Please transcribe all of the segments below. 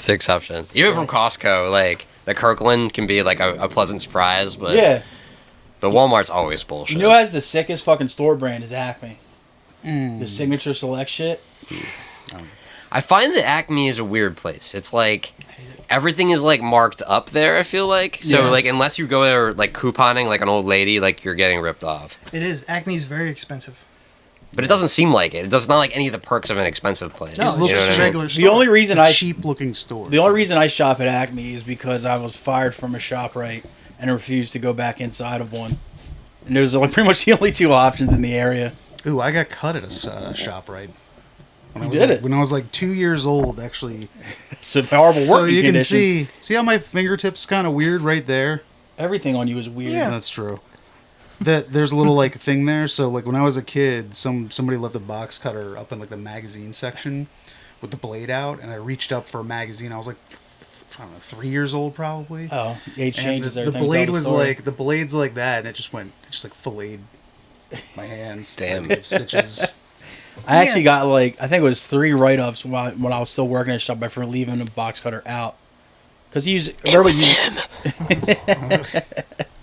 That's the exception. Even from Costco, like, the Kirkland can be, like, a pleasant surprise, but... Yeah. But Walmart's always bullshit. You know who has the sickest fucking store brand is Acme. The Signature Select shit. I find that Acme is a weird place. It's like... Everything is, like, marked up there, I feel like. So, like, unless you go there, like, couponing like an old lady, like, you're getting ripped off. It is. Acme's very expensive. But it doesn't seem like it. It does not like any of the perks of an expensive place. No, it looks you know regular store. The only reason It's a cheap-looking store. The only reason I shop at Acme is because I was fired from a ShopRite and refused to go back inside of one. And there was like pretty much the only two options in the area. Ooh, I got cut at a ShopRite. When When I was like 2 years old, actually. It's a horrible working So you can conditions. see how my fingertips kind of weird right there? Everything on you is weird. Yeah. That's true. There's a little like thing there. So like when I was a kid, somebody left a box cutter up in like the magazine section with the blade out, and I reached up for a magazine. I was like, I don't know, 3 years old probably. Oh, age changes the everything. blade was like the blade's like that, and it just like filleted my hands. Damn. Like, stitches. I actually got like I think it was 3 write-ups when I was still working at ShopRite for leaving the box cutter out. Because him.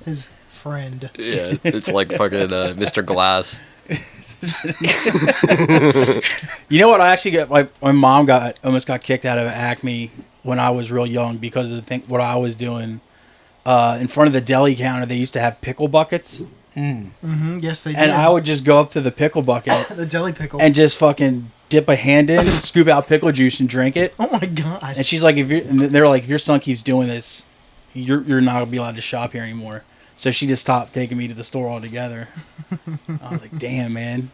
His friend. Yeah, it's like fucking Mr. Glass. You know what? I actually got my mom almost got kicked out of Acme when I was real young because of what I was doing. In front of the deli counter, they used to have pickle buckets. Mm-hmm. Yes, they did. And I would just go up to the pickle bucket, the deli pickle, and just fucking dip a hand in, scoop out pickle juice, and drink it. Oh my god! And she's like, they're like, if your son keeps doing this, you're not gonna be allowed to shop here anymore. So she just stopped taking me to the store altogether. I was like, damn, man.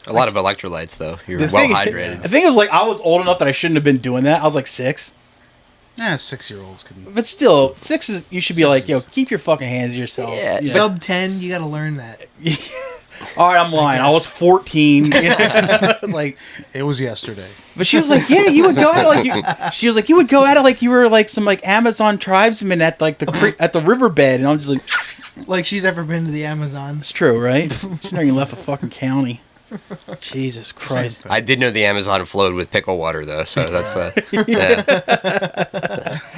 A lot of electrolytes, though. You're well hydrated. The thing is, like, I was old enough that I shouldn't have been doing that. I was like 6. Yeah, 6-year-olds can. But still, 6 is. You should be like, yo, keep your fucking hands to yourself. Yeah. Sub 10, you got to learn that. All right, I'm lying. I was 14. It was like, it was yesterday. But she was like, yeah, you would go at it like you. She was like, you would go at it like you were like some like Amazon tribesman at like at the riverbed, and I'm just like she's ever been to the Amazon. It's true, right? She's never even left a fucking county. Jesus Christ! I did know the Amazon flowed with pickle water, though, so that's a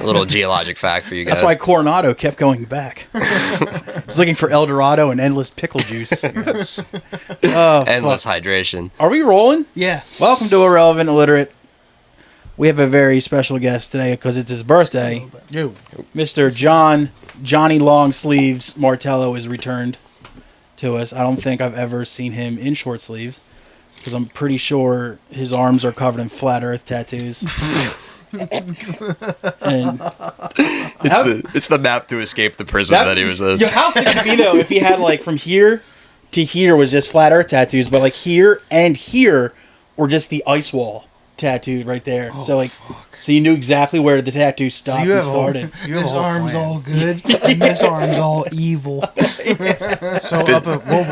little geologic fact for you guys. That's why Coronado kept going back. He's looking for El Dorado and endless pickle juice. Yes. Oh, endless hydration. Are we rolling? Yeah. Welcome to Irrelevant Illiterate. We have a very special guest today because it's his birthday. Mr. Johnny Long Sleeves Martello is returned to us. I don't think I've ever seen him in short sleeves because I'm pretty sure his arms are covered in flat earth tattoos. And it's the map to escape the prison that he was in. Yo, how sick would it be though if he had like from here to here was just flat earth tattoos, but like here and here were just the ice wall tattooed right there. Oh, so like, so you knew exactly where the tattoo stopped and started. This arm's all good, and this arm's all evil. So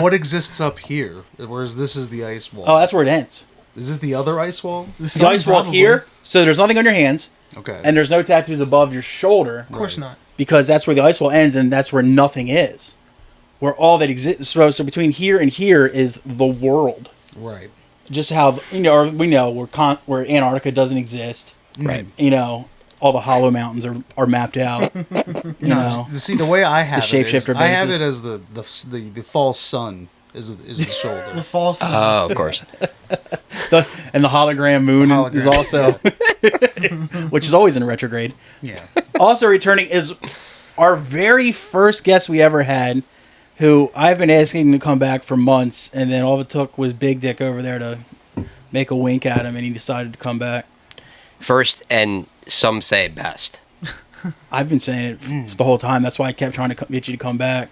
what exists up here? Whereas this is the ice wall. Oh, that's where it ends. Is this the other ice wall? The ice wall's here, so there's nothing on your hands. Okay. And there's no tattoos above your shoulder. Of course not. Because that's where the ice wall ends, and that's where nothing is. Where all that exists. So between here and here is the world. Right. Just how we know where Antarctica doesn't exist. Right. You know, all the hollow mountains are mapped out. You know. See, the way I have the shapeshifter I have bases. it as the false sun is the shoulder. The false sun. Oh, of course. And the hologram moon is also, which is always in retrograde. Yeah. Also returning is our very first guest we ever had, who I've been asking to come back for months, and then all it took was Big Dick over there to make a wink at him, and he decided to come back. First, and some say best. I've been saying it the whole time. That's why I kept trying to get you to come back.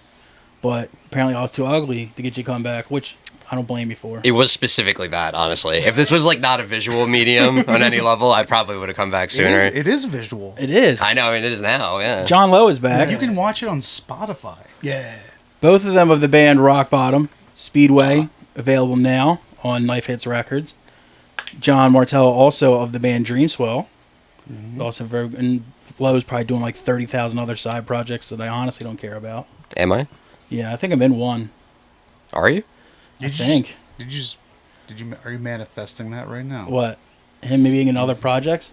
But apparently I was too ugly to get you to come back, which I don't blame you for. It was specifically that, honestly. If this was like not a visual medium on any level, I probably would have come back sooner. It is visual. It is. I know, I mean, it is now, yeah. JLowe is back. You can watch it on Spotify. Yeah. Both of them of the band Rock Bottom, Speedway, available now on Knife Hits Records. John Martello, also of the band Dreamswell. Also and Lowe's probably doing like 30,000 other side projects that I honestly don't care about. Am I? Yeah, I think I'm in one. Are you? I think. Are you manifesting that right now? What? Him being in other projects?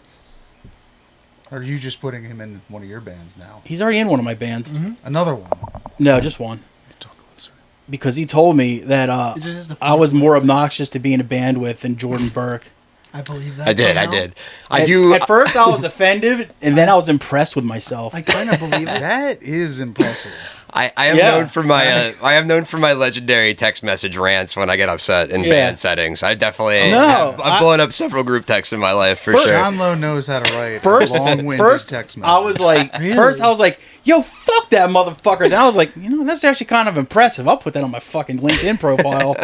Or are you just putting him in one of your bands now? He's already in one of my bands. Another one. No, just one. Because he told me that I was more obnoxious to be in a band with than Jordan Burke. I believe that. I did. I do. At first, I was offended, and then I was impressed with myself. I kind of believe it. That is impressive. I am known for my I am known for my legendary text message rants when I get upset in band settings. I definitely I've blown up several group texts in my life for sure. JLowe knows how to write long-winded text messages. I was like, yo, fuck that motherfucker. And I was like, that's actually kind of impressive. I'll put that on my fucking LinkedIn profile.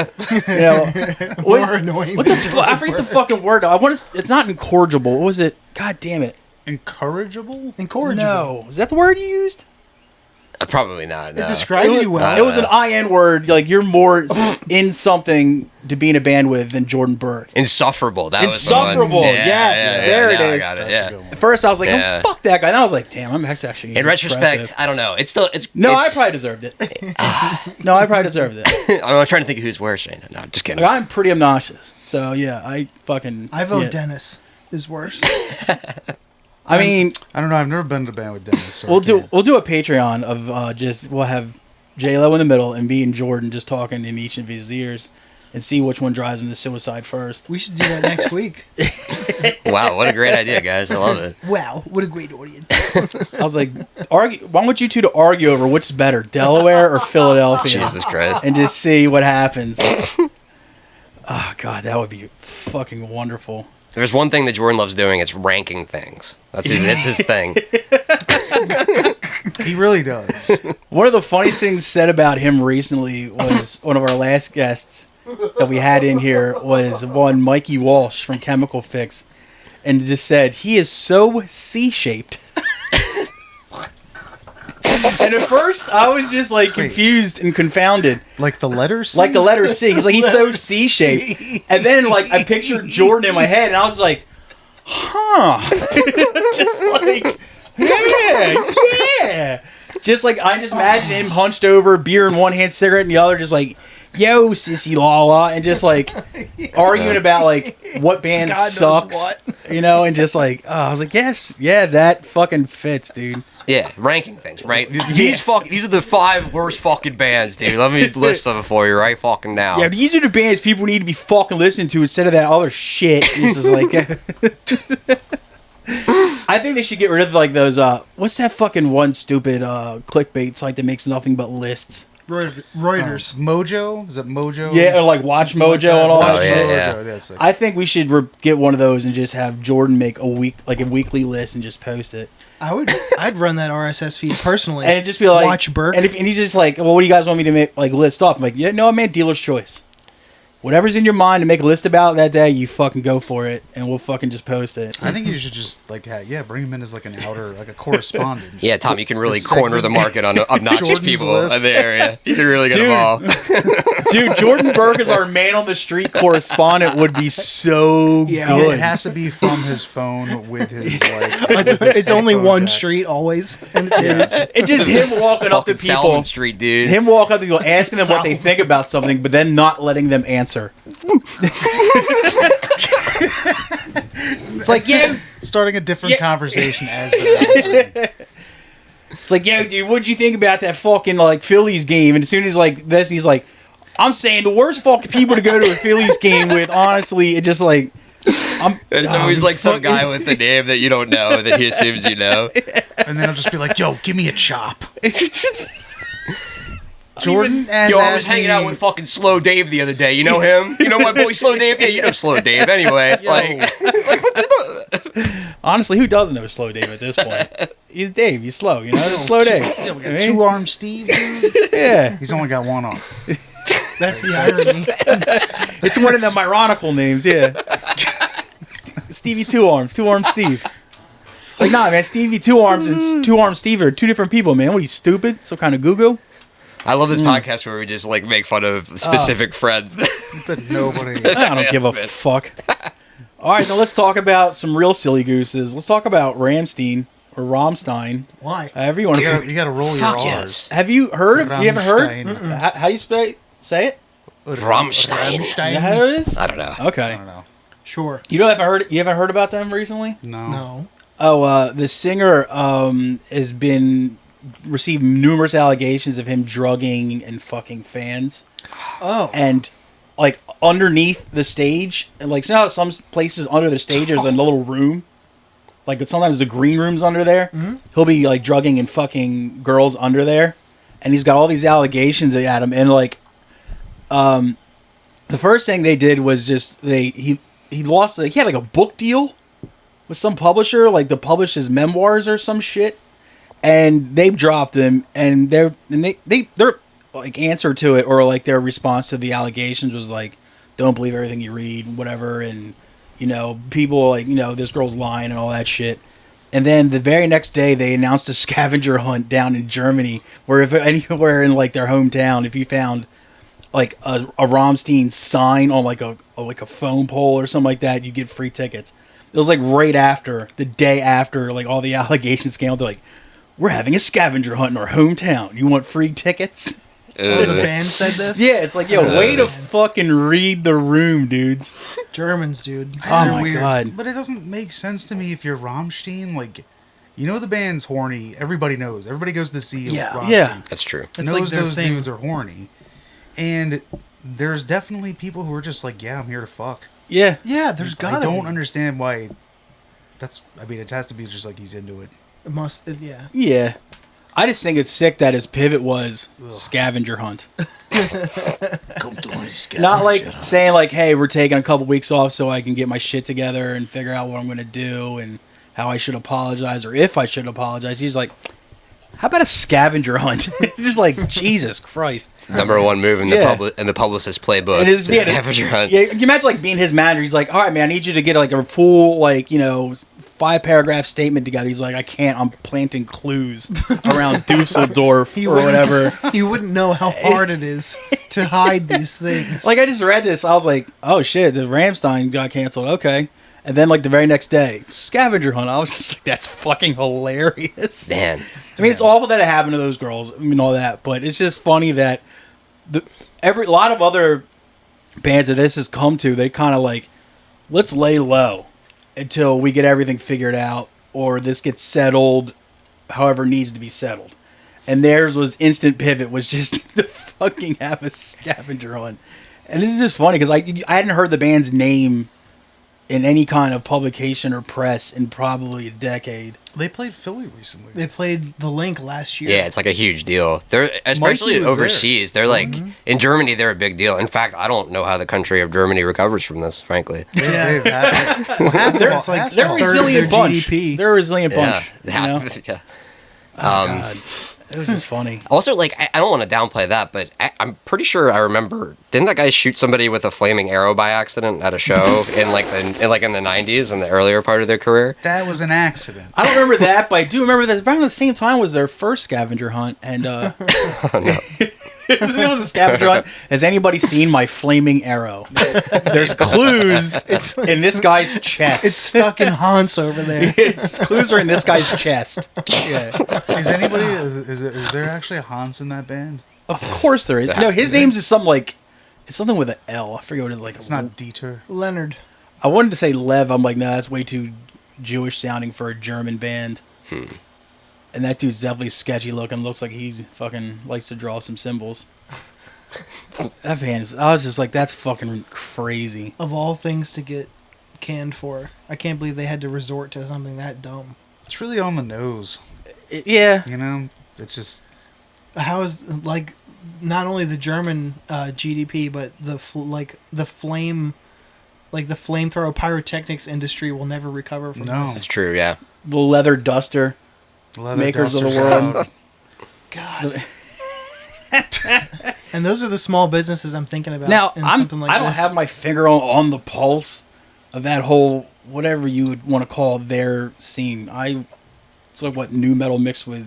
More annoying. What the fuck? I forget the fucking word. It's not incorrigible. What was it? God damn it. Incorrigible? Incorrigible. No. Is that the word you used? Probably not. No. It describes you well. It was an IN word. Like, you're more in something to be in a band with than Jordan Burke. Insufferable. That Insufferable. was the one. Yes. There it is. I got it, At first, I was like, oh, fuck that guy. And I was like, damn, I'm actually in retrospect, I don't know. It's No, I probably deserved it. No, I probably desered it. I'm trying to think of who's worse. No, just kidding. I'm pretty obnoxious. So, yeah, I vote Dennis is worse. I mean, I don't know. I've never been to a band with Dennis. So we'll do a Patreon of we'll have JLowe in the middle and me and Jordan just talking in each of his ears and see which one drives him to suicide first. We should do that next week. Wow, what a great idea, guys! I love it. Wow, what a great audience! I was like, why don't you two to argue over which is better, Delaware or Philadelphia? Jesus Christ! And just see what happens. Oh God, that would be fucking wonderful. There's one thing that Jordan loves doing. It's ranking things. That's his thing. He really does. One of the funniest things said about him recently was one of our last guests that we had in here was one Mikey Walsh from Chemical Fix, and just said he is so C-shaped. And at first, I was just like confused and confounded. Like the letter C? Like the letter C. He's like, he's so C-shaped. And then, like, I pictured Jordan in my head, and I was like, huh. Just like, yeah. Just like, I just imagine him hunched over, beer in one hand, cigarette in the other, just like, yo, sissy la, and just like arguing about like what band God sucks. And just like, I was like, yes, yeah, that fucking fits, dude. Yeah, ranking things, right? These are the 5 worst fucking bands, dude. Let me list them for you right fucking now. Yeah, these are the bands people need to be fucking listening to instead of that other shit. This is like, I think they should get rid of like those. What's that fucking one stupid clickbait site that makes nothing but lists? Reuters. Mojo? Is it Mojo? Yeah, or like Watch Mojo and all that shit. Yeah. I think we should get one of those and just have Jordan make a weekly list and just post it. I'd run that RSS feed personally. And it'd just be like, Watch Burke. And he's just like, well, what do you guys want me to make, like, list off? I'm like, yeah, no, man, dealer's choice. Whatever's in your mind to make a list about that day, you fucking go for it, and we'll fucking just post it. I think you should just, like, bring him in as, like, an outer, like, a correspondent. Yeah, Tom, you can really corner the market on obnoxious Jordan's people list. in the area. You can really get them all. Dude, Jordan Burke as our man on the street correspondent would be so good. It has to be from his phone with his, like... It's only one street, always. And It's just him walking up to Fucking people. Salmon Street, dude. Him walking up to people, asking them what they think about something, but then not letting them answer. It's like, yeah. Starting a different conversation as they're answering. It's like, yo, dude, what'd you think about that fucking, like, Phillies game? And as soon as, like, this, he's like, I'm saying the worst fucking people to go to a Phillies game with, honestly, it just, like... It's always like some guy with a name that you don't know that he assumes you know. And then I'll just be like, yo, give me a chop. Jordan Yo, I was hanging out with fucking Slow Dave the other day. You know him? You know my boy Slow Dave? Yeah, you know Slow Dave anyway. Honestly, who doesn't know Slow Dave at this point? He's Dave. He's slow, you know? Slow Dave. Yeah, we got 2-arm Steve, dude. Yeah. He's only got one arm. That's the irony. It's one of them ironical names, yeah. Stevie 2 Arms. 2-arm Steve. Like, nah, man. Stevie 2 Arms and 2-arm Steve are two different people, man. What are you, stupid? Some kind of goo-goo? I love this podcast where we just like make fun of specific friends. That nobody. I don't give a fuck. All right, now let's talk about some real silly gooses. Let's talk about Rammstein or Rammstein. Why? However you want to. You got to roll your R's. Have you heard? You haven't heard? Rammstein. How do you say it? Rammstein. Is that how it is? I don't know. Okay. I don't know. Sure. You haven't heard about them recently? No. The singer has been received numerous allegations of him drugging and fucking fans. Oh. And like underneath the stage, and like you know how some places under the stage there's a little room, like sometimes the green room's under there. Mm-hmm. He'll be like drugging and fucking girls under there, and he's got all these allegations at him. And like, the first thing they did was just he lost. He had like a book deal with some publisher, like to publish his memoirs or some shit, and they dropped him. And their like answer to it, or like their response to the allegations was like, don't believe everything you read, whatever. And you know, people like, you know, this girl's lying and all that shit. And then the very next day they announced a scavenger hunt down in Germany, where if anywhere in like their hometown, if you found like a Rammstein sign on like a phone pole or something like that, you get free tickets. It was like right after, the day after, like all the allegations came out. They're like, we're having a scavenger hunt in our hometown. You want free tickets? Oh, the band said this? Yeah, it's like, yo, way to fucking read the room, dudes. Germans, dude. Oh They're my weird. God. But it doesn't make sense to me if you're Rammstein. Like, you know the band's horny. Everybody knows. Everybody goes to see Rammstein. Yeah. That's true. It's knows like their those thing. dudes are horny. And there's definitely people who are just like, yeah, I'm here to fuck. Yeah. Yeah, there's gotta I don't be. understand why. It has to be just like he's into it. It must, yeah. Yeah. I just think it's sick that his pivot was scavenger hunt. Come to my Not like saying like, hey, we're taking a couple weeks off so I can get my shit together and figure out what I'm going to do and how I should apologize or if I should apologize. He's like, how about a scavenger hunt? It's just like, Jesus Christ. Number one move in the publicist playbook. It is the scavenger hunt. Yeah, you imagine like being his manager. He's like, all right, man, I need you to get like a full, like, you know, 5-paragraph statement together. He's like, I can't. I'm planting clues around Dusseldorf or whatever. You wouldn't know how hard it is to hide these things. Like, I just read this. I was like, oh shit, the Rammstein got canceled. Okay. And then like the very next day, scavenger hunt. I was just like, that's fucking hilarious. Man. I mean, it's awful that it happened to those girls. I mean, all that, but it's just funny that a lot of other bands that this has come to, they kind of like, let's lay low until we get everything figured out, or this gets settled, however it needs to be settled. And theirs was instant pivot, was just to fucking have a scavenger hunt. And it's just funny because I hadn't heard the band's name in any kind of publication or press in probably a decade. They played Philly recently. They played The Link last year. Yeah, it's like a huge deal. They're especially was overseas. They're like in Germany. They're a big deal. In fact, I don't know how the country of Germany recovers from this. Frankly, They've had It's like They're a a third of resilient their bunch. GDP. They're a resilient bunch. yeah. You know? Yeah. God. It was just funny. Also, like, I don't want to downplay that, but I'm pretty sure I remember. Didn't that guy shoot somebody with a flaming arrow by accident at a show in the 90s in the earlier part of their career? That was an accident. I don't remember that, but I do remember that around the same time was their first scavenger hunt, and it was a scavenger hunt. Has anybody seen my flaming arrow? There's clues in this guy's chest. It's stuck in Hans over there. Clues are in this guy's chest. Yeah. Is anybody? Is there actually a Hans in that band? Of course there is. No, his name's is something like, it's something with an L. I forget what it's like. It's not Dieter. Leonard. I wanted to say Lev. I'm like, no, that's way too Jewish sounding for a German band. And that dude's definitely sketchy looking. Looks like he fucking likes to draw some symbols. That band, I was just like, that's fucking crazy. Of all things to get canned for, I can't believe they had to resort to something that dumb. It's really on the nose. Yeah. You know, it's just. How is like not only the German GDP, but the flamethrower pyrotechnics industry will never recover from No. this. It's true, yeah. The leather duster. Leather Makers of the dusters world. out. God. And those are the small businesses I'm thinking about. Now, in something like I don't this. have my finger on the pulse of that whole, whatever you would want to call their scene. It's like what, new metal mixed with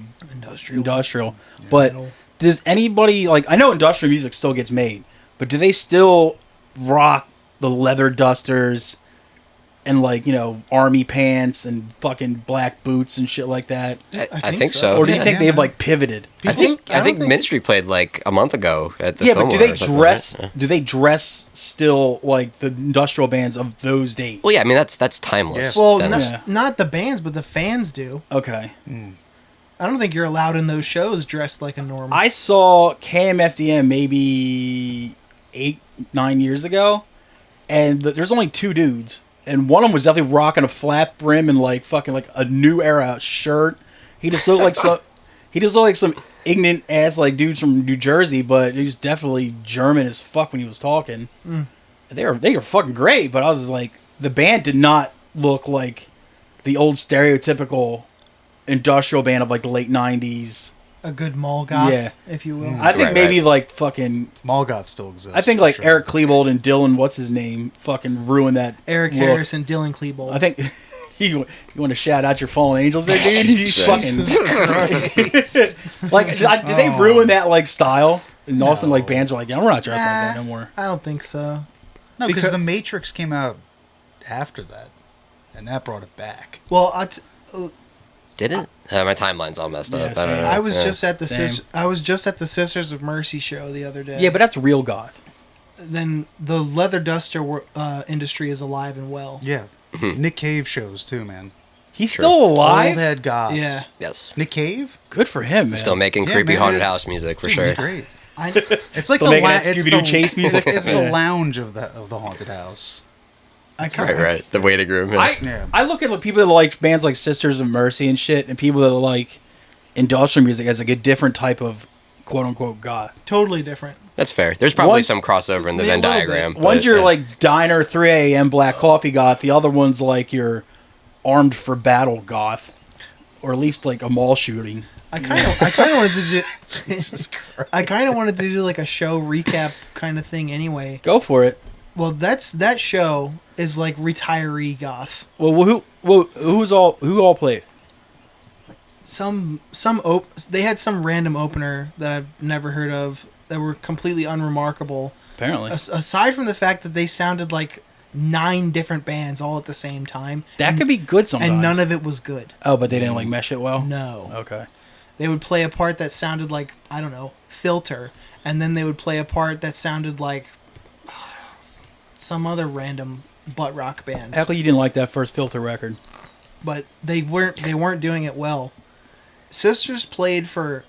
industrial. But Metal. does anybody, like, I know industrial music still gets made, but do they still rock the leather dusters and like, you know, army pants and fucking black boots and shit like that? I think so. Or do you think they've man. like pivoted? I think Ministry played like a month ago at the Yeah, Fillmore but do they or something, dress? right? Yeah. Do they dress still like the industrial bands of those days? Well, yeah, I mean that's timeless. Yeah. Well, Dennis. Yeah. not the bands, but the fans do. Okay. I don't think you're allowed in those shows dressed like a norm. I saw KMFDM maybe 8-9 years ago, and there's only two dudes, and one of them was definitely rocking a flat brim and like fucking like a new era shirt. He just looked like some ignorant ass like dudes from New Jersey, but he was definitely German as fuck when he was talking. They were fucking great, but I was just like, the band did not look like the old stereotypical industrial band of like the late 90s. A good mall goth, Yeah. if you will. I think Right, maybe right. like fucking. Mallgoth still exists. I think for like sure. Eric Klebold and Dylan, what's his name, fucking ruined that. Eric look. Harris and Dylan Klebold. I think you want to shout out your fallen angels there, dude. He's Jesus fucking like. Did they ruin that like style? And all of a sudden, like bands are like, yeah, we're not dressing like that no more. I don't think so. No, because because- The Matrix came out after that, and that brought it back. Well, Did it? My timeline's all messed Yeah, up. I don't same. know. I was Yeah. just at the Same. I was just at the Sisters of Mercy show the other day. Yeah, but that's real goth. then the leather duster industry is alive and well. Yeah, Nick Cave shows too, man. He's Sure. still alive. Old head goths. Yeah. Yes. Nick Cave. Good for him, man. Still making Yeah, creepy man. haunted house music for Dude, sure. he's great. I, It's like Still the making that it's Scooby-Doo the- chase music? It's Yeah. the lounge of the haunted house. I kind Right, right. The waiting room. Yeah. Yeah. I look at the people that like bands like Sisters of Mercy and shit, and people that like industrial music as like a different type of quote unquote goth. totally different. That's fair. There's probably One- some crossover in the Yeah, a Venn little diagram. bit. One's but, your yeah. like diner 3 a.m. black coffee goth. The other one's like your armed for battle goth, or at least like a mall shooting. I kind of wanted to do. I kind of wanted to do like a show recap kind of thing anyway. Go for it. Well, that show is like retiree goth. Well, who all played? They had some random opener that I've never heard of that were completely unremarkable. Apparently, Aside from the fact that they sounded like 9 different bands all at the same time, that could be good sometimes. and none of it was good. Oh, but they didn't like mesh it well. No. Okay. They would play a part that sounded like, I don't know, Filter, and then they would play a part that sounded like some other random butt rock band. Heckle, you didn't like that first Filter record. But they weren't doing it well. Sisters played for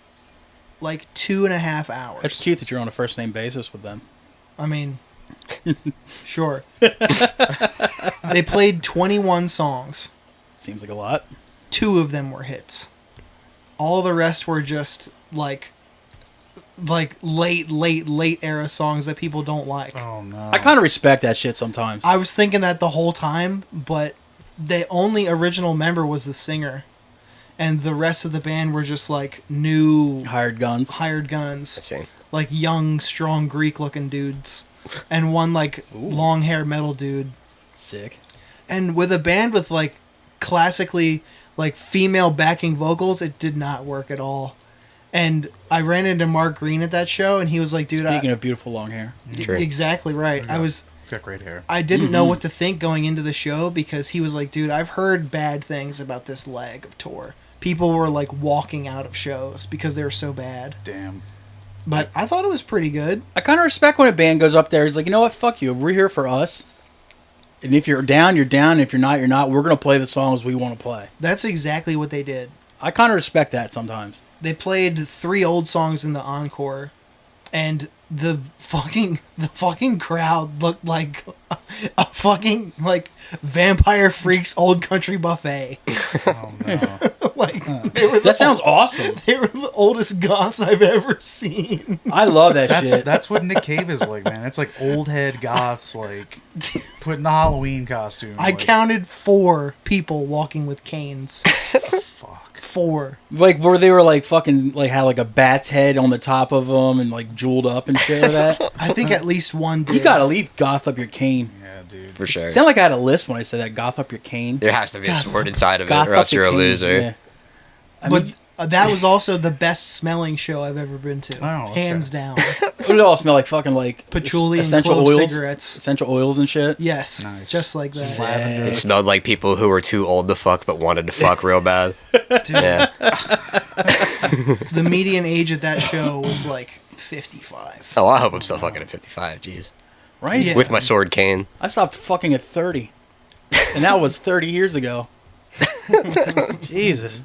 like 2.5 hours. That's cute that you're on a first name basis with them. I mean, sure. They played 21 songs. Seems like a lot. 2 of them were hits. All the rest were just like late era songs that people don't like. Oh no. I kind of respect that shit sometimes. I was thinking that the whole time, but the only original member was the singer, and the rest of the band were just like new Hired guns. hired I guns, see. like young, strong Greek-looking dudes, and one like long hair metal dude. Sick. And with a band with like classically like female backing vocals, it did not work at all. And I ran into Mark Green at that show, and he was like, "Dude, Speaking of beautiful long hair. True. exactly right." He's got great hair. I didn't know what to think going into the show because he was like, "Dude, I've heard bad things about this leg of tour. People were like walking out of shows because they were so bad." Damn. But I thought it was pretty good. I kind of respect when a band goes up there. He's like, you know what? Fuck you. We're here for us. And if you're down, you're down. If you're not, you're not. We're going to play the songs we want to play. That's exactly what they did. I kind of respect that sometimes. They played 3 old songs in the encore, and the fucking crowd looked like a fucking like Vampire Freaks Old Country Buffet. Oh no. Like they were That sounds awesome. they were the oldest goths I've ever seen. I love that shit. That's what Nick Cave is like, man. That's like old head goths, like put in the Halloween costume. I like, counted 4 people walking with canes. Fuck. 4. Like where they were like fucking like had like a bat's head on the top of them and like jeweled up and shit like that. I think at least one did. You gotta leave goth up your cane. Yeah, dude. For sure. Sound like I had a list when I said that. Goth up your cane. There has to be a God, sword inside of it, Goth or up else your you're a cane, loser. yeah. I But mean, That was also the best smelling show I've ever been to. Oh, okay. Hands down. What did it all smell like? Fucking like Patchouli and essential clove oils, cigarettes. essential oils and shit. Yes, Nice. just like that. Lavender. It smelled like people who were too old to fuck but wanted to fuck real bad. Dude, Yeah. the median age at that show was like 55. Oh, I hope I'm still fucking at 55. Jeez. Right? Yeah. With my sword cane. I stopped fucking at 30, and that was 30 years ago. Jesus,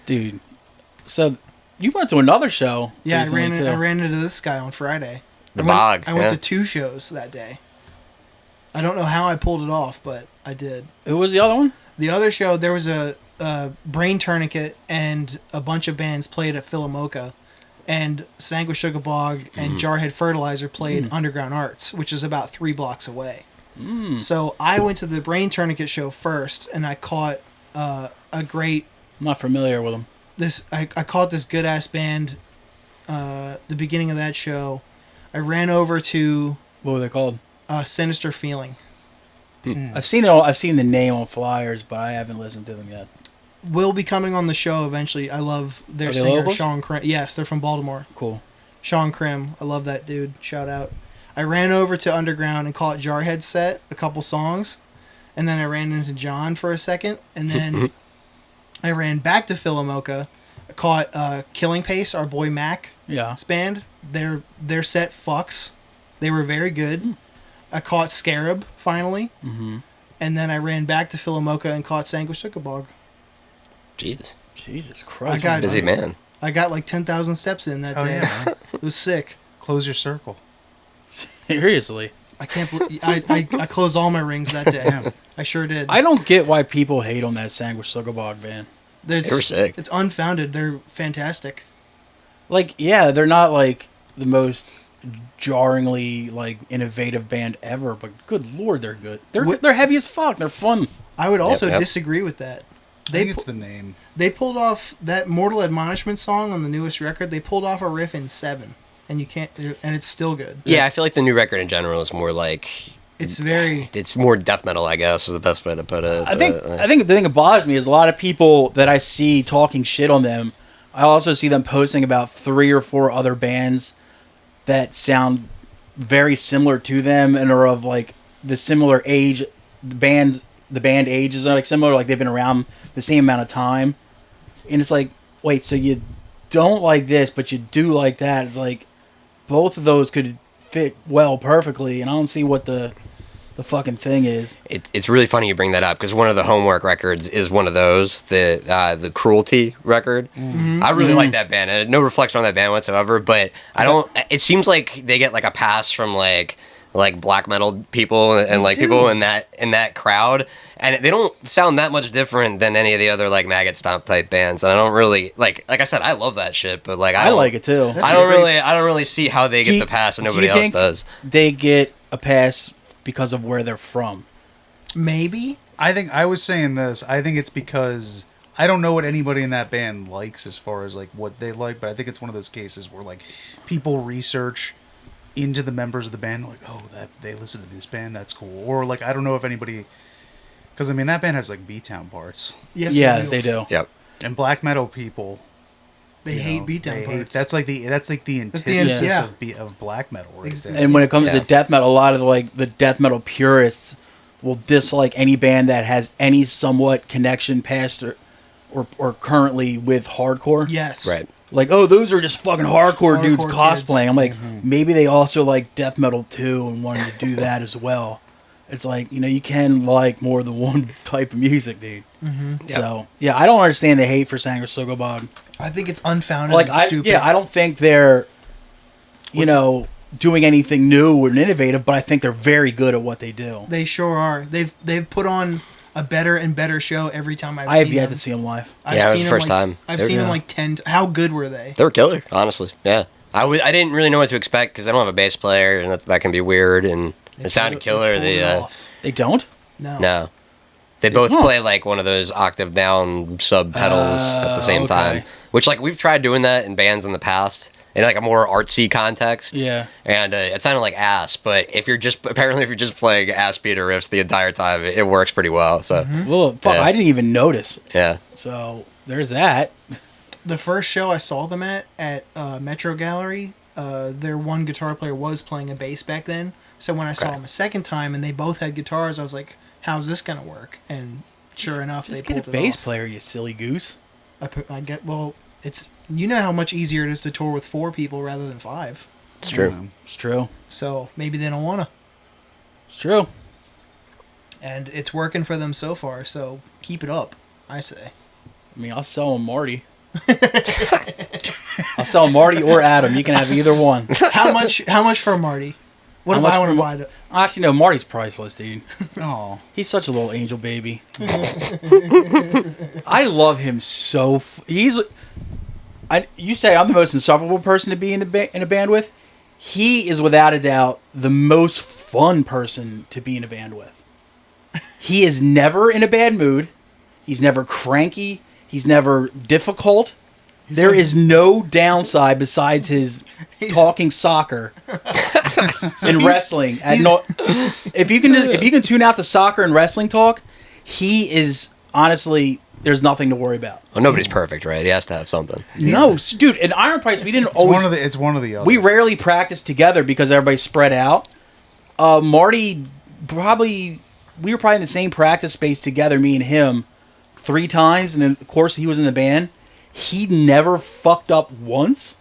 dude. So you went to another show? Yeah, recently, too. I ran into this guy on Friday. The I bog. I went yeah. to 2 shows that day. I don't know how I pulled it off, but I did. Who was the other one? The other show, there was a Brain Tourniquet and a bunch of bands played at Philomoka, and Sanguishugabog and Jarhead Fertilizer played Underground Arts, which is about 3 blocks away. So I went to the Brain Tourniquet show first, and I caught a great... I'm not familiar with them. I caught this good ass band the beginning of that show. I ran over to What were they called? Sinister Feeling. I've seen it all. I've seen the name on flyers, but I haven't listened to them yet. Will be coming on the show eventually. I love their Are they singer locals? Sean Krim. Yes, they're from Baltimore. Cool. Sean Krim. I love that dude. Shout out. I ran over to Underground and caught Jarhead's set, a couple songs, and then I ran into John for a second, and then I ran back to Philomoka. I caught Killing Pace, our boy Mac's Yeah. band. Their set fucks. They were very good. I caught Scarab finally, and then I ran back to Philomoka and caught Sanguishugabog. Jeez. Jesus Christ. got- Busy man. I got like 10,000 steps in that Oh day. yeah. It was sick. Close your circle. Seriously. I can't believe I closed all my rings that day. Yeah. I sure did. I don't get why people hate on that Sanguishugabog band. They were sick. It's unfounded. They're fantastic. Like, yeah, they're not like the most jarringly like innovative band ever, but good lord, they're good. They're heavy as fuck. They're fun. I would also yep. disagree with that. I think it's the name. They pulled off that Mortal Admonishment song on the newest record. They pulled off a riff in 7, and you can't, and it's still good. Yeah, I feel like the new record in general is more like... It's very. It's more death metal, I guess, is the best way to put it. I think the thing that bothers me is a lot of people that I see talking shit on them. I also see them posting about 3 or 4 other bands that sound very similar to them and are of like the similar age. The band age is like similar, like they've been around the same amount of time. And it's like, wait, so you don't like this, but you do like that? It's like both of those could fit well perfectly, and I don't see what the fucking thing is. It's really funny you bring that up because one of the homework records is one of those, the Cruelty record. I really like that band. And no reflection on that band whatsoever, but I don't. It seems like they get like a pass from like black metal people and like people in that crowd, and they don't sound that much different than any of the other like Maggot Stomp type bands. And I don't really like I said, I love that shit, but like I like it too. I don't really see how they get the pass and nobody else does. They get a pass because of where they're from. Maybe. I think I was saying this. I think it's because I don't know what anybody in that band likes as far as like what they like, but I think it's one of those cases where like people research into the members of the band, like, oh, that they listen to this band, that's cool. Or like I don't know if anybody, because I mean that band has like B-Town parts. Yes. Yeah, they do. Yep. And black metal people, They you hate know, beatdown they hate- parts. That's like the antithesis yeah. of black metal right there. And when it comes to Yeah. death metal, a lot of the death metal purists will dislike any band that has any somewhat connection past or currently with hardcore. Yes. Right. Like, oh, those are just fucking hardcore dudes Hardcore kids. cosplaying. I'm like, maybe they also like death metal too and wanted to do that as well. It's like, you can like more than one type of music, dude. So, yeah, I don't understand the hate for Sanguishugabog. I think it's unfounded Like, and stupid. I don't think they're, doing anything new or innovative, but I think they're very good at what they do. They sure are. They've put on a better and better show every time I I've have seen yet them. to see them live. I've Yeah, it was seen the them, first like- time. I've They're- seen them yeah. like 10. How good were they? They were killer, honestly. Yeah. I didn't really know what to expect because they don't have a bass player, and that can be weird. And it sounded killer. They pulled it off. They don't? No. They both Huh. play like one of those octave down sub pedals at the same okay. time. Which like we've tried doing that in bands in the past in like a more artsy context. Yeah. And it sounded like ass, but if you're just playing ass beater riffs the entire time, it works pretty well. So Well, fuck, Yeah. I didn't even notice. yeah. So, there's that. the first show I saw them at Metro Gallery, their one guitar player was playing a bass back then. So when I saw them a second time and they both had guitars, I was like, how's this going to work? And sure enough, they Just pulled get a it bass off. player, you silly goose. It's, you know how much easier it is to tour with 4 people rather than 5. It's true. Yeah. It's true. So maybe they don't want to. It's true. And it's working for them so far, so keep it up, I say. I mean, I'll sell him Marty. I'll sell Marty or Adam. You can have either one. How much for Marty? What How if much I want for to Ma- buy it? Actually, no, Marty's priceless, dude. Oh, He's such a little angel baby. I love him so. You say I'm the most insufferable person to be in a band with. He is without a doubt the most fun person to be in a band with. He is never in a bad mood. He's never cranky. He's never difficult. There is no downside besides his talking soccer and wrestling. If you can tune out the soccer and wrestling talk, he is honestly, there's nothing to worry about. Well, nobody's perfect, right? He has to have something. No, dude. In Iron Price, we didn't always. it's one of the other. We rarely practiced together because everybody's spread out. Marty, we were probably in the same practice space together, me and him, 3 times, and then of course he was in the band. He never fucked up once.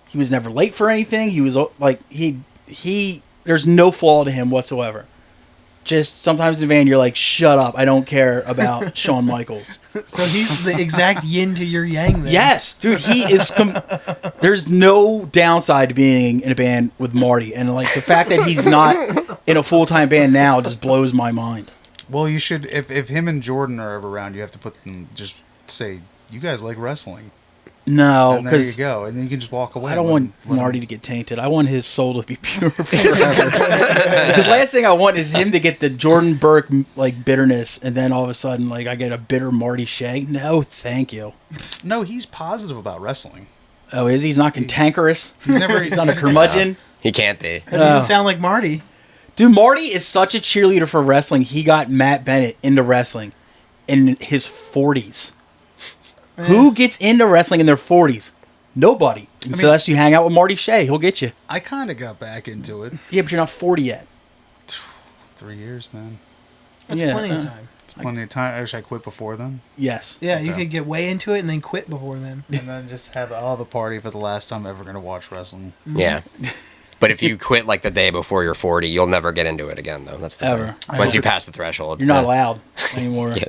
He was never late for anything. He was like he. There's no flaw to him whatsoever. Just sometimes in the van, you're like, shut up. I don't care about Shawn Michaels. So he's the exact yin to your yang then. Yes, dude, he is. There's no downside to being in a band with Marty, and like the fact that he's not in a full-time band now just blows my mind. Well, you should. If him and Jordan are ever around, you have to put them. Just say you guys like wrestling. No, And there you because go, and then you can just walk away. I don't want Let him- Marty to get tainted. I want his soul to be pure forever. Because last thing I want is him to get the Jordan Burke like bitterness, and then all of a sudden like I get a bitter Marty Shea. No, thank you. No, he's positive about wrestling. Oh, is he? He's not cantankerous? He's never. He's not a curmudgeon? He can't be. That doesn't sound like Marty. Dude, Marty is such a cheerleader for wrestling. He got Matt Bennett into wrestling in his 40s. Who gets into wrestling in their 40s? Nobody. Unless you hang out with Marty Shea, he'll get you. I kind of got back into it. Yeah, but you're not 40 yet. 3 years, man. That's Yeah, plenty of time. It's plenty of time. I wish I quit before then, Yes. Yeah, you Okay. could get way into it and then quit before then. and then just I'll have a party for the last time I'm ever gonna watch wrestling. Yeah. But if you quit like the day before you're 40, you'll never get into it again, though. That's the Ever. thing. Once you pass the threshold. You're not Yeah. allowed anymore. Yeah.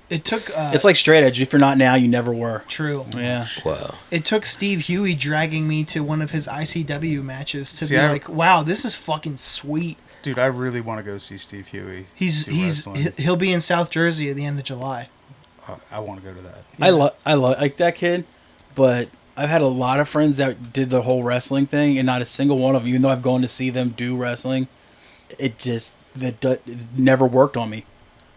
It took It's like straight edge. If you're not now, you never were. true. Yeah. Whoa. It took Steve Huey dragging me to one of his ICW matches to See, be I- like, "Wow, this is fucking sweet." Dude, I really want to go see Steve Huey. do wrestling. He'll be in South Jersey at the end of July. I want to go to that. I love like that kid, but I've had a lot of friends that did the whole wrestling thing, and not a single one of them, even though I've gone to see them do wrestling, it never worked on me.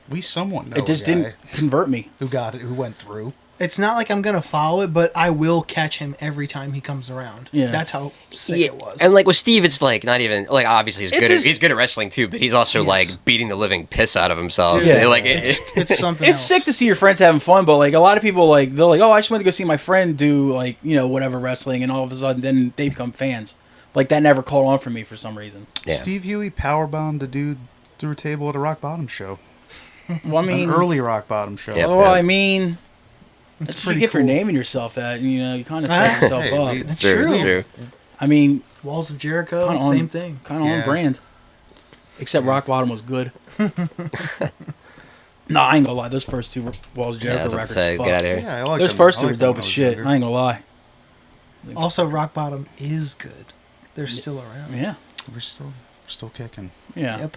We somewhat know It just a guy didn't convert me. who got it, who went through. It's not like I'm gonna follow it, but I will catch him every time he comes around. Yeah. That's how sick Yeah, it was. and like with Steve, it's like not even like obviously he's It's good. his- He's good at wrestling too, but he's also Yes. like beating the living piss out of himself. Dude, Yeah. Like it's something It's else. sick to see your friends having fun, but like a lot of people like they're like, oh, I just went to go see my friend do like whatever wrestling, and all of a sudden then they become fans. Like that never caught on for me for some reason. Yeah. Steve Huey powerbombed a dude through a table at a rock bottom show. Well, I mean, An early rock bottom show. Yep. well, I mean, It's you pretty get for cool. naming yourself that, you kind of set yourself Hey, up. dude. It's It's true. true. I mean, Walls of Jericho, Kinda on- same thing. kind of on Yeah. brand. Except Rock Bottom was good. No, I ain't gonna lie. Those first 2 Walls of Yeah, I Jericho was about to records, say, fuck. get out of here. Yeah, I like Those them. first I 2 like were them dope when as I was shit. younger. I ain't gonna lie. Also, Rock Bottom is good. They're still around. Yeah, We're still kicking. yeah. Yep.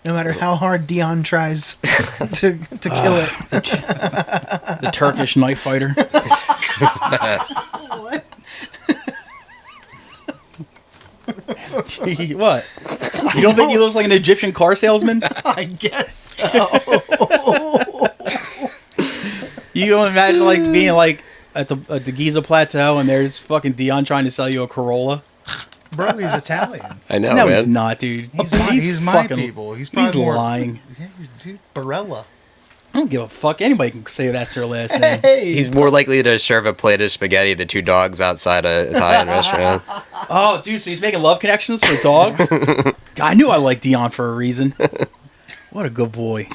No matter how hard Dion tries to kill it. The Turkish knife fighter. What? What? You don't think he looks like an Egyptian car salesman? I guess so. You don't imagine like being like at the Giza Plateau and there's fucking Dion trying to sell you a Corolla. Bro, he's Italian. I know, No, man. he's not, dude. He's my people. He's probably He's more. lying. Yeah, he's dude Barella. I don't give a fuck. Anybody can say that's their last name. He's more likely to serve a plate of spaghetti to 2 dogs outside an Italian restaurant. Oh, dude, so he's making love connections with dogs? God, I knew I liked Dion for a reason. What a good boy.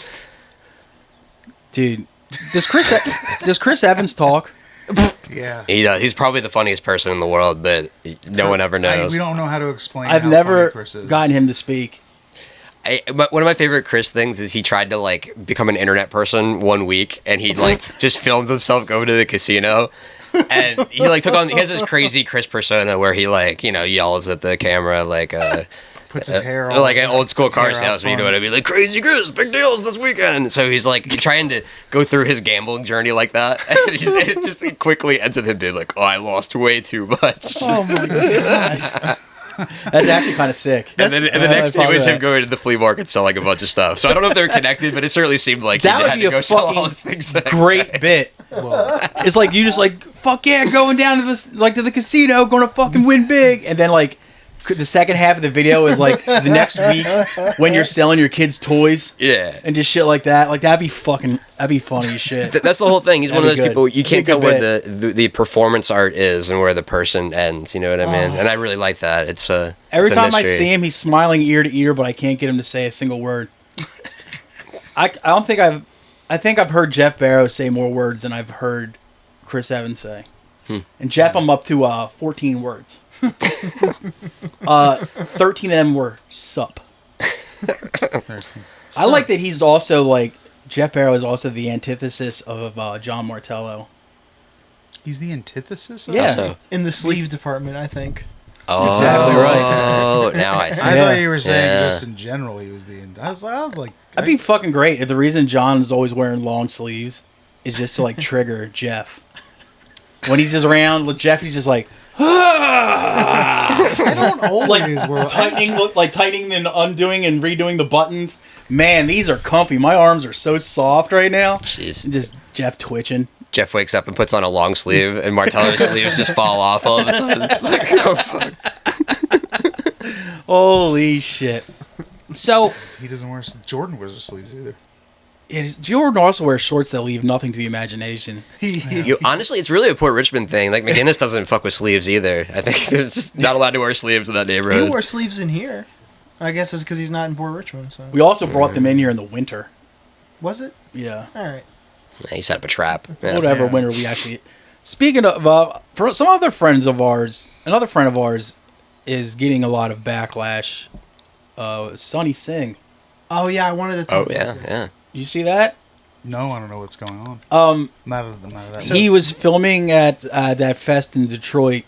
Dude, does Chris Evans talk? Yeah. He does. He's probably the funniest person in the world, but no one ever knows. We don't know how to explain. I've how never funny Chris is. gotten him to speak. One of my favorite Chris things is he tried to like become an internet person one week, and he like just filmed himself going to the casino, and he like took on. He has this crazy Chris persona where he like yells at the camera like puts his hair on like an old school car hair out salesman. You know front. what I mean? Like crazy Chris, big deals this weekend. So he's like trying to go through his gambling journey like that, and it just quickly ends with him being like, "Oh, I lost way too much." Oh my god. That's actually kind of sick. And then the next day was him going to the flea market selling a bunch of stuff. So I don't know if they're connected, but it certainly seemed like That he would had be to a go sell all fucking his things. the next great day. bit. It's like you just like fuck yeah, going down to the casino, going to fucking win big, and then like the second half of the video is like the next week when you're selling your kids toys, Yeah. and just shit like that. Like that'd be funny as shit. That's the whole thing. He's one of those That'd be people good. you can't That'd tell be a where good the performance art is and where the person ends. You know what I mean? And I really like that. It's Every it's a time I mystery. see him, he's smiling ear to ear, but I can't get him to say a single word. I don't think I think I've heard Jeff Barrow say more words than I've heard Chris Evans say. And Jeff, I'm up to 14 words. 13 of them were sup. 13. I like that he's also like Jeff Barrow is also the antithesis of John Martello. He's the antithesis of Yeah. Also- In the sleeve department, I think. Oh, Exactly Oh, now I see. I Yeah. thought you were saying Yeah. just in general he was the. I was like, That'd be fucking great if the reason John's always wearing long sleeves is just to like trigger Jeff. When he's just around, Jeff, he's just like, I don't always wear. tightening and undoing and redoing the buttons. Man, these are comfy. My arms are so soft right now. Jeez. And just Jeff twitching. Jeff wakes up and puts on a long sleeve, and Martello's sleeves just fall off all of a sudden. Like, oh, fuck. Holy shit. So, He doesn't wear. Jordan wears his sleeves either. Jordan also wears shorts that leave nothing to the imagination. Honestly, it's really a Port Richmond thing. Like, McGinnis doesn't fuck with sleeves either. I think it's just not allowed to wear sleeves in that He neighborhood. wore sleeves in here. I guess it's because he's not in Port Richmond. So We also brought them in here in the winter. was it? Yeah. All right. Yeah, he set up a trap. Yeah. Whatever Yeah. winter we actually. Speaking of, for some other friends of ours, another friend of ours is getting a lot of backlash. Sonny Singh. Oh yeah, I wanted to talk Oh, about yeah, this. yeah. You see that? No, I don't know what's going on. Not of that. He was filming at that fest in Detroit,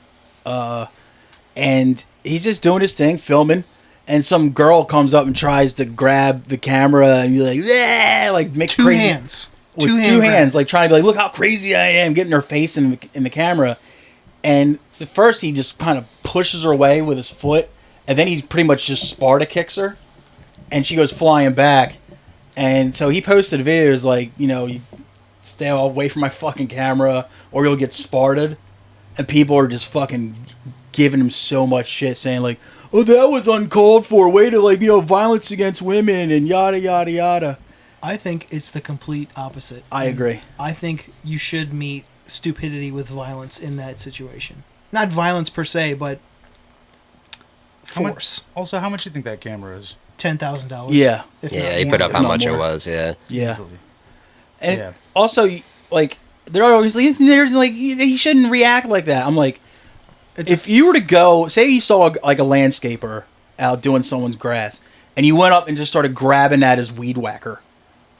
and he's just doing his thing, filming. And some girl comes up and tries to grab the camera and be like, yeah, like make Two crazy hands. with Two two hand hands, grab. like trying to be like, look how crazy I am, getting her face in the camera. And at first he just kind of pushes her away with his foot, and then he pretty much just Sparta kicks her, and she goes flying back. And so he posted videos like, you stay away from my fucking camera or you'll get Sparted. And people are just fucking giving him so much shit, saying like, oh, that was uncalled for, way to violence against women and yada yada yada. I think it's the complete opposite. I agree. I think you should meet stupidity with violence in that situation. Not violence per se, but force. How much do you think that camera is? $10,000. Yeah. If Yeah, not he more. put up how Not much more. it was, yeah. Yeah. Easily. And Yeah. also, like, they're always like, he shouldn't react like that. I'm like, It's if you were to go, say you saw like a landscaper out doing someone's grass, and you went up and just started grabbing at his weed whacker,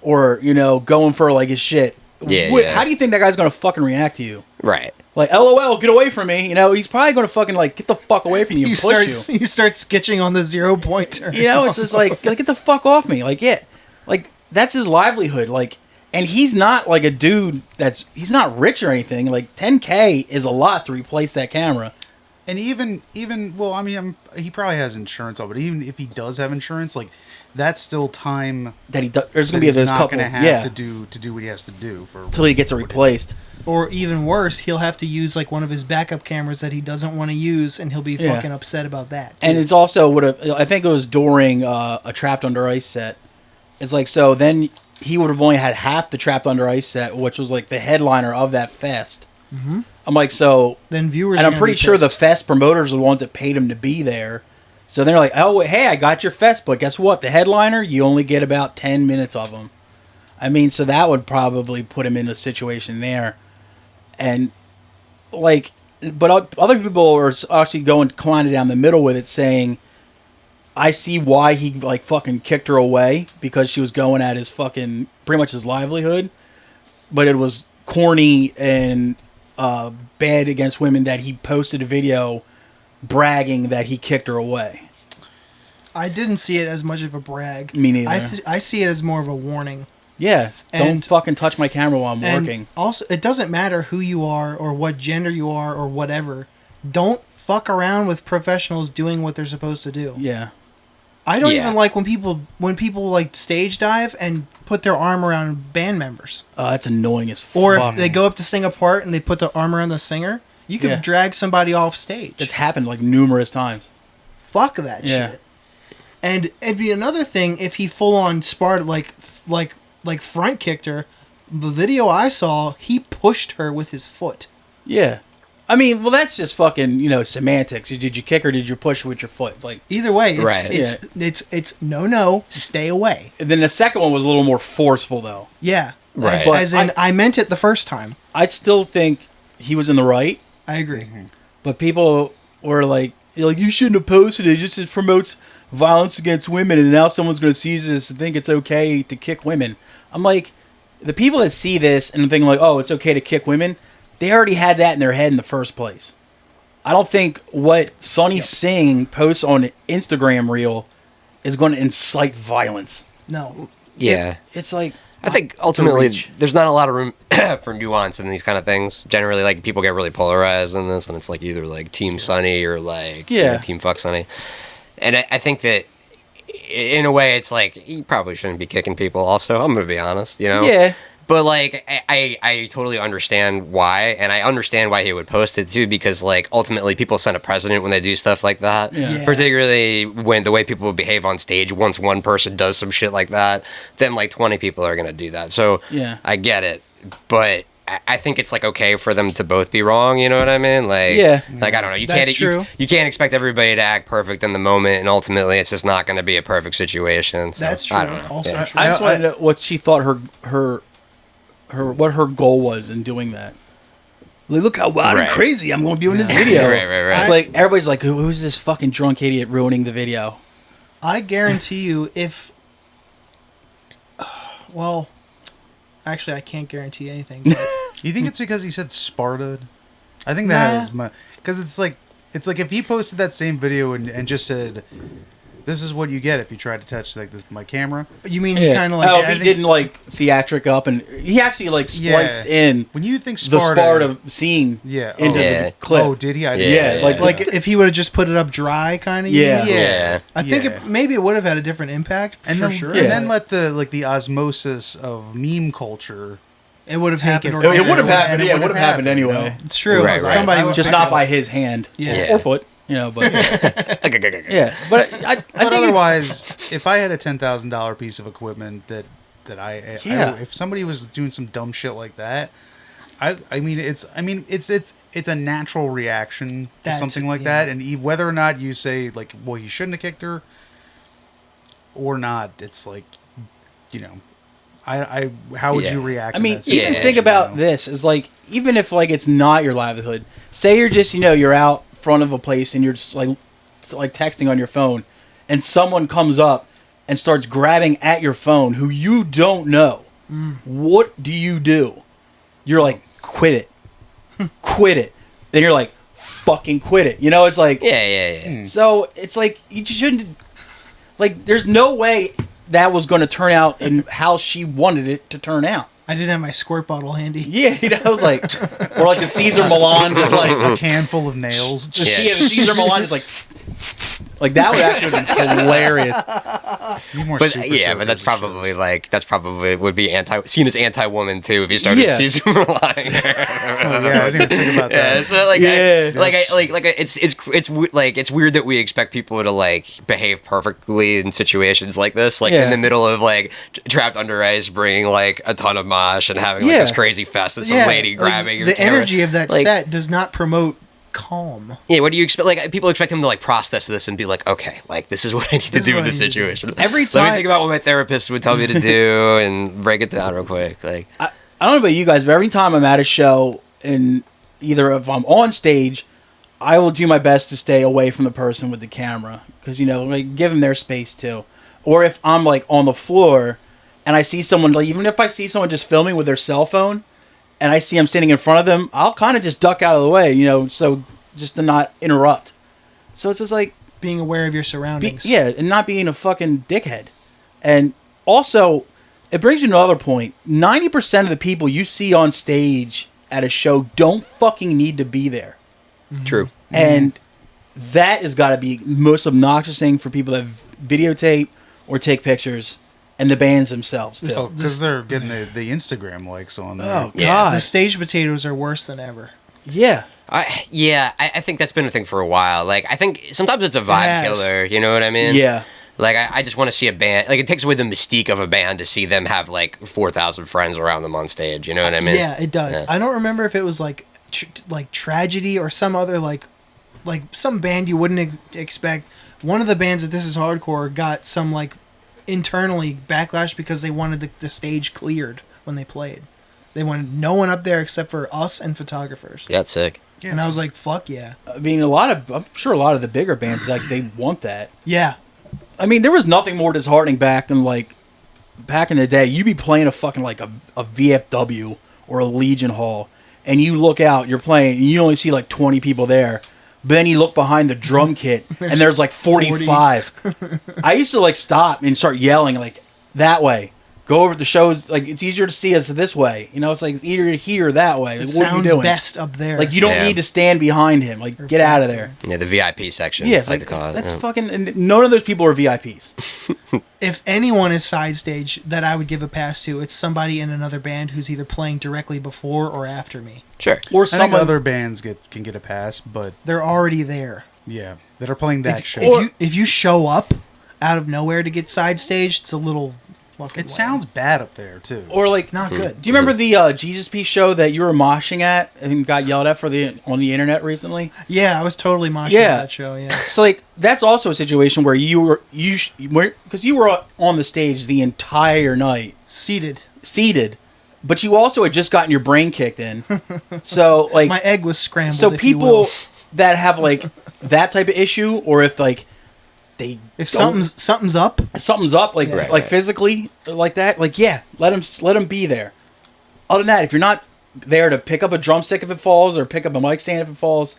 or going for like his shit. Yeah. How do you think that guy's gonna fucking react to you? Right. Like, LOL, get away from me. He's probably gonna fucking like get the fuck away from you. And push you. you start sketching on the 0 pointer. It's just like get the fuck off me. Like, yeah, like that's his livelihood. Like, and he's not like a dude he's not rich or anything. Like, $10K is a lot to replace that camera. And even well, I mean, he probably has insurance on, but even if he does have insurance, like that's still time That there's gonna that be he's those not couple, going to have yeah, to do what he has to do for until he gets it replaced. Or even worse, he'll have to use like one of his backup cameras that he doesn't want to use, and he'll be Yeah. fucking upset about that. too. And it's also I think it was during a Trapped Under Ice set. It's like, so then he would have only had half the Trapped Under Ice set, which was like the headliner of that fest. Mm-hmm. I'm like, so then viewers, and I'm pretty sure the fest promoters are the ones that paid him to be there. So they're like, oh, hey, I got your fest, but guess what? The headliner, you only get about 10 minutes of him. I mean, so that would probably put him in a situation there. And, like, but other people are actually going kind of down the middle with it, saying, I see why he, like, fucking kicked her away, because she was going at his fucking, pretty much his livelihood. But it was corny and bad against women that he posted a video bragging that he kicked her away. I didn't see it as much of a brag. Me neither. I see it as more of a warning. Yes, don't fucking touch my camera while I'm working. Also, it doesn't matter who you are or what gender you are or whatever. Don't fuck around with professionals doing what they're supposed to do. Yeah. I don't even like when people like stage dive and put their arm around band members. Oh, that's annoying as fuck. Or if they go up to sing a part and they put their arm around the singer, you could drag somebody off stage. It's happened like numerous times. Fuck that shit. And it'd be another thing if he full on sparred like front kicked her. The video I saw, he pushed her with his foot. Yeah. I mean, well, that's just fucking, semantics. Did you kick or did you push with your foot? Like, either way, it's no, stay away. And then the second one was a little more forceful, though. Yeah. Right. As in, I meant it the first time. I still think he was in the right. I agree. Mm-hmm. But people were like, you shouldn't have posted it. It just promotes violence against women, and now someone's going to see this and think it's okay to kick women. I'm like, the people that see this and think like, oh, it's okay to kick women, they already had that in their head in the first place. I don't think what Sonny Singh posts on Instagram reel is going to incite violence. No. Yeah. It's like, I think ultimately there's not a lot of room for nuance in these kind of things. Generally, like, people get really polarized in this, and it's like either like Team Sonny or like Team Fuck Sonny. And I think that in a way it's like, you probably shouldn't be kicking people also. I'm going to be honest, Yeah. But, like, I totally understand why, and I understand why he would post it, too, because, like, ultimately people set a precedent when they do stuff like that. Yeah. Particularly when the way people behave on stage, once one person does some shit like that, then, like, 20 people are going to do that. So, I get it. But I think it's, like, okay for them to both be wrong, you know what I mean? Like, like, I don't know. You can't expect everybody to act perfect in the moment, and ultimately it's just not going to be a perfect situation. So, that's true. I don't know. Also true. I just want to know what she thought what her goal was in doing that. Like, look how wild and crazy I'm going to be in this video. Right. It's like, everybody's like, who's this fucking drunk idiot ruining the video? I guarantee you if... well, actually, I can't guarantee anything. But You think it's because he said Sparta? I think that is my... Because it's like if he posted that same video and just said... This is what you get if you try to touch my camera. You mean kind of like... Oh, he didn't like theatric up, and he actually like spliced in when you think the Sparta scene into the clip. Oh, did he? Like if he would have just put it up dry, kind of. Yeah. I think maybe it would have had a different impact and for then, sure. And then let the osmosis of meme culture. It would have happened. It would have happened. Yeah, it would have happened anyway. It's true. Right. Somebody would just not by his hand. Yeah. Or foot. But yeah, but I think otherwise, if I had a $10,000 piece of equipment that if somebody was doing some dumb shit like that, I mean it's a natural reaction to something like that, and whether or not you say like, well, he shouldn't have kicked her, or not, it's like, how would you react? I mean, to that even think about this is like, even if like it's not your livelihood, say you're just you're out front of a place and you're just like texting on your phone, and someone comes up and starts grabbing at your phone who you don't know. What do? You're like, quit it. Then you're like, fucking quit it. It's like, So it's like, you shouldn't, like, there's no way that was going to turn out in how she wanted it to turn out. I didn't have my squirt bottle handy. Yeah, I was like, or like a Caesar Milan, just like a can full of nails. Caesar Milan is like, Like that would actually be hilarious. Need more But super yeah, but that's soakers probably shows. like would be seen as anti-woman too if you started Yeah. season relying. Oh, yeah, I didn't even think about Yeah, that. so like, Yeah. it's weird that we expect people to like behave perfectly in situations like this, like Yeah. in the middle of like trapped under ice, bringing like a ton of mosh and having like Yeah. this crazy fest with some lady like, grabbing your the camera. energy of that Like, set does not promote calm. Yeah, what do you expect? Like people expect him to like process this and be like, okay, like this is what I need to This is do in what this I need to do. situation. Every Let time- me think about what my therapist would tell me to do and break it down real quick. Like, I don't know about you guys, but every time I'm at a show, and either if I'm on stage, I will do my best to stay away from the person with the camera because like give them their space too. Or if I'm like on the floor and I see someone, like even if I see someone just filming with their cell phone, and I see them standing in front of them, I'll kind of just duck out of the way, so just to not interrupt. So it's just like Being aware of your surroundings. and not being a fucking dickhead. And also, it brings you to another point. 90% of the people you see on stage at a show don't fucking need to be there. true. And that has got to be the most obnoxious thing for people that videotape or take pictures, and the bands themselves too. Oh, because they're getting the Instagram likes on there. Oh, Yeah. God. The stage potatoes are worse than ever. Yeah. I think that's been a thing for a while. Like, I think sometimes it's a vibe has. killer. You know what I mean? Yeah. Like, I just want to see a band. Like, it takes away the mystique of a band to see them have like 4,000 friends around them on stage. You know what I mean? Yeah, it does. Yeah. I don't remember if it was like tragedy or some other like some band you wouldn't expect. One of the bands that This Is Hardcore got some like internally backlash because they wanted the stage cleared when they played. They wanted no one up there except for us and photographers. Yeah, it's sick. And I was like, fuck yeah. I mean, I'm sure a lot of the bigger bands, like, they want that. Yeah. I mean, there was nothing more disheartening back in the day. You'd be playing a fucking, like, a VFW or a Legion Hall, and you look out, you're playing, and you only see, like, 20 people there. But then you look behind the drum kit, and there's, like, 45. I used to, like, stop and start yelling, like, that way. Go over the shows. Like, it's easier to see us this way. It's like, it's easier to hear that way. Like, It what are you sounds doing? best up there. Like, you don't Yeah. need to stand behind him. Like, get out of there. Yeah, the VIP section. Yeah, I it's like like, to call it. that's yeah. fucking... And none of those people are VIPs. If anyone is side stage that I would give a pass to, it's somebody in another band who's either playing directly before or after me. Sure. Or I think someone... other bands can get a pass, but They're already there. yeah, that are playing that show. If you show up out of nowhere to get side staged, it's a little fucking It lame. sounds bad up there too. Or, like... not good. Do you remember the Jesus Piece show that you were moshing at and got yelled at on the internet recently? Yeah, I was totally moshing Yeah. that show. Yeah, So like that's also a situation where you were because you were on the stage the entire night seated. but you also had just gotten your brain kicked in. So like My egg was scrambled. so if you people will. that have like that type of issue, or if like they if don't- something's up, something's up like Right, like right. physically like that, like yeah, let them be there. Other than that, if you're not there to pick up a drumstick if it falls or pick up a mic stand if it falls,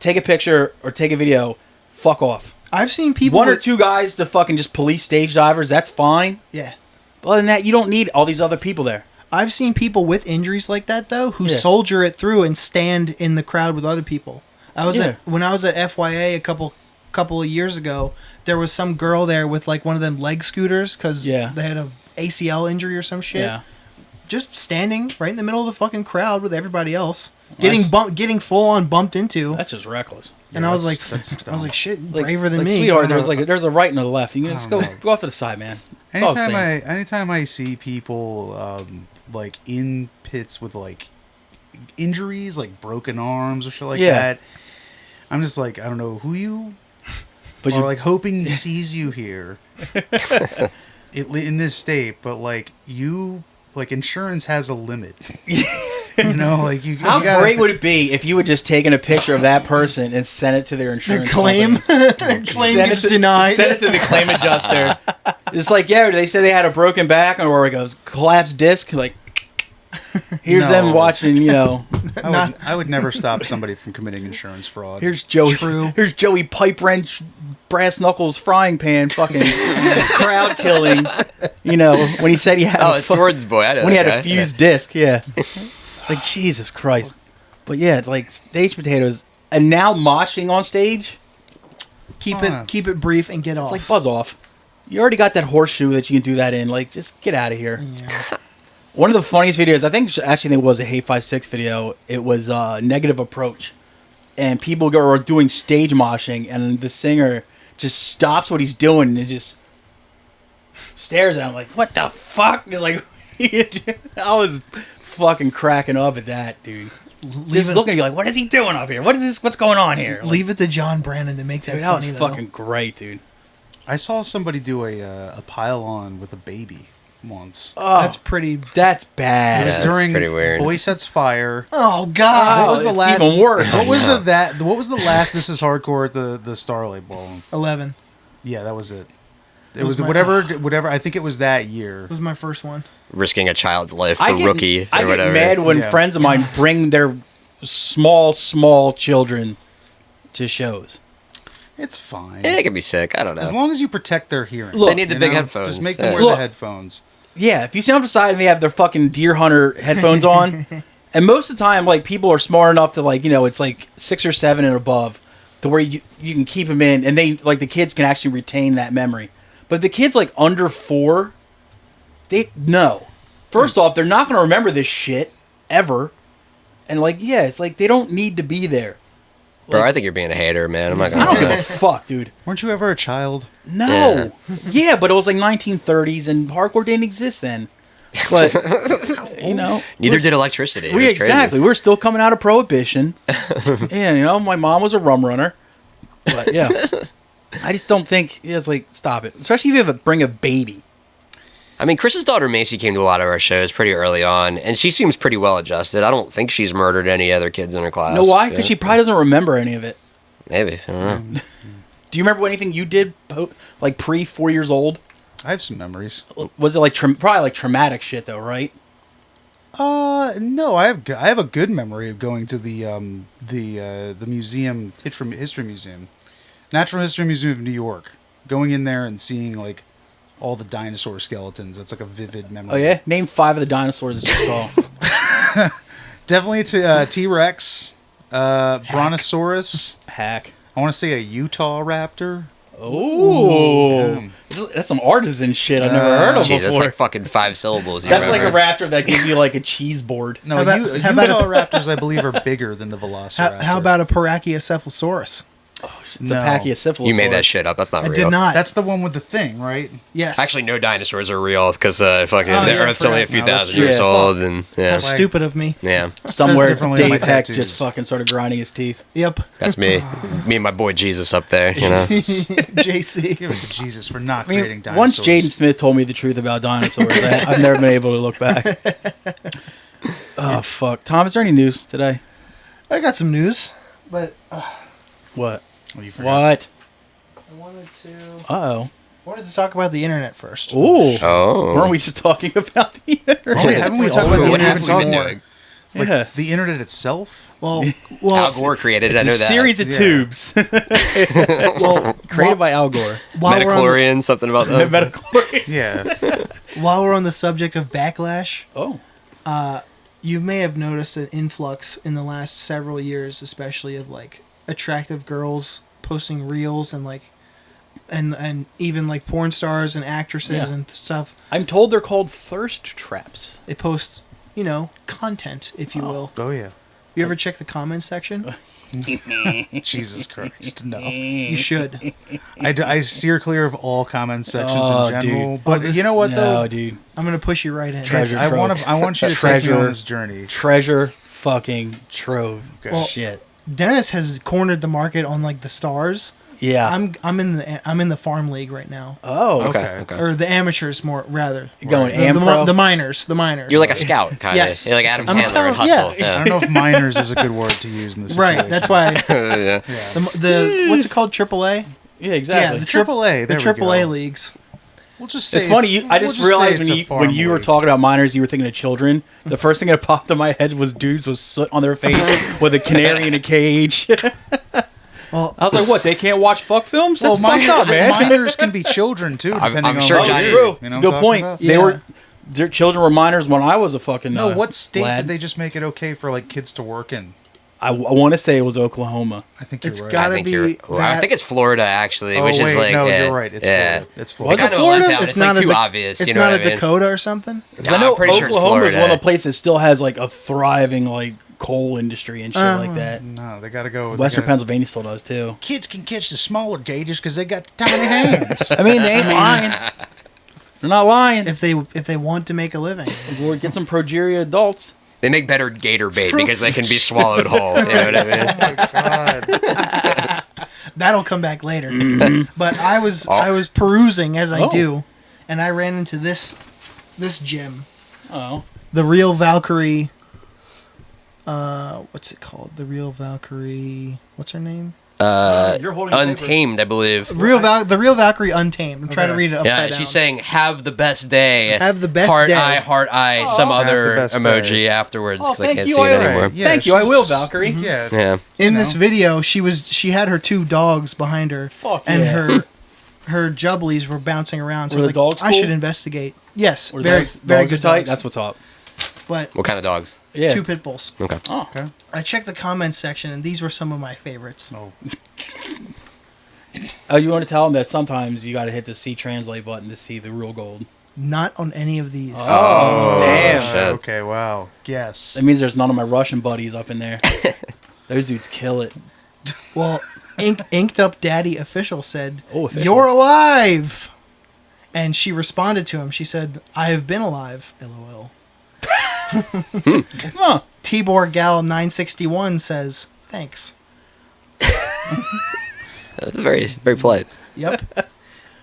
take a picture or take a video, fuck off. I've seen people. One or with- two guys to fucking just police stage divers, that's fine. Yeah, But other than that, you don't need all these other people there. I've seen people with injuries like that though who Yeah. soldier it through and stand in the crowd with other people. Yeah. When I was at FYA a couple of years ago. There was some girl there with like one of them leg scooters because Yeah. they had a ACL injury or some shit. Yeah. Just standing right in the middle of the fucking crowd with everybody else, Well, getting full on bumped into. That's just reckless. And I was like, that's I was like, shit, Like, braver than like, me. sweetheart, I don't know. there's a right and a left. You can just I go don't know. off to the side, man. It's all the same. Anytime I see people like in pits with like injuries, like broken arms or shit like Yeah. that, I'm just like, I don't know who you But or you like hoping he sees you here in this state, but like you like insurance has a limit. You know, like you. how you gotta, great would it be if you had just taken a picture of that person and sent it to their Their insurance claim, company? claim Send gets it to- denied. Send it to the claim adjuster. It's like, yeah, they said they had a broken back, or it goes collapsed disc. Like, here's them No. watching. I would never stop somebody from committing insurance fraud. Here's Joey. True. Here's Joey pipe wrench, brass knuckles, frying pan, fucking crowd killing. When he said he had. Oh, it's Jordan's boy. I know when he that had a guy. fused disc. Yeah. Like Jesus Christ. But yeah, like stage potatoes, and now moshing on stage. Keep it brief and get It's off. like buzz off. You already got that horseshoe that you can do that in. Like, just get out of here. Yeah. One of the funniest videos, I think it was a Hate 5-6 video. It was Negative Approach. And people were doing stage moshing, and the singer just stops what he's doing and just stares at him like, what the fuck? He's like, I was fucking cracking up at that, dude. Just looking at you like, what is he doing up here? What is this? What's going on here? Like, Leave it to John Brandon to make that dude, funny, that was though. fucking great, dude. I saw somebody do a pile-on with a baby once. Oh, That's pretty... that's bad. It was that's during pretty weird. Boy Sets Fire. Oh, God. Oh, What was the it's last? even worse. What was What was the last? This is hardcore at the Starlight Ballroom. 11 Yeah, that was it. It That was was my- whatever. I think it was that year. was my first one. Risking a child's life for I get, Rookie I or get whatever. mad when Yeah. friends of mine bring their small children to shows. It's fine. It could be sick. I don't know. As long as you protect their hearing. Look, They need the You big know? headphones. Just make Yeah. them wear Look. the headphones. Yeah, if you see them beside and they have their fucking Deer Hunter headphones on, and most of the time, like, people are smart enough to, like, you know, it's like 6 or 7 and above, to where you can keep them in, and they, like, the kids can actually retain that memory. But the kids, like, under 4, no. First off, they're not going to remember this shit, ever. And, like, yeah, it's like, they don't need to be there. Bro, I think you're being a hater, man. I'm not I gonna don't give lie. a fuck, dude. Weren't you ever a child? No. Yeah, but it was like 1930s and hardcore didn't exist then. But, you know. Neither we're- did electricity. It We was crazy. exactly. We're still coming out of Prohibition. And, you know, my mom was a rum runner. But, yeah. I just don't think, it's like, stop it. Especially if you bring a baby. I mean, Chris's daughter Macy came to a lot of our shows pretty early on, and she seems pretty well adjusted. I don't think she's murdered any other kids in her class. You know why? Because Yeah. she probably doesn't remember any of it. Maybe. I don't know. Do you remember anything you did, like, pre 4 years old? I have some memories. Was it, like, probably, like, traumatic shit, though, right? No, I have a good memory of going to the museum, history museum, Natural History Museum of New York. Going in there and seeing, like, all the dinosaur skeletons. That's like a vivid memory. Oh, yeah? Name 5 of the dinosaurs that you saw. Definitely T-Rex, Brontosaurus. Hack. I want to say a Utah raptor. Oh, Yeah. that's some artisan shit I've never heard of Jeez, that's before. like fucking 5 syllables. You That's like a remember. raptor that gives you like a cheese board. No, How about- Utah how about- raptors, I believe, are bigger than the Velociraptor. How about a Paraciocephalosaurus? It's a Pachycephalosaurus. You made that shit up. That's not I real. did not. That's the one with the thing, right? Yes. Actually, no dinosaurs are real because fucking Oh, the yeah, I Earth's only a forgot. few No, that's thousand true. years Yeah. old, and yeah, How stupid of me. yeah, Somewhere differently on my Dave Tech tattoos. just fucking started grinding his teeth. Yep. that's me. Me and my boy Jesus up there. You know, JC. Give it to Jesus for not I mean, creating dinosaurs. once Jaden Smith told me the truth about dinosaurs, I've never been able to look back. Oh fuck, Tom, is there any news today? I got some news, but What? Oh, you forgot. What? I Uh wanted to talk about the internet first. oh. Ooh. oh, Weren't we just talking about the internet? Oh, wait, haven't we talked What about the what internet have we been more? doing? Like, Yeah. the internet itself? Well, Al Gore created it. I It's know a that. series of Yeah. tubes well, created by Al Gore. while we're, on Metachlorian, something about that. Medical. Yeah. the, while we're on the subject of backlash, Oh. you may have noticed an influx in the last several years, especially of like attractive girls posting reels and like, and even like porn stars and actresses Yeah. and stuff. I'm told they're called thirst traps. They post, you know, content, if you will. Oh, yeah. You ever check the comment section? Jesus Christ. No. You should. I steer clear of all comment sections Oh, in general. dude. But you know what, No, though? dude. I'm gonna push you right in. Treasure I want trove. you to take me Treasure. on this journey. Treasure fucking trove. Okay. Well, Shit. Dennis has cornered the market on like the stars. Yeah. I'm in the farm league right now, oh. Okay, Okay. okay. or the amateurs more rather. You're going The, am pro? the miners. You're like a scout, kind of. Yes. You're like Adam I'm Sandler telling- in Hustle. I Yeah. don't know if minors is a good word to use in this situation. Right. That's why yeah. Yeah. the what's it called? AAA. Yeah, exactly. Yeah, the AAA. The There we AAA go. leads. We'll just say It's funny. I we'll just say realized it's when a you farm were league. talking about minors, you were thinking of children. The first thing that popped in my head was dudes with soot on their face with a canary in a cage. Well, I was like, "What? They can't watch fuck films? That's Well, fucked up, man." minors can be children too, depending I'm on sure what Johnny- you True. do. It's You a know good what I'm point. talking They Yeah. were their children were minors when I was a fucking about? No, what state lad. did they just make it okay for like kids to work in? I want to say it was Oklahoma. I think you're It's right. gotta I think be. I think it's Florida actually, Oh, which wait, is like no, yeah, you're right. It's yeah. Florida. It's Was Florida. it Kind of Florida? lets out. It's like too obvious. It's You know not what a I mean? Dakota or something. Nah, I know I'm pretty sure it's Oklahoma is Florida. one of the places that still has like a thriving like coal industry and shit like that. No, they got to go. Western Pennsylvania still does too. Kids can catch the smaller gators because they got the tiny hands. I mean, they ain't lying. They're not lying. If they want to make a living. We'll get some progeria adults. They make better gator bait because they can be swallowed whole. You know what I mean? God. That'll come back later. But I was perusing as I do, and I ran into this gem. Oh, The real Valkyrie. What's it called? The real Valkyrie. What's her name? you're holding Untamed, I believe. The real Valkyrie Untamed. I'm trying to read it upside Yeah, down. she's saying, "Have the best day." Have the best heart day. Heart eye, some Have other the best emoji day. afterwards Oh, because I thank can't you, see it I will. anymore. Yeah, Thank you, I she's will, just- Valkyrie. Yeah. Yeah. In this video, she had her two dogs behind her, Fuck and yeah. her jubblies were bouncing around. So Were I was the like, dogs I cool? should investigate. Yes, Were very dogs, very dogs good are tight. dogs. That's what's up. But What kind of dogs? Yeah. 2 pit bulls. Okay. Oh, Okay. I checked the comments section, and these were some of my favorites. Oh. oh, you want to tell them that sometimes you got to hit the C translate button to see the real gold. Not on any of these. Oh, damn. shit. Okay. Wow. Yes. That means there's none of my Russian buddies up in there. Those dudes kill it. Well, Inked Up Daddy Official said, Oh, official. "You're alive!" And she responded to him. She said, "I have been alive, LOL." Huh. Tibor Gal 961 says, "Thanks." That's very, very polite. Yep.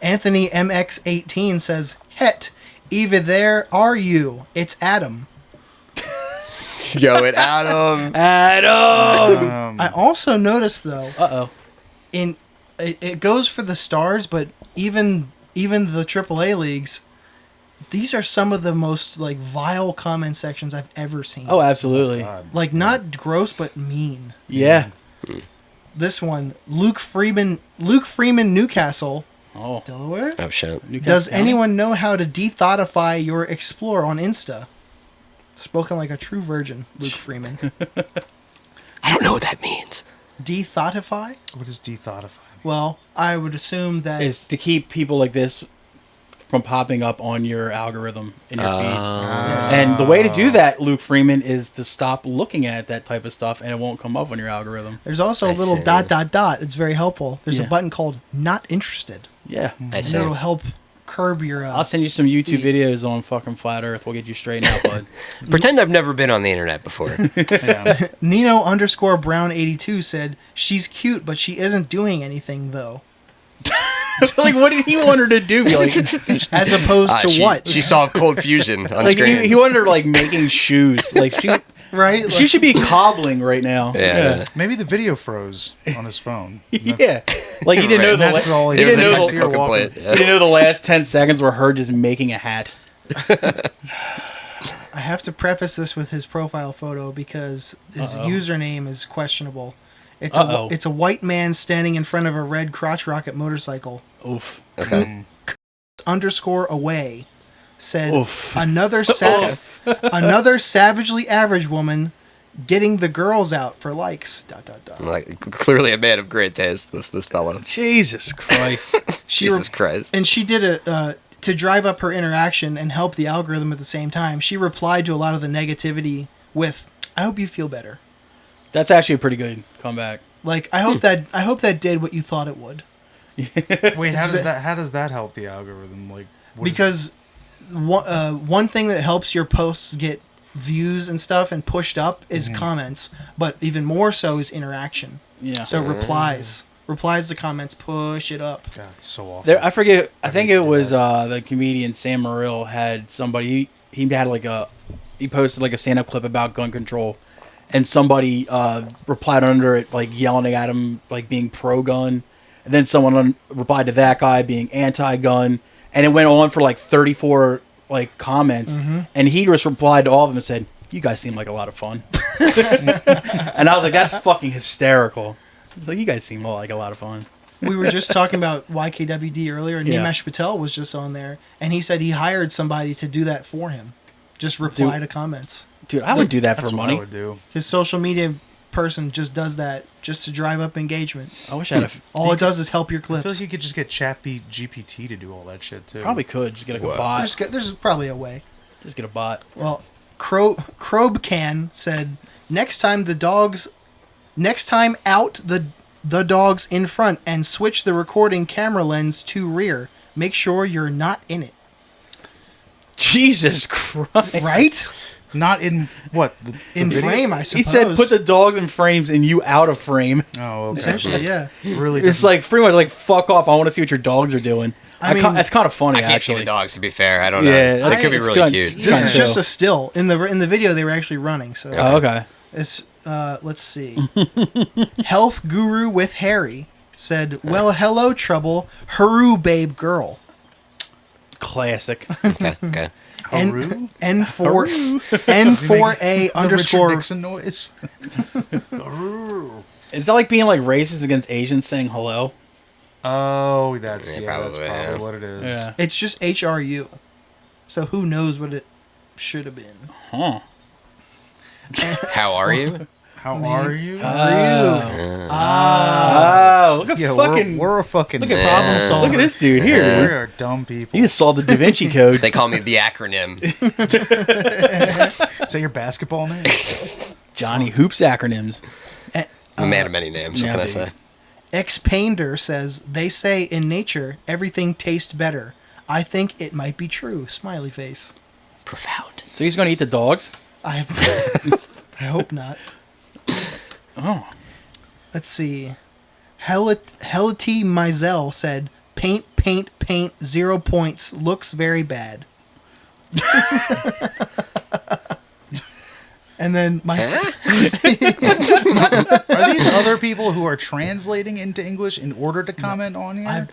Anthony MX18 says, "Het, Eva, there are you? It's Adam." Yo, it Adam. Adam. I also noticed though, Uh-oh. it goes for the stars, but even the AAA leagues, these are some of the most like vile comment sections I've ever seen. Oh, absolutely. Like not gross but mean. Yeah. This one, Luke Freeman, Newcastle, Oh. Delaware. Oh shit. Newcastle Does County? anyone know how to dethotify your Explorer on Insta? Spoken like a true virgin, Luke Freeman. I don't know what that means. Dethotify? What is dethotify? Well, I would assume that It's to keep people like this from popping up on your algorithm in your feeds. Yes. And the way to do that, Luke Freeman, is to stop looking at that type of stuff, and it won't come up on your algorithm. there's also a I little see. dot. It's very helpful. There's a Yeah. button called Not Interested. Yeah. I And see. it'll help curb your... I'll send you some YouTube feed. videos on fucking Flat Earth. We'll get you straightened out, bud. Pretend I've never been on the internet before. Yeah. Nino_Brown82 said, "She's cute, but she isn't doing anything, though." Like, what did he want her to do? Like, As opposed to she, what? She solved Cold Fusion on like screen. he wanted her, like, making shoes. Like, right? she should be cobbling right now. Yeah. Maybe the video froze on his phone. Yeah. Like, he didn't know the That's all he It was didn't a know technical the, complaint. he didn't know the last 10 seconds were her just making a hat. I have to preface this with his profile photo because his username is questionable. It's a white man standing in front of a red crotch rocket motorcycle. Oof. Okay. _away said Oof. another savagely average woman getting the girls out for likes. ... Like clearly a man of great taste. This fellow. Jesus Christ. Jesus Christ. And she did to drive up her interaction and help the algorithm at the same time. She replied to a lot of the negativity with, "I hope you feel better." That's actually a pretty good comeback. Like I hope that did what you thought it would. Wait, how does that help the algorithm? Like, what is Because one thing that helps your posts get views and stuff and pushed up is comments, but even more so is interaction. Yeah. So replies to comments push it up. God, it's so awful. There, I forget. I think it was the comedian Sam Morril had somebody. He had he posted like a stand-up clip about gun control, and somebody replied under it like yelling at him like being pro-gun, and then someone replied to that guy being anti-gun, and it went on for like 34 like comments, and he just replied to all of them and said, "You guys seem like a lot of fun," and I was like, "That's fucking hysterical." It's like, you guys seem like a lot of fun. We were just talking about YKWd earlier, and Yeah. Nimesh Patel was just on there, and he said he hired somebody to do that for him. Just reply to comments. Dude, I would do that That's for what money. I would do. His social media person just does that just to drive up engagement. I wish I had All it does is help your I feel like clips. you could just get GPT to do all that shit too. probably could just get a bot. There's probably a way. Just get a bot. Well, Crobcan said, next time out the dogs in front and switch the recording camera lens to rear. Make sure you're not in it. Jesus Christ! Right? Not in what? In video? frame, I suppose. He said, "Put the dogs in frames and you out of frame." Oh, okay. Essentially, yeah. Really? It's like pretty much like fuck off. I want to see what your dogs are doing. I mean, that's kind of funny I can't see actually. the dogs, to be fair. I don't know. Yeah, They could be it's really good. cute. This is Kinda just chill. a still. In the video, they were actually running. So Oh, okay. it's let's see. Health Guru with Harry said, "Well, hello, trouble, Haru babe girl." Classic. Okay. Haru? N4A underscore. Richard Nixon noise. Is that like being like racist against Asians saying hello? Oh, that's Yeah, that's probably, probably yeah. what it is. Yeah. It's just HRU. So who knows what it should have been? Huh. How are you? How are you? Oh, look at Yeah, fucking. we're a fucking Look at problem solver. Look at this dude here. We Dude. are dumb people. You just solved the Da Vinci Code. They call me the acronym. Is that your basketball name? Johnny Hoops acronyms. I'm a man of many names. What yeah, can I dude. say? Xpander says, they say in nature everything tastes better. I think it might be true. Smiley face. Profound. So he's gonna eat the dogs. I hope not. Oh. Let's see. Helity Mizell said, paint, 0 points. Looks very bad. And then Are these other people who are translating into English in order to comment on here?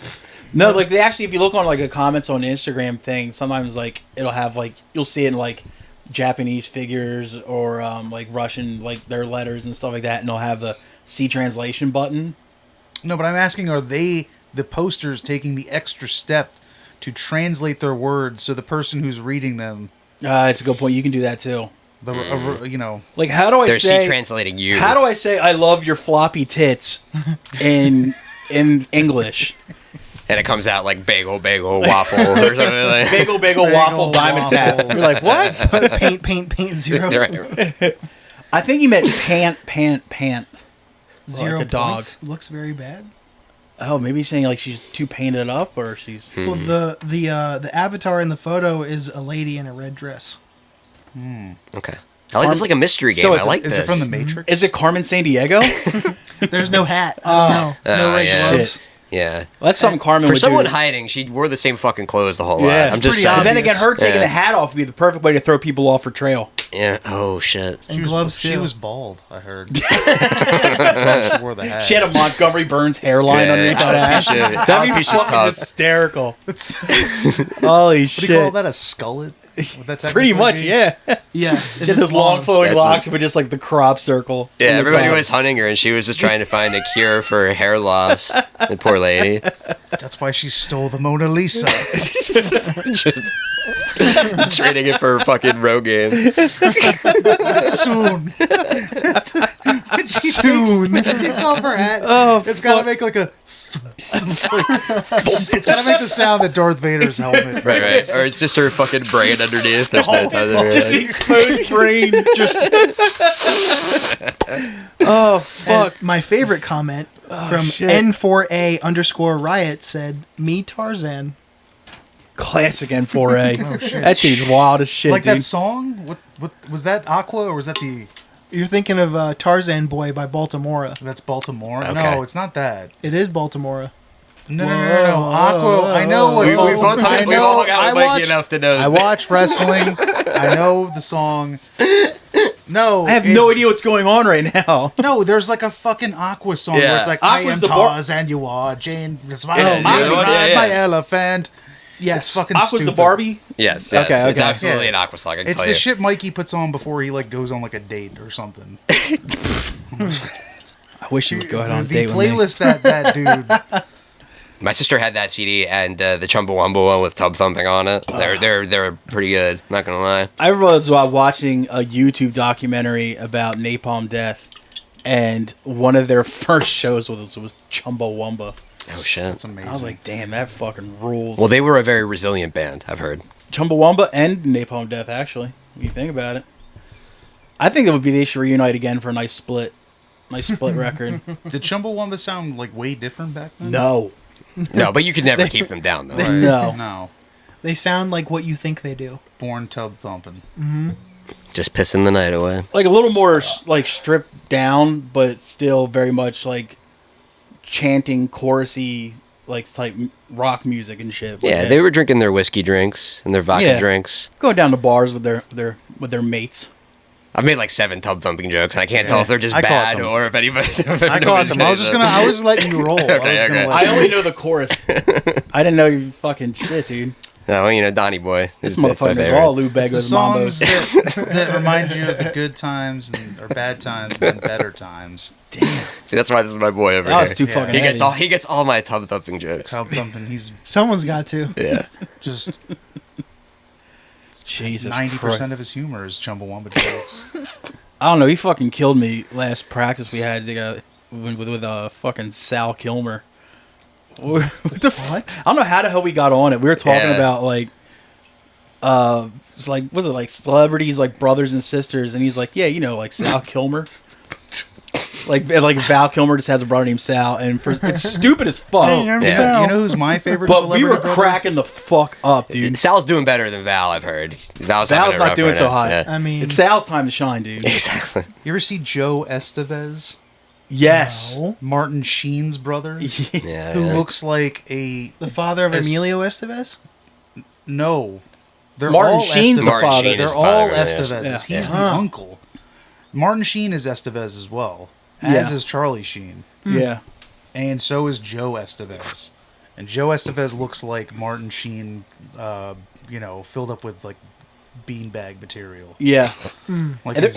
No, like they actually, if you look on like the comments on the Instagram thing, sometimes like it'll have like you'll see it in like Japanese figures or like Russian, like their letters and stuff like that, and they'll have the C translation button. No, but I'm asking, are they, the posters, taking the extra step to translate their words so the person who's reading them, It's a good point. You can do that too. you know, Like, how do I They're say? C-translating you. How do I say I love your floppy tits in English? And it comes out like bagel, waffle, or something like Bagel, waffle, diamond tap. You're like, what? paint, 0. Right. I think you meant pant. 0 like a dog. points. Looks very bad. Oh, maybe he's saying like she's too painted up, or she's. Well, the avatar in the photo is a lady in a red dress. Okay. I like this is like a mystery game. So I it's- like is this. it from the Matrix? Is it Carmen San Diego? There's no hat. No red yeah. gloves. Yeah. Well, that's something Carmen For would someone do. hiding, she wore the same fucking clothes the whole lot. Yeah, I'm just pretty saying. But then again, her taking Yeah. the hat off would be the perfect way to throw people off her trail. Yeah. Oh shit. And gloves too. She was bald, I heard. That's why she wore the hat. She had a Montgomery Burns hairline Yeah, underneath that hat. alopecia- That'd be alopecia's fucking tough. hysterical. What Holy do you shit! call that, a skullet? Would that Pretty technically much, be? yeah. Yes. She had those long flowing That's locks what- with just like the crop circle. Yeah, on the everybody top. was hunting her, and she was just trying to find a cure for hair loss. The poor lady. That's why she stole the Mona Lisa. Trading it for fucking Rogaine. Soon. When she takes off her hat, it's got to make like a... it's got to make the sound that Darth Vader's helmet. Right. Or it's just her fucking brain underneath. There's no other. Just the exposed brain. Just. Oh fuck! And my favorite comment from shit. N4A underscore riot said, "Me Tarzan." Classic N4A. Oh shit! That dude's wild as shit, Like dude. that song? What was that, Aqua, or was that the... You're thinking of Tarzan Boy by Baltimore. That's Baltimore? Okay. No, it's not that. It is Baltimore. No. Aqua, I know what... We both I hung know, out with Mikey enough to know. I watch wrestling. I know the song. No, I have no idea what's going on right now. No, there's like a fucking Aqua song where Yeah. it's like, Aqua's I am the bar- Tarzan, you are Jane. It's my, Yeah, I yeah, ride yeah. my elephant. Yes. It's fucking Aqua's stupid. the Barbie. Yes. Okay, It's okay. absolutely Yeah. an Aqua song. I can It's tell the you. shit Mikey puts on before he like goes on like a date or something. I wish you would go out on a The date with me. playlist that dude. My sister had that CD and the Chumbawamba one with Tub Thumping on it. They're pretty good. Not gonna lie. I was watching a YouTube documentary about Napalm Death, and one of their first shows with us was Chumbawamba. Oh shit. That's amazing. I was like, damn, that fucking rules. Well, they were a very resilient band, I've heard. Chumbawamba and Napalm Death, actually, when you think about it. I think it would be they should reunite again for a nice split record. Did Chumbawamba sound like way different back then? No. No, but you could never keep them down, though. No. No. They sound like what you think they do. Born tub thumping. Just pissing the night away. Like a little more like stripped down, but still very much like chanting, chorusy, like type rock music and shit. Yeah, they were drinking their whiskey drinks and their vodka drinks. Going down to bars with their mates. I've made like 7 tub thumping jokes, and I can't tell if they're just I caught bad them. or if anybody. I caught them. I was letting you roll. Okay. I only know the chorus. I didn't know you fucking shit, dude. No, you know, Donnie Boy. This That's my motherfucker knows favorite. all Lou The Beggars songs Mambos. that remind you of the good times or bad times and then better times. Damn. See, that's why this is my boy over That here. was too Yeah. fucking He gets all my tub thumping jokes. Tub thumping. He's Someone's got to. Yeah. just Jesus 90% Christ. of his humor is Chumbawamba jokes. I don't know. He fucking killed me last practice we had with fucking Sal Kilmer. What the What? I don't know how the hell we got on it. We were talking Yeah. about like, it's like was it like celebrities like brothers and sisters, and he's like, yeah, you know, like Sal Kilmer. like Val Kilmer just has a brother named Sal, and it's stupid as fuck. Yeah. You know who's my favorite But celebrity we were brother? cracking the fuck up, dude. Sal's doing better than Val, I've heard. Val's Sal's not doing so hot. Yeah. I mean, It's Sal's time to shine, dude. Exactly. You ever see Joe Estevez? Yes. no. Martin Sheen's brother? Yeah. Who yeah. looks like a... The father of Es- Emilio Estevez? No. They're Martin all Sheen's Estevez. the Martin father. Sheen They're is all father, yeah. Estevezes. Yeah. He's Yeah. the Ah. uncle. Martin Sheen is Estevez as well. As Yeah. is Charlie Sheen. Yeah. And so is Joe Estevez. And Joe Estevez looks like Martin Sheen, filled up with, like, beanbag material. Yeah. Like And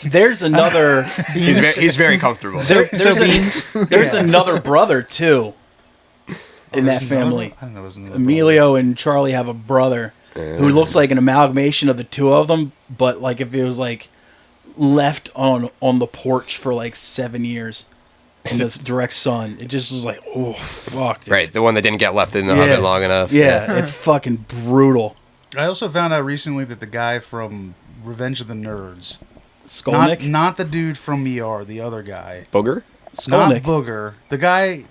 There's another. He's very comfortable. There's another brother too in that there's another- family. I don't know. There's another Emilio and Charlie have a brother who looks like an amalgamation of the two of them, but like if it was like left on the porch for like 7 years in this direct sun, it just was like, oh fuck, dude. Right, the one that didn't get left in the Yeah. oven long enough. Yeah, it's fucking brutal. I also found out recently that the guy from Revenge of the Nerds, Skolnick, not the dude from ER, the other guy, Booger? not Skolnick. Booger, the guy.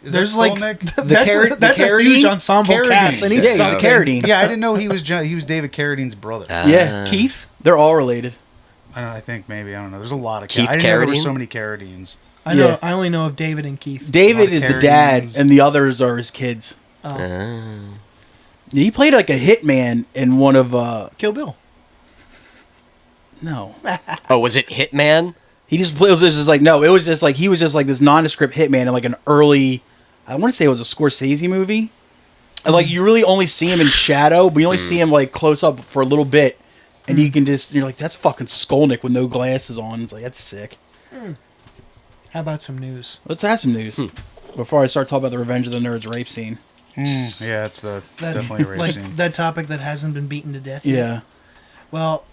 Is There's that like Skolnick? that's a huge ensemble Carradine. cast. I need Yeah, he's a something. Carradine. Yeah, I didn't know he was David Carradine's brother. Yeah, Keith? they're all related. I think maybe I don't know. There's a lot of Keith I didn't know there were Carradine? so many Carradines. I know. Yeah. I only know of David and Keith. David of is the dad, Carradines. and the others are his kids. He played like a hitman in one of Kill Bill. no. Oh, was it Hitman? He just it was just like no, it was just like he was just like this nondescript hitman in like an early, I want to say it was a Scorsese movie, and like you really only see him in shadow, but you only see him like close up for a little bit, and you can just you're like that's fucking Skolnick with no glasses on. It's like that's sick. How about some news? Let's have some news before I start talking about the Revenge of the Nerds rape scene. Yeah, it's definitely a rape like scene. that topic that hasn't been beaten to death yet. Yeah, Well,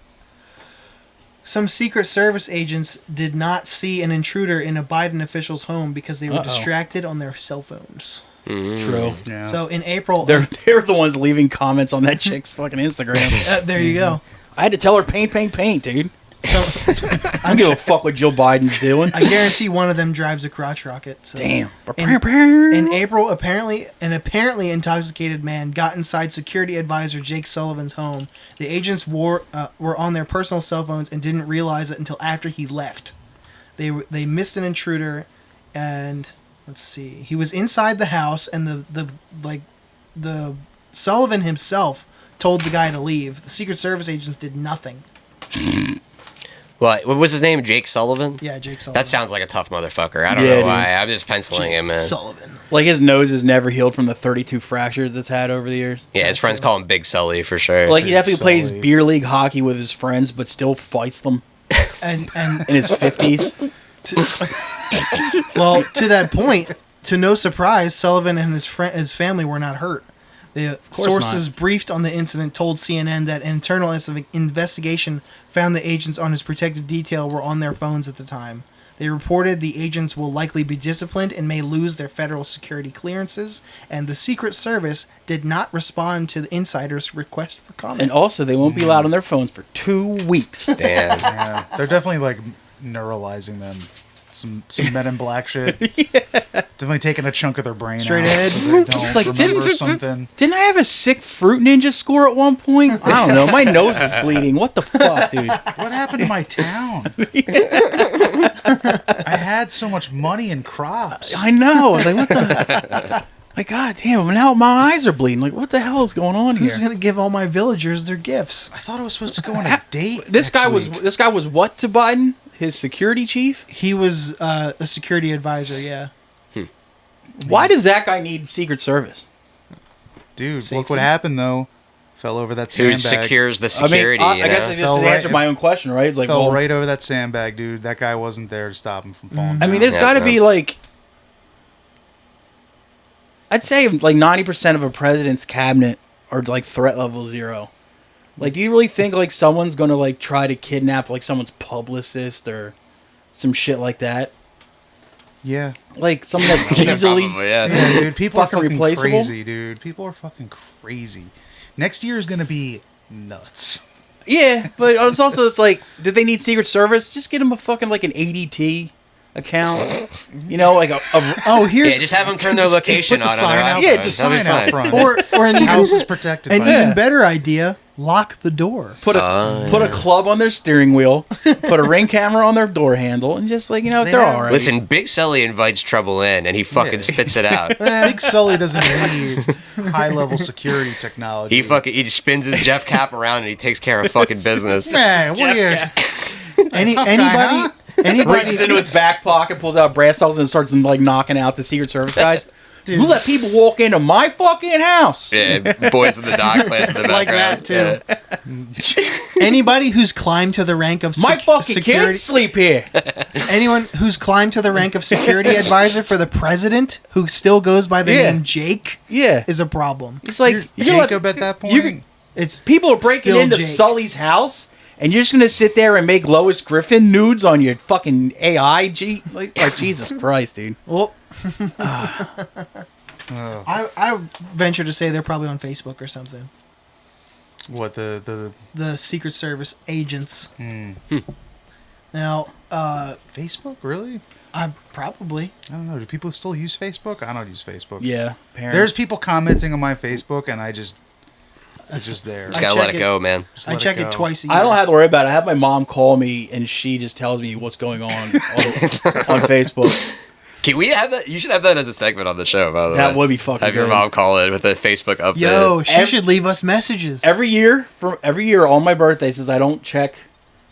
some Secret Service agents did not see an intruder in a Biden official's home because they were Uh-oh. distracted on their cell phones. true. Yeah. So in April, They're the ones leaving comments on that chick's fucking Instagram. there you go. I had to tell her paint, dude. So I don't give a fuck what Joe Biden's doing. I guarantee one of them drives a crotch rocket. So. Damn. In April, apparently, an apparently intoxicated man got inside security advisor Jake Sullivan's home. The agents were on their personal cell phones and didn't realize it until after he left. They missed an intruder, and let's see, he was inside the house, and the Sullivan himself told the guy to leave. The Secret Service agents did nothing. What was his name? Jake Sullivan? Yeah, Jake Sullivan. That sounds like a tough motherfucker. I don't Yeah, know dude. why. I'm just penciling him in. Sullivan. Like his nose is never healed from the 32 fractures it's had over the years. Yeah, his friends call him Big Sully for sure. Like he definitely plays Sully. beer league hockey with his friends, but still fights them And in his 50s. well, to that point, to no surprise, Sullivan and his family were not hurt. The course sources briefed on the incident told CNN that an internal investigation found the agents on his protective detail were on their phones at the time. They reported the agents will likely be disciplined and may lose their federal security clearances, and the Secret Service did not respond to the insiders' request for comment. And also, they won't be allowed on their phones for 2 weeks. Damn. Yeah, they're definitely like neuralizing them. Some Men in Black shit. Definitely taking a chunk of their brain Straight out ahead. so they don't It's like, remember something. Didn't I have a sick Fruit Ninja score at one point? I don't know. My nose is bleeding. What the fuck, dude? What happened to my town? I had so much money and crops. I know. I was like, what the... Like, god damn, now my eyes are bleeding. Like, what the hell is going on here? Who's going to give all my villagers their gifts? I thought I was supposed to go on a date. This guy next week. was what to Biden? His security chief? He was a security advisor, yeah. Why does that guy need Secret Service? Dude, Safety. look what happened though. Fell over that Who sandbag. secures the security? I you know? guess I just Fell right- answered my own question, right? It's like, Fell well, right over that sandbag, dude. That guy wasn't there to stop him from falling. I mean, down. there's Yeah, got to no. be like, I'd say like 90% of a president's cabinet are like threat level 0. Like, do you really think like someone's gonna like try to kidnap like someone's publicist or some shit like that? Yeah. Like someone that's easily. Probably, yeah. Yeah, dude. People Fucking are fucking replaceable? crazy, dude. People are fucking crazy. Next year is gonna be nuts. Yeah, but it's like, did they need Secret Service? Just get them a fucking like an ADT account, you know, like a Oh, here's Yeah, just have them turn their location Put the on. sign their out. iPhone. Yeah, Just That'll be sign out fine. front. or an House is even, protected. an by even that. better idea: lock the door. put a club on their steering wheel, put a ring camera on their door handle, and just like, you know, if They they're have- all right. Listen, Big Sully invites trouble in, and he fucking Yeah. spits it out. Big Sully doesn't need high level security technology. He just spins his Jeff Cap around, and he takes care of fucking business. Man, what are you? Anybody Reaches into his back pocket, pulls out brass knuckles, and starts like knocking out the Secret Service guys. Dude. You let people walk into my fucking house. Yeah, boys in the dock plays in the like background. that too. Anybody who's climbed to the rank of My fucking security, kids sleep here. anyone who's climbed to the rank of security advisor for the president, who still goes by the Yeah. name Jake, Yeah, is a problem. it's like You're you let- Jacob at that point. you- It's people are breaking still into Jake. Sully's house, and you're just gonna sit there and make Lois Griffin nudes on your fucking AI? Like Jesus Christ, dude. Well, Oh. I venture to say they're probably on Facebook or something. What the The Secret Service agents. Hmm. Now, Facebook really? I probably. I don't know. Do people still use Facebook? I don't use Facebook. Yeah, parents. There's people commenting on my Facebook, and it's just there. Just I gotta check let it it- go, man. Just I let check go. it twice a year. I don't have to worry about it. I have my mom call me, and she just tells me what's going on Facebook. Can we have that? You should have that as a segment on the show, by the way. That would be fucking Have your good. mom call in with a Facebook update. Yo, she Every- should leave us messages. Every year on my birthday, since I don't check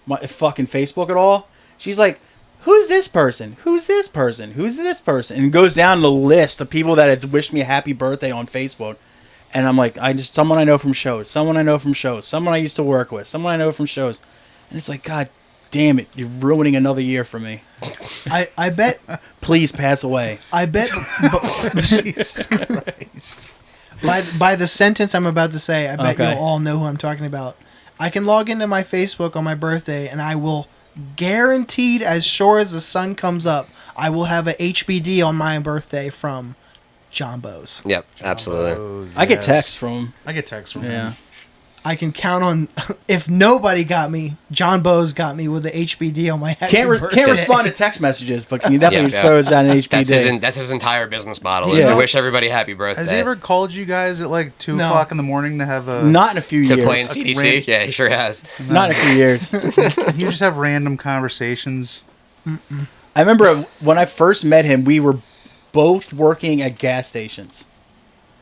my fucking Facebook at all, she's like, "Who's this person? Who's this person? Who's this person?" And goes down the list of people that had wished me a happy birthday on Facebook. And I'm like, someone I know from shows, someone I know from shows, someone I used to work with, someone I know from shows. And it's like, God damn it, you're ruining another year for me. I bet. Please pass away. I bet. Jesus Christ. By the sentence I'm about to say, I bet Okay. you'll all know who I'm talking about. I can log into my Facebook on my birthday, and I will, guaranteed as sure as the sun comes up, I will have a HBD on my birthday from John Bose. Yep, absolutely. Oh, I get yes. texts from I get texts from yeah. him. I can count on, if nobody got me, John Bose got me with the HBD on my happy Can't birthday. respond to text messages, but can you definitely Yeah. throw us down an HPD? That's his entire business model is Yeah. to wish everybody happy birthday. Has he ever called you guys at like 2 No. o'clock in the morning to have a? Not in a few to years. play in CDC? Ran- Yeah, he sure has. Not in a few years. You just have random conversations. I remember when I first met him, we were both working at gas stations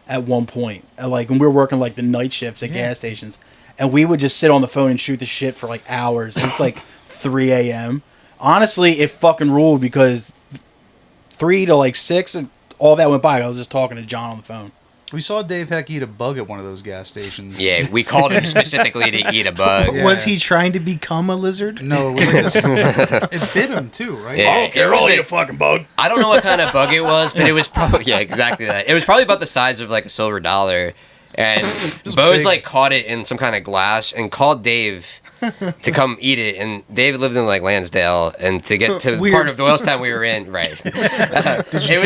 at one point. Like when we were working like the night shifts at gas stations, and we would just sit on the phone and shoot the shit for like hours. And it's like 3 a.m. Honestly, it fucking ruled because 3 to like 6 and all that went by. I was just talking to John on the phone. We saw Dave Heck eat a bug at one of those gas stations. Yeah, we called him specifically to eat a bug. Yeah. Was he trying to become a lizard? No, it was like this. It bit him too, right? Yeah, it was a- fucking bug. I don't know what kind of bug it was, but it was probably exactly that. It was probably about the size of like a silver dollar, and Bo's big. like caught it in some kind of glass and called Dave to come eat it, and Dave lived in like Lansdale, and to get to the part of Doylestown we were in, right? It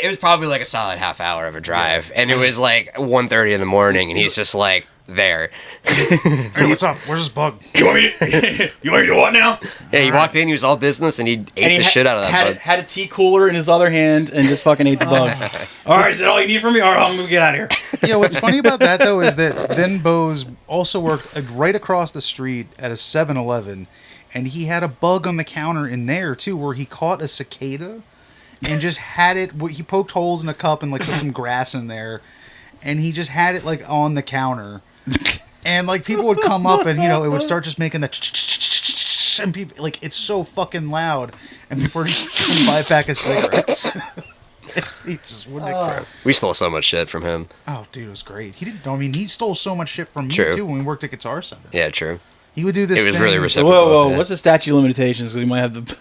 was probably like a solid half hour of a drive, and it was like 1:30 in the morning, and he's just like there. Hey, what's up? Where's this bug? You want me to what now? Yeah, he walked in, he was all business, and he ate the shit out of that bug. Had a tea cooler in his other hand and just fucking ate the bug. All right, is that all you need from me? All right, I'm gonna get out of here. Yeah, what's funny about that though is that then Bose also worked right across the street at a 7-Eleven, and he had a bug on the counter in there too, where he caught a cicada and just had it. He poked holes in a cup and like put some grass in there, and he just had it like on the counter. And like people would come up and it would start just making the and people like it's so fucking loud, and people are just trying to buy a pack of cigarettes. He just wouldn't crap. We stole so much shit from him. Oh, dude, it was great. He didn't. I mean, he stole so much shit from me True. too when we worked at Guitar Center. Yeah, true. He would do this. It was thing. really reciprocal. Whoa! Yeah. What's the statute of limitations? Because we might have the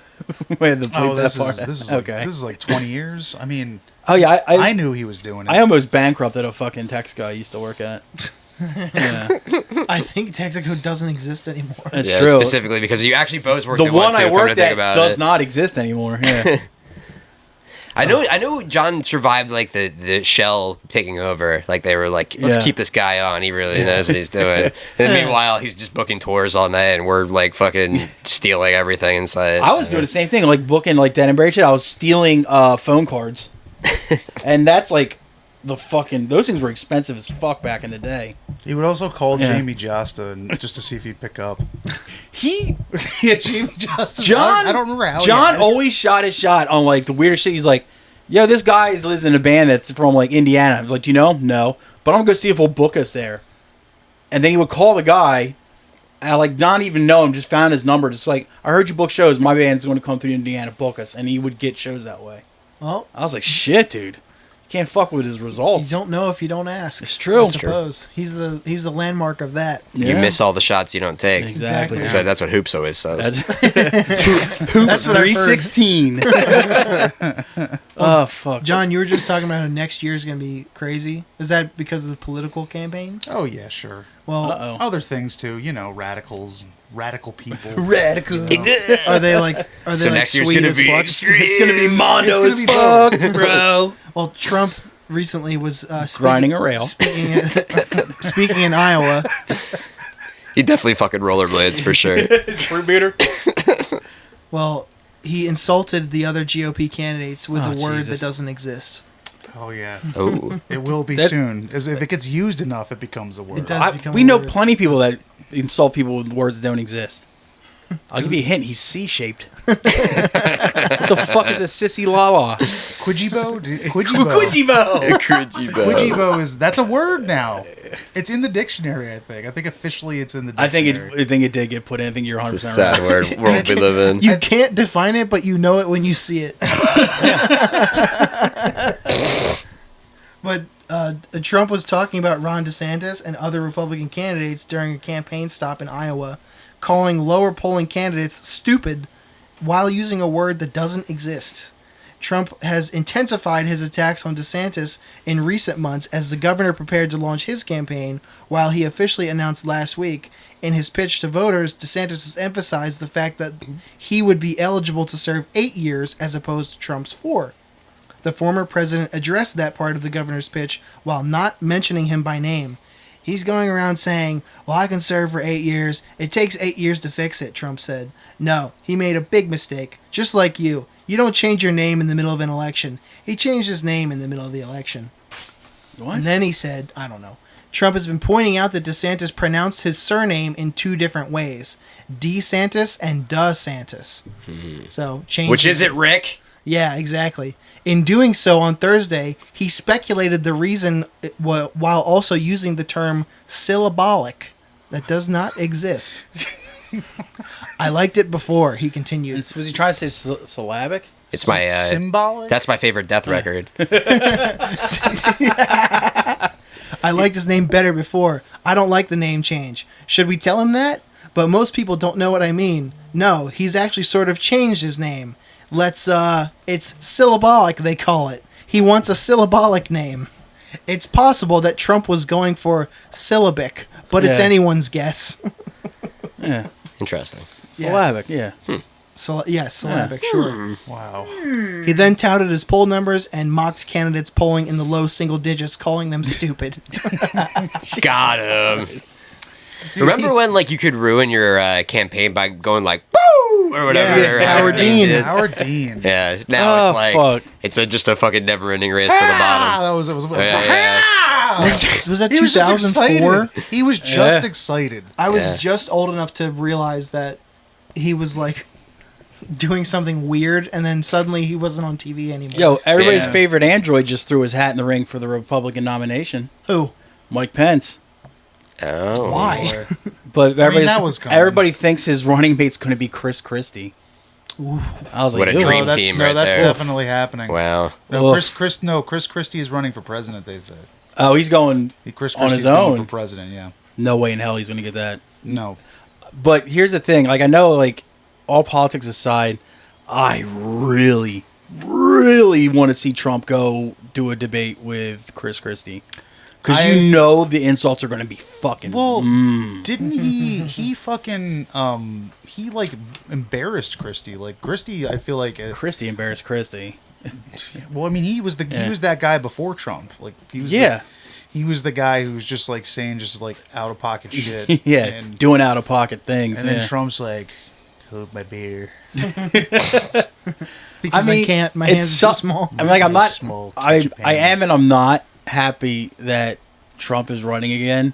This part. is Okay. This is like 20 years. I mean, Oh yeah, I knew he was doing it. I almost bankrupted a fucking tax guy I used to work at. Yeah, I think Texaco doesn't exist anymore. that's Yeah, true. specifically because you actually both worked The at one one too, I come worked to think at about does it. not exist anymore. Yeah. I know John survived like the shell taking over. Like they were like, let's Yeah. keep this guy on. He really knows what he's doing. And meanwhile, he's just booking tours all night, and we're like fucking stealing everything inside. I was doing the same thing, like booking like Dead and Buried shit. I was stealing phone cards, and that's like those things were expensive as fuck back in the day. He would also call Yeah. Jamie Josta just to see if he'd pick up. He Yeah, Jamie Josta. John, I don't remember how. John always shot his shot on like the weirdest shit. He's like, "Yo, this guy lives in a band that's from like Indiana." I was like, "Do you know?" "No," "But I'm gonna go see if he'll book us there." And then he would call the guy. And I like not even know him, just found his number. Just like, "I heard you book shows. My band's going to come through Indiana, book us." And he would get shows that way. Well, I was like, "Shit, dude, you can't fuck with his you results." don't know if you don't ask. It's true. I It's true. suppose he's the landmark of that. You Yeah. miss all the shots you don't take. Exactly. That's what Hoops always says. Hoops what I've heard. 316. Oh fuck, John, you were just talking about how next year is going to be crazy. Is that because of the political campaigns? Oh yeah, sure. Well, Uh-oh. Other things too. Radicals, radical people. Radical. are they like So next year's sweet gonna as be fuck? extreme. It's gonna be Mondo It's as gonna be fuck, bro. Well, Trump recently was Grinding a rail. speaking in Iowa. He definitely fucking rollerblades for sure. His fruit beater. Well, he insulted the other GOP candidates with Oh, a word Jesus. that doesn't exist. Oh yeah, Oh, it will be That- soon. As if it gets used enough, it becomes a word. It does. become We a know word. plenty of people that insult people with words that don't exist. I'll give you a hint. He's C-shaped. What the fuck is a sissy lala? Quijibo? Kujibo. Quijibo that's a word now. It's in the dictionary. I think officially it's in the I dictionary. think it did get put in. I think you're 100% it's a sad right. world we live in. You can't define it, but you know it when you see it. But Trump was talking about Ron DeSantis and other Republican candidates during a campaign stop in Iowa, calling lower polling candidates stupid while using a word that doesn't exist. Trump has intensified his attacks on DeSantis in recent months as the governor prepared to launch his campaign, while he officially announced last week. In his pitch to voters, DeSantis has emphasized the fact that he would be eligible to serve 8 years as opposed to Trump's 4. The former president addressed that part of the governor's pitch while not mentioning him by name. He's going around saying, "Well, I can serve for 8 years. It takes 8 years to fix it," Trump said. No, he made a big mistake. Just like you. You don't change your name in the middle of an election. He changed his name in the middle of the election. What? And then he said, I don't know. Trump has been pointing out that DeSantis pronounced his surname in 2 different ways. DeSantis and DeSantis. So, change. Which is it, Rick? Yeah, exactly. In doing so on Thursday, he speculated the reason while also using the term syllabolic that does not exist. I liked it before, he continued. Was he trying to say syllabic? It's my symbolic. That's my favorite death record. I liked his name better before. I don't like the name change. Should we tell him that? But most people don't know what I mean. No, he's actually sort of changed his name. It's syllabolic, they call it. He wants a syllabolic name. It's possible that Trump was going for syllabic, but it's Yeah. anyone's guess. Yeah. Interesting. Syllabic, yeah. Syllabic, sure. Wow. He then touted his poll numbers and mocked candidates polling in the low single digits, calling them stupid. Got him. Remember when like you could ruin your campaign by going like "boo" or whatever? Yeah, Howard Dean. Howard Dean. Yeah. Now it's like it's just a fucking never-ending race to the bottom. That was Was that He was just 2004? excited. He was just excited. I was just old enough to realize that he was like doing something weird, and then suddenly he wasn't on TV anymore. Yo, everybody's Yeah. favorite android just threw his hat in the ring for the Republican nomination. Who? Mike Pence. Oh. Why? But that was coming. everybody thinks his running mate's going to be Chris Christie. I was What like, a "Ooh." dream that's, team no, right that's there. definitely happening. Wow. No, Oof. Chris Christie is running for president. They said Oh, he's going Chris on Christie's his going own. for president. Yeah. No way in hell he's going to get that. No. But here's the thing. Like, I know, like, all politics aside, I really, really want to see Trump go do a debate with Chris Christie. Because you know the insults are going to be fucking... Well, didn't he fucking, he, like, embarrassed Christie. Like, Christie, I feel like... Christie embarrassed Christie. Well, I mean, he was that guy before Trump. Like, he was he was the guy who was just, like, saying just, like, out-of-pocket shit. Yeah, And, doing out-of-pocket things. and then Trump's like, hold my beer. Because I can't. My it's hands are too small. I'm like, I'm not... Small I ketchup am hands. and I'm not happy that Trump is running again.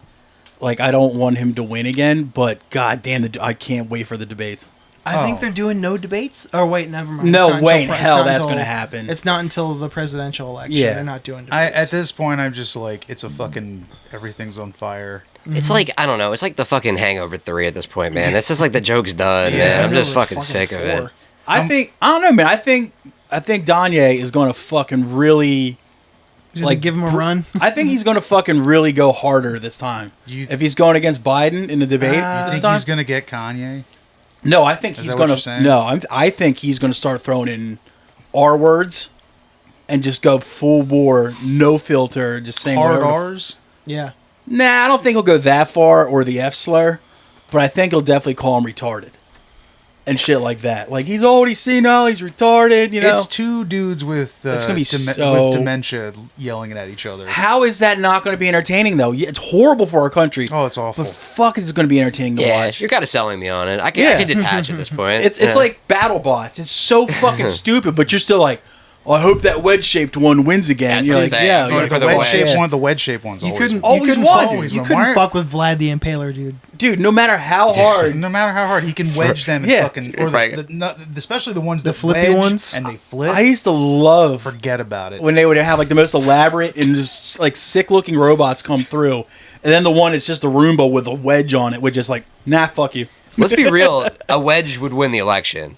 Like, I don't want him to win again, but goddamn, I can't wait for the debates. I think they're doing no debates. Oh wait, never mind. No It's not way in until- it's hell not that's until- gonna happen. It's not until the presidential election. Yeah. They're not doing debates. At this point, I'm just like, it's a fucking, everything's on fire. It's like, I don't know, it's like the fucking Hangover 3 at this point, man. It's just like the joke's done, man. I'm just fucking sick of it. I don't know, man. I think Danye is going to fucking really... Like, give him a run. I think he's going to fucking really go harder this time. If he's going against Biden in the debate You this think time. he's gonna get Kanye? No, I think Is he's that what going you're to... saying? No, I think he's going to start throwing in R words and just go full bore, no filter, just saying Hard whatever. R's? Yeah. Nah, I don't think he'll go that far or the F slur, but I think he'll definitely call him retarded and shit like that. Like, he's already senile, he's retarded, you know? It's two dudes with It's gonna be with dementia yelling at each other. How is that not going to be entertaining, though? Yeah, it's horrible for our country. Oh, it's awful. But fuck is it going to be entertaining to Yeah, watch? you're kind of selling me on it. I can detach at this point. It's like battle bots. It's so fucking stupid, but you're still like, oh, I hope that wedge-shaped one wins again. That's You're what like, I'm saying. yeah, It's only like, for the wedge-shaped ones. You always couldn't. win. You couldn't won, fuck. dude. You Why couldn't aren't- fuck with Vlad the Impaler, dude. dude, no matter how hard. No matter how hard he can wedge them, and Yeah. fucking, or Right. especially the ones The that flippy wedge ones? and they flip. I used to love Forget about it. when they would have like the most elaborate and just like sick-looking robots come through, and then the one that's just a Roomba with a wedge on it, which is like, nah, fuck you. Let's be real. A wedge would win the election.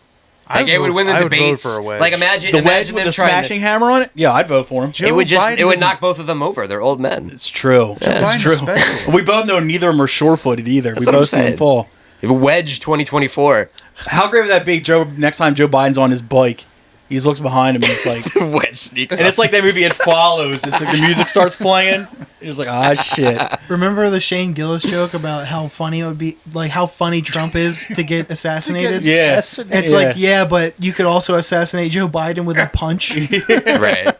Like, it would win the I would vote debates. for a wedge. Like, imagine The wedge imagine with them the trying smashing hammer on it? Yeah, I'd vote for him. It would just Biden it would doesn't- knock both of them over. They're old men. It's true. Yeah. It's Biden true. especially. We both know neither of them are sure-footed either. That's We what I'm both see them saying. fall. If a wedge 2024 How great would that be, Joe? Next time Joe Biden's on his bike, he just looks behind him and it's like, wedge sneaks. and it's like that movie It Follows. It's like the music starts playing. It's like, ah, shit. Remember the Shane Gillis joke about how funny it would be, like how funny Trump is to get assassinated? Yeah. It's like, yeah, but you could also assassinate Joe Biden with a punch. Right.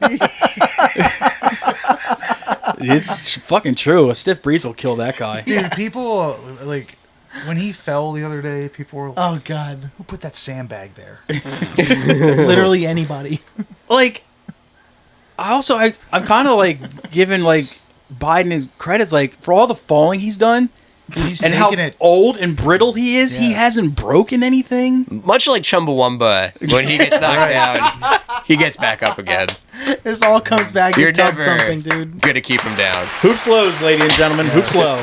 It's fucking true. A stiff breeze will kill that guy. Dude, people like when he fell the other day. People were like, Oh God, "Who put that sandbag there?" literally anybody. Like, I'm kind of like giving like Biden his credits, like for all the falling he's done He's and how taking it. old and brittle he is. He Yeah. hasn't broken anything. Much like Chumbawamba, when he gets knocked down, he gets back up again. This all comes back You're to tub never thumping, dude. gonna keep him down. Hoops lows, ladies and gentlemen. Hoops low.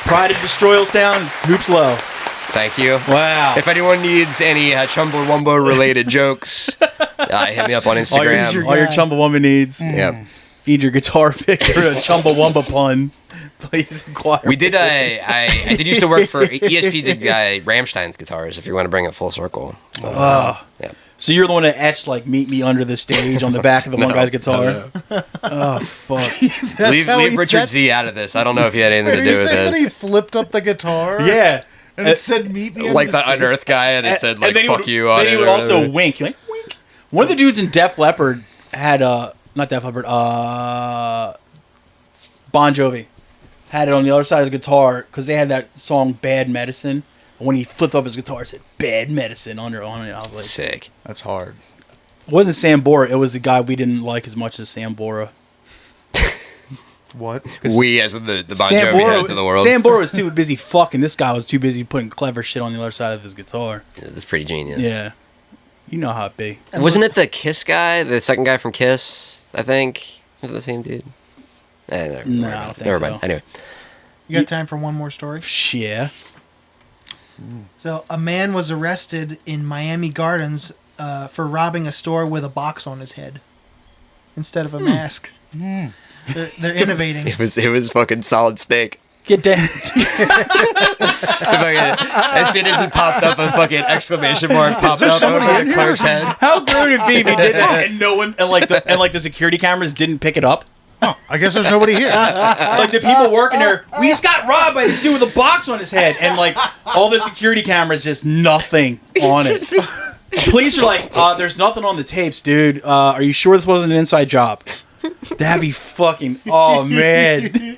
Pride of Destroyalstown. It's Hoops low. Thank you. Wow. If anyone needs any Chumbawamba related jokes, hit me up on Instagram. all your guy. Chumbawamba needs. Yep. Feed your guitar pick for a Chumbawamba pun. Please inquire. We did. I did used to work for ESP. Did Rammstein's guitars. If you want to bring it full circle. Oh. Yeah. So you're the one that etched like "Meet Me Under the Stage" on the back of the one guy's guitar. No. Oh fuck! Leave Richard Z out of this. I don't know if he had anything to do with that it. he flipped up the guitar? Yeah, And it said "Meet me." Like the Unearthed guy, and it said like then he "fuck would- you" on then it. he would or also whatever. wink. Like wink. One of the dudes in Def Leppard had not Def Leppard. Bon Jovi had it on the other side of the guitar because they had that song "Bad Medicine." And when he flipped up his guitar, it said "Bad Medicine" on it. I was like, Sick. That's hard. it wasn't Sam Bora. It was the guy we didn't like as much as Sam Bora. What? We as in the Bon Jovi heads of the world. Sam Bora was too busy fucking. This guy was too busy putting clever shit on the other side of his guitar. Yeah, that's pretty genius. Yeah. You know how it be. Wasn't it the Kiss guy, the second guy from Kiss? I think was it the same dude. Never No, mind. I don't think Never so. mind. Anyway, You got time for one more story? Yeah. So, a man was arrested in Miami Gardens for robbing a store with a box on his head instead of a mask. They're innovating. it was fucking Solid Snake. Get down. As soon as he popped up, a fucking exclamation mark popped up over the clerk's head. How great would it be if he did that and no one and like the security cameras didn't pick it up? Oh, I guess there's nobody here. Like the people working there, we just got robbed by this dude with a box on his head, and like all the security cameras, just nothing on it. The police are like, "There's nothing on the tapes, dude. Are you sure this wasn't an inside job?" That'd be fucking. Oh man!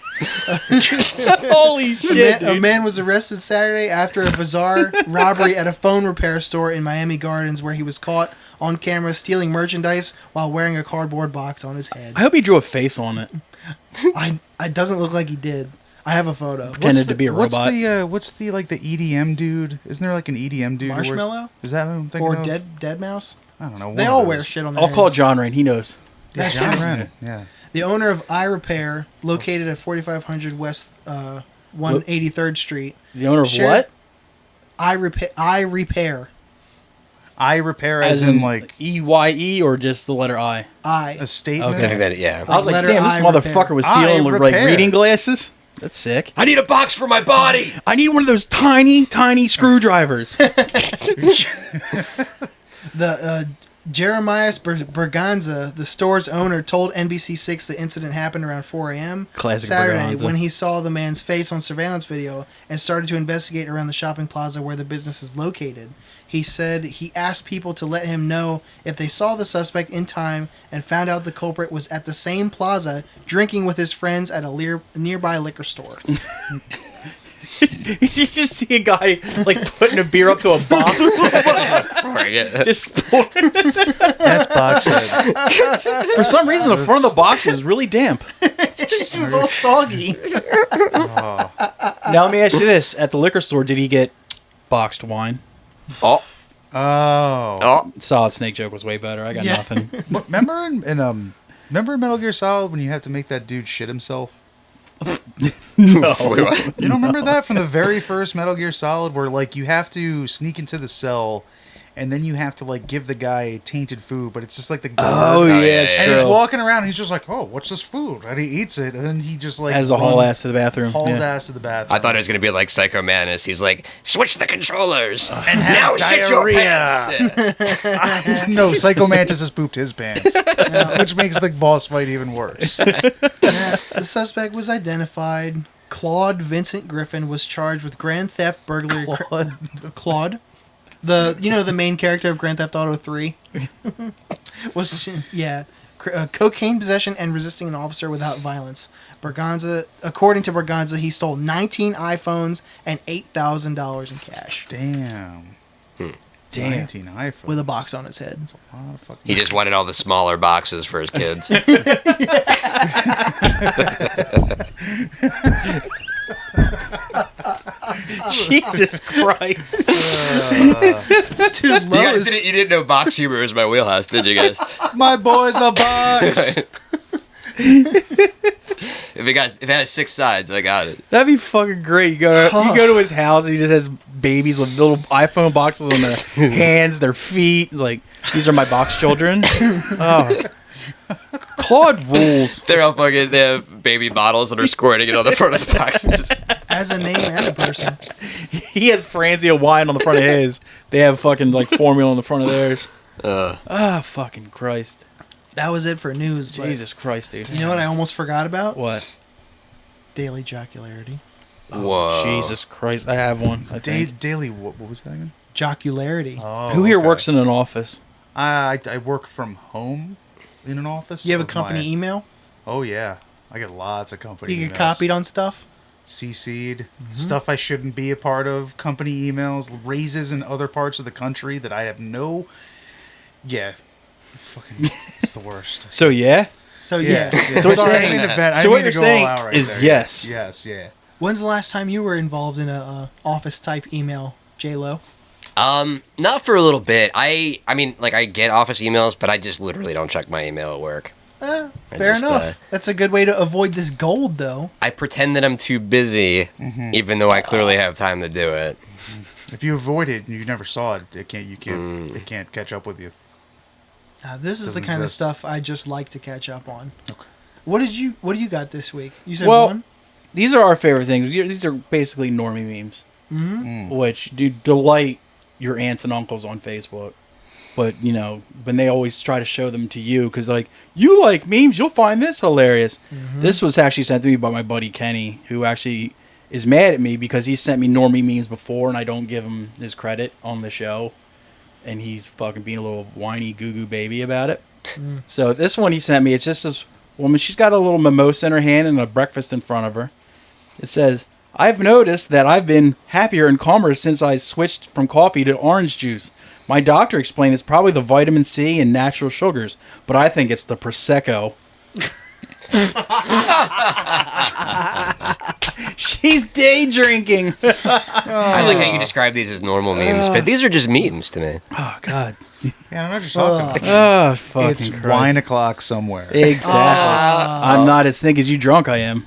Holy shit! A man was arrested Saturday after a bizarre robbery at a phone repair store in Miami Gardens, where he was caught on camera stealing merchandise while wearing a cardboard box on his head. I hope he drew a face on it. It doesn't look like he did. I have a photo. Pretended to be a robot. What's the like the EDM dude? Isn't there like an EDM dude? Marshmallow? Is that what I'm thinking Or of? Dead Mouse? I don't know. They all wear shit on their I'll call heads. John Rain. He knows. That's John true. Wren. Yeah. The owner of iRepair, located at 4500 West 183rd Street. The owner of Share- what? iRepair. I repair as in like EYE or just the letter I? a statement. Okay. I think that yeah. I was like, letter damn, this I motherfucker repair. was stealing I like repair. reading glasses. That's sick. I need a box for my body. I need one of those tiny, tiny screwdrivers. The Jeremias Berganza, the store's owner, told NBC6 the incident happened around 4 a.m. Classic Saturday Berganza. when he saw the man's face on surveillance video and started to investigate around the shopping plaza where the business is located. He said he asked people to let him know if they saw the suspect in time and found out the culprit was at the same plaza drinking with his friends at a nearby liquor store. You just see a guy like putting a beer up to a box. Just pour. That's Boxhead. For some reason, the front of the box was really damp. It was all soggy. Now let me ask you this: at the liquor store, did he get boxed wine? Oh, Oh. Solid Snake joke was way better. I got Yeah. nothing. Remember in Metal Gear Solid when you have to make that dude shit himself? No. wait, what? You don't remember that from the very first Metal Gear Solid where like you have to sneak into the cell and then you have to like give the guy tainted food, but it's just like the Oh yeah, yeah, yeah, and he's true. walking around and he's just like, oh, what's this food? And he eats it and then he just like Has the haul ass to the bathroom. hauls Yeah. ass to the bathroom. I thought it was gonna be like Psycho Manus. He's like, switch the controllers and have now shit your diarrhea." pants. No, Psycho Mantis has pooped his pants, which makes the boss fight even worse. The suspect was identified. Claude Vincent Griffin was charged with grand theft, burglary. Claude, the main character of Grand Theft Auto 3, was cocaine possession and resisting an officer without violence. According to Berganza, he stole 19 iPhones and $8,000 in cash Damn. 19 iPhones. with a box on his head. A lot of fucking- He just wanted all the smaller boxes for his kids. Jesus Christ! Dude, Lowe is You didn't know box humor was my wheelhouse, did you guys? My boy's a box. If it has 6 sides, I got it. That'd be fucking great. You go to his house and he just has babies with little iPhone boxes on their hands, their feet. He's like, these are my box children. Oh. Claude rules. They have baby bottles that are squirting it on the front of the boxes. as a name and a person. He has Franzia wine on the front of his. They have fucking like formula on the front of theirs. Fucking Christ. That was it for news. but Jesus Christ, dude. You know what I almost forgot about? What? Daily jocularity. Whoa. Jesus Christ. I have one. I think. Daily, what was that again? Jocularity. Oh, Who here okay. works in an office? I work from home in an office. You have a of company my- email? Oh, yeah. I get lots of company You get emails. copied on stuff? CC'd. Stuff I shouldn't be a part of. Company emails. Raises in other parts of the country that I have no... Yeah. Fucking... It's the worst. So, yeah? So, yeah. So what Sorry, you're I saying- didn't invent- I so what didn't you're mean to go saying all out right is there. yes. Yes, yeah. When's the last time you were involved in a office type email, JLowe? Not for a little bit. I mean, like, I get office emails, but I just literally don't check my email at work. Fair just, enough. That's a good way to avoid this gold, though. I pretend that I'm too busy, even though I clearly have time to do it. If you avoid it and you never saw it, it can't catch up with you. This is the Doesn't kind of exist. stuff I just like to catch up on. Okay. What do you got this week? You said Well, one? these are our favorite things. These are basically normie memes, which do delight your aunts and uncles on Facebook. But, you know, when they always try to show them to you, because, like, you like memes, you'll find this hilarious. This was actually sent to me by my buddy Kenny, who actually is mad at me because he sent me normie memes before, and I don't give him his credit on the show. And he's fucking being a little whiny goo-goo baby about it. So this one he sent me, it's just this woman. She's got a little mimosa in her hand and a breakfast in front of her. It says, I've noticed that I've been happier and calmer since I switched from coffee to orange juice. My doctor explained it's probably the vitamin C and natural sugars, but I think it's the Prosecco. She's day drinking. I like how you describe these as normal memes, but these are just memes to me. Oh, God. Yeah, I know what you're talking Oh, fucking It's Christ. wine o'clock somewhere. Exactly. I'm not as thick as you drunk I am.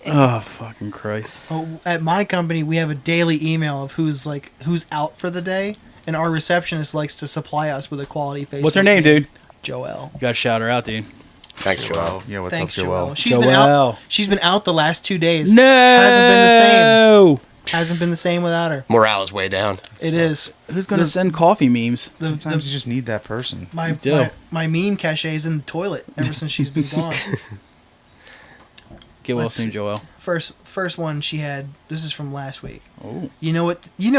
Oh, fucking Christ. Oh, at my company, we have a daily email of who's out for the day, and our receptionist likes to supply us with a quality Facebook. What's her name, dude? Joelle. You gotta shout her out, dude. Thanks, Joel. Yeah, what's Thanks, up, Joel? Joelle. She's been out. Joelle. She's been out the last 2 days. No! Hasn't been the same without her. Morale is way down. It is. Who's gonna send coffee memes? Sometimes you just need that person. My meme cache is in the toilet ever since she's been gone. Get well Let's soon, see. Joel. First one she had. This is from last week. Oh. You know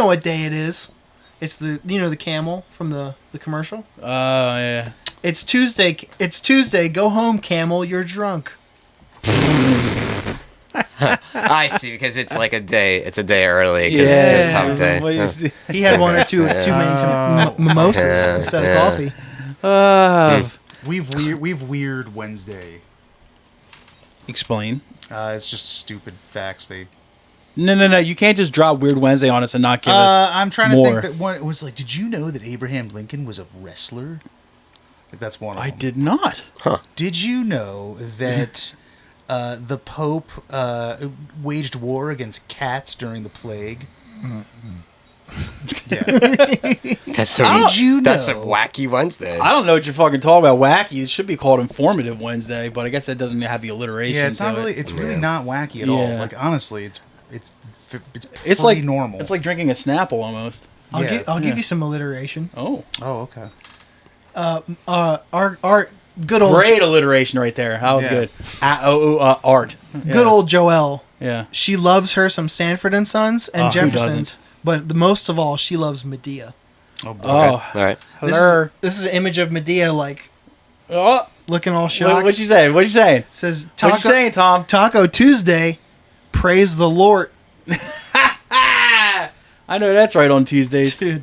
what day it is? It's the camel from the commercial. Yeah. It's Tuesday. It's Tuesday. Go home, camel. You're drunk. I see, because it's like a day. It's a day early. 'Cause Yeah. it's hump day. What is it? He had one or two many mimosas instead of coffee. We've weird Wednesday. Explain. It's just stupid facts. No. You can't just drop Weird Wednesday on us and not give us I'm trying to more. think that one. It was like, did you know that Abraham Lincoln was a wrestler? Like that's one of I them. did not. Did you know that the Pope waged war against cats during the plague? Yeah. That's some, Did you know? That's some wacky Wednesday. I don't know what you're fucking talking about. Wacky. It should be called Informative Wednesday, but I guess that doesn't have the alliteration. Yeah, it's to not it. really. It's really Yeah. not wacky at Yeah. all. Like honestly, it's It's pretty like normal. It's like drinking a Snapple almost. I'll Yeah. give you some alliteration. Oh, oh, okay. Our good old great alliteration right there. That was Yeah. good. Art. good old Joelle. Yeah. She loves her some Sanford and Sons and Who Jeffersons, doesn't? but the most of all, she loves Medea. Oh, boy. Oh, All right. hello. This is an image of Medea, like Oh, looking all shocked. what you saying? What you saying? Says What you saying, Tom? Taco Tuesday, praise the Lord, I know that's right on Tuesdays. dude.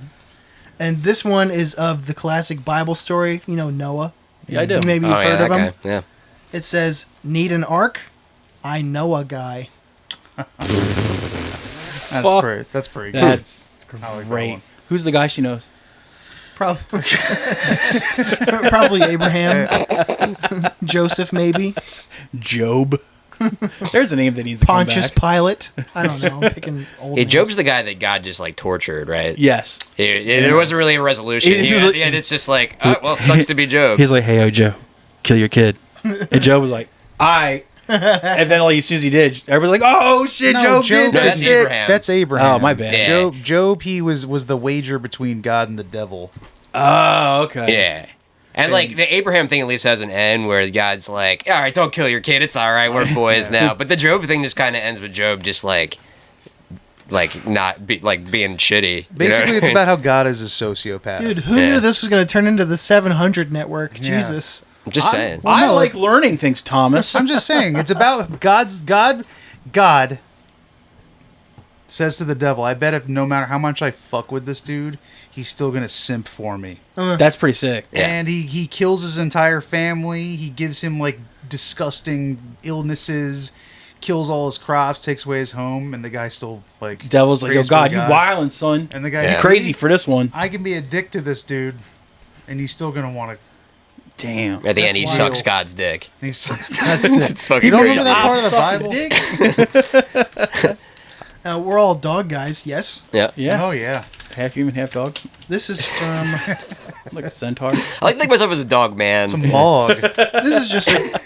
And this one is of the classic Bible story. You know Noah. Yeah, I do. Maybe Oh, you've yeah, heard that of guy. him. Yeah. It says, "Need an ark? I know a guy." That's Fuck. pretty. That's pretty good. That's I like that great. one. Who's the guy she knows? Probably, probably Abraham, Joseph, maybe Job. There's a name that needs to come Pontius back. Pilate. I don't know. I'm picking old. Hey, names. Job's the guy that God just like tortured, right? Yes. There wasn't really a resolution. He's At like- the end, it's just like, oh, well, sucks to be Job. He's like, "Hey, Joe, kill your kid," and Job was like, "I." And then like as soon as he did, everybody's like, "Oh shit, No, Job did No, that that's shit." Abraham. That's Abraham. Oh, my bad. Yeah. Job, he was the wager between God and the devil. Oh, okay. Yeah. And like the Abraham thing at least has an end where God's like, all right, don't kill your kid. It's all right. We're boys now. But the Job thing just kind of ends with Job just like not being shitty. Basically, it's about how God is a sociopath. Dude, who Yeah. knew this was going to turn into the 700 network? Yeah. Jesus. I'm just saying. I no, like learning things, Thomas. I'm just saying, it's about God says to the devil, I bet if no matter how much I fuck with this dude, he's still gonna simp for me. That's pretty sick. Yeah. And he kills his entire family. He gives him like disgusting illnesses, kills all his crops, takes away his home, and the guy still like Devil's like, "Yo, prays for God, you wildin', son. And the guy Yeah. Crazy for this one." I can be a dick to this dude, and he's still gonna want to. Damn. At the end, he That's sucks wild. God's dick. He's It's fucking You don't great. remember that part of the Suck his Bible? dick. We're all dog guys, yes? Yeah. Yeah. Oh yeah. Half human, half dog. This is from... Like a centaur. I like to think myself as a dog man. It's a mog. This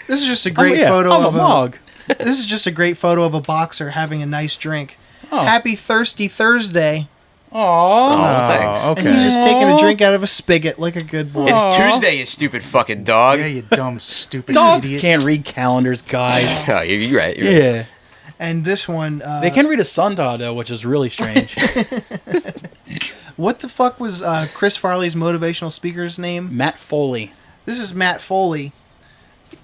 is just a great Oh, photo I'm of a mog. This is just a great photo of a boxer having a nice drink. Oh. Happy Thirsty Thursday. Aww. Oh, thanks. okay. And he's just taking a drink out of a spigot like a good boy. It's Aw. Tuesday, you stupid fucking dog. Yeah, you dumb, stupid Dogs idiot. can't read calendars, guys. Oh, you're right. You're right. Yeah. And this one... They can read a sundial, though, which is really strange. What the fuck was Chris Farley's motivational speaker's name? Matt Foley. This is Matt Foley.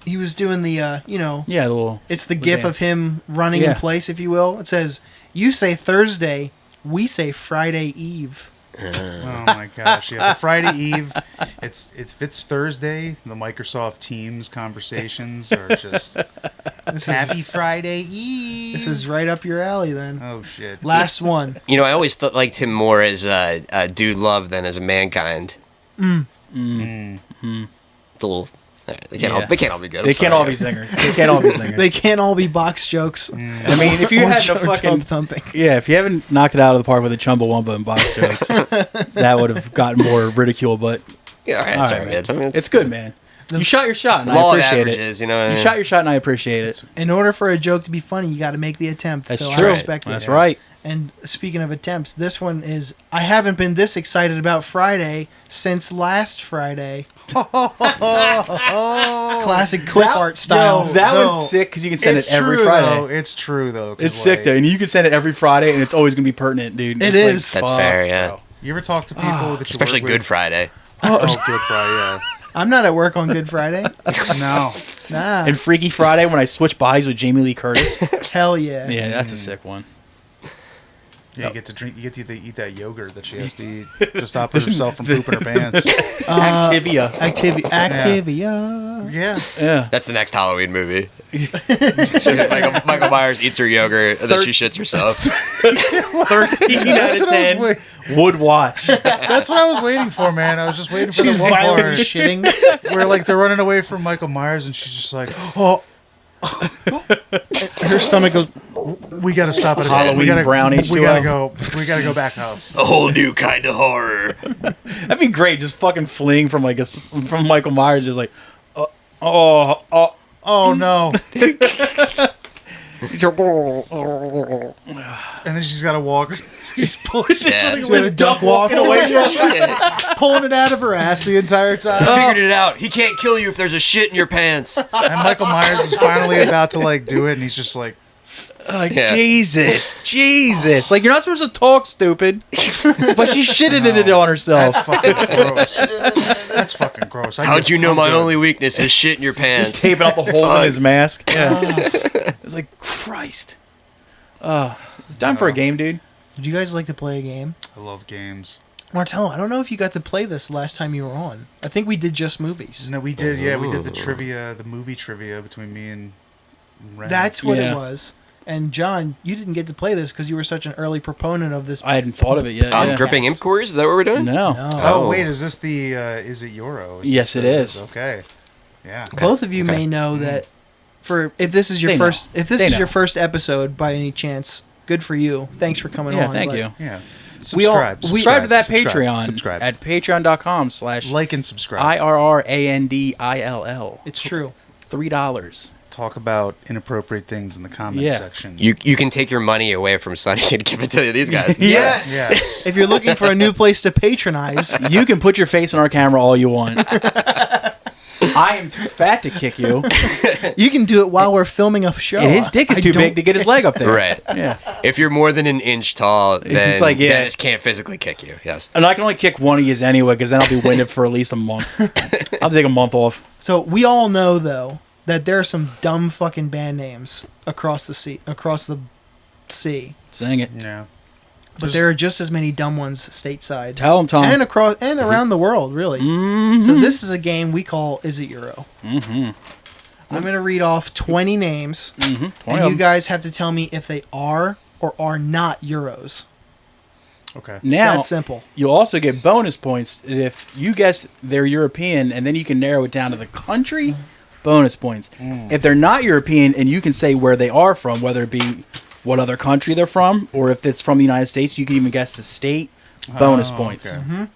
He was doing the, Yeah, the little... it's the gif that? of him running in Yeah. place, if you will. It says, "You say Thursday, we say Friday Eve." Oh my gosh! Yeah, the Friday Eve. If it's Thursday, the Microsoft Teams conversations are just Happy Friday Eve. This is right up your alley, then. Oh shit! Last one. You know, I always liked him more as a dude love than as a mankind. The little, they can't Yeah. all be good. I'm They can't sorry. all be singers. They can't all be singers. They can't all be box jokes. I mean, if you Or had the tub fucking... thumping. Yeah, if you haven't knocked it out of the park with the Chumbawamba and box jokes, that would have gotten more ridicule, but... Yeah, all right, All sorry, right, man. man. I mean, It's good, man. You shot your shot, and I Law of appreciate it. averages, you know what I You mean? shot your shot, and I appreciate it. In order for a joke to be funny, you got to make the attempt. That's so true. I respect That's it. right. And speaking of attempts, this one is, I haven't been this excited about Friday since last Friday. Classic clip art style. That No, one's sick because you can send it's it every true, Friday. Though. It's true though. 'Cause, It's sick like, though, and you can send it every Friday, and it's always gonna be pertinent, dude. It It's is. That's fuck, fair, yeah. bro. You ever talk to people that you Especially work Good with? Friday. Oh, Good Friday. I'm not at work on Good Friday. Yeah. No. Nah. And Freaky Friday when I switch bodies with Jamie Lee Curtis. Hell yeah. Yeah, that's a sick one. Yeah, you get to drink. You get to eat that yogurt that she has to eat to stop herself from pooping her pants. Activia. Activia. Yeah. Yeah. That's the next Halloween movie. Michael Myers eats her yogurt, and then she shits herself. 13 out That's of what I was 10 wait- would watch. That's what I was waiting for, man. I was just waiting for She's the one part violently shitting. where like they're running away from Michael Myers, and she's just like, "Oh, Her stomach goes, we got to stop at a Halloween we gotta, brown we H2O. gotta go. We gotta go back house." A whole new kind of horror. That'd be great. Just fucking fleeing from from Michael Myers, just like, oh. Oh no! And then she's got to walk. She's pushing, Yeah. Just duck walking away from pulling it out of her ass the entire time. Figured it out. He can't kill you if there's a shit in your pants. And Michael Myers is finally about to like do it, and he's just like, Like, Yeah. Jesus. Like, you're not supposed to talk, stupid. But she shitted it on herself. "That's fucking gross. That's fucking gross." How'd you know my only weakness is shit in your pants? Taping up the holes in his mask. Yeah. It's like, Christ. It's time for a game, dude. Would you guys like to play a game? I love games. Martello, I don't know if you got to play this last time you were on. I think we did just movies. No, we did. Yeah, we did the trivia, the movie trivia between me and Ren. That's what Yeah. it was. And John, you didn't get to play this because you were such an early proponent of this. I hadn't thought of it yet. Yeah. Gripping inquiries? Is that what we're doing? No. No. Oh wait, is this the? Is it Euro? Yes, it is. Okay. Yeah. Both of you may know that if this is your They know. first if this They is know. your first episode by any chance, good for you. Thanks for coming Yeah, on. thank but you. Yeah. We all- Subscribe. Subscribe to that subscribe, Patreon Subscribe. at patreon.com/IRRANDILL. Like and subscribe. It's true. $3. talk about inappropriate things in the comments Yeah. section. You can take your money away from Sonny and give it to these guys. Yes. Yes. If you're looking for a new place to patronize, You can put your face on our camera all you want. I am too fat to kick you. you can do it while we're filming a show. And his dick is I too don't- big to get his leg up there. Right. Yeah. If you're more than an inch tall, then like, yeah. Dennis can't physically kick you. Yes. And I can only kick one of yous anyway, because then I'll be winded for at least a month. I'll take a month off. So we all know though that there are some dumb fucking band names across the sea. Sing it. Yeah. But there are just as many dumb ones stateside Tell him, Tom. and across and around the world, really. So this is a game we call Is It Euro? Mm-hmm. I'm going to read off 20 names, and you guys have to tell me if they are or are not Euros. Okay. It's Now, that simple. you'll also get bonus points if you guess they're European, and then you can narrow it down to the country. Bonus points. If they're not European, and you can say where they are from, whether it be what other country they're from, or if it's from the United States, you can even guess the state. Bonus points. Okay.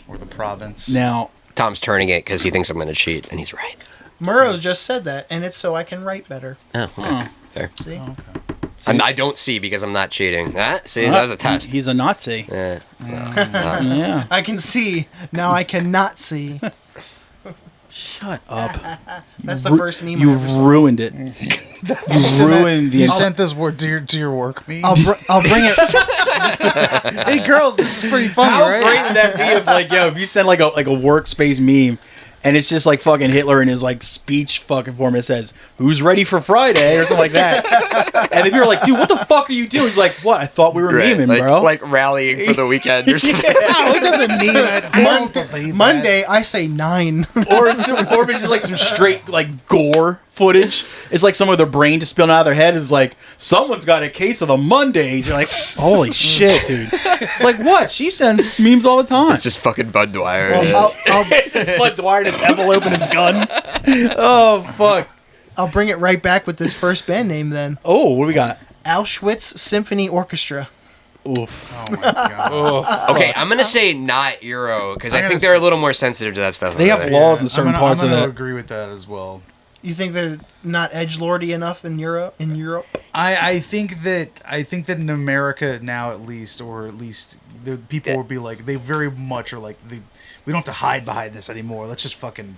Or the province. Now, Tom's turning it because he thinks I'm going to cheat, and he's right. Murrow just said that, and it's so I can write better. Oh, okay. Fair. See? I don't see because I'm not cheating. See, that was a test. He's a Nazi. Yeah. Yeah. I can see. Now I cannot see. Shut up. That's the first meme I ever You've saw. ruined it. You've ruined the. You sent this word to your work meet? I'll bring it. Hey girls, this is pretty funny, How right? great would that be if, like, yo, if you send like a workspace meme, and it's just like fucking Hitler in his like speech fucking form. It says, "Who's ready for Friday?" or something like that. And if you're like, "Dude, what the fuck are you doing?" He's like, "What? I thought we were Right, memeing, like, bro." like rallying for the weekend or something. No, it doesn't mean it. don't believe that. Monday, I say 9. or if it's just like some straight like gore footage. It's like some of their brain just spilling out of their head. It's like, someone's got a case of the Mondays. You're like, holy shit, dude. It's like, what? She sends memes all the time. It's just fucking Bud Dwyer. Well, Bud Dwyer in his envelope and his gun. Oh, fuck. I'll bring it right back with this first band name then. Oh, what do we got? Auschwitz Symphony Orchestra. Oof. Oh my god. Okay, I'm gonna say not Euro because I I'm think gonna they're a little more sensitive to that stuff. They over have there. laws in certain parts I'm of gonna that. agree with that as well. You think they're not edgelordy enough in Europe? I think that in America now, at least the people will be like, they very much are like, we don't have to hide behind this anymore. Let's just fucking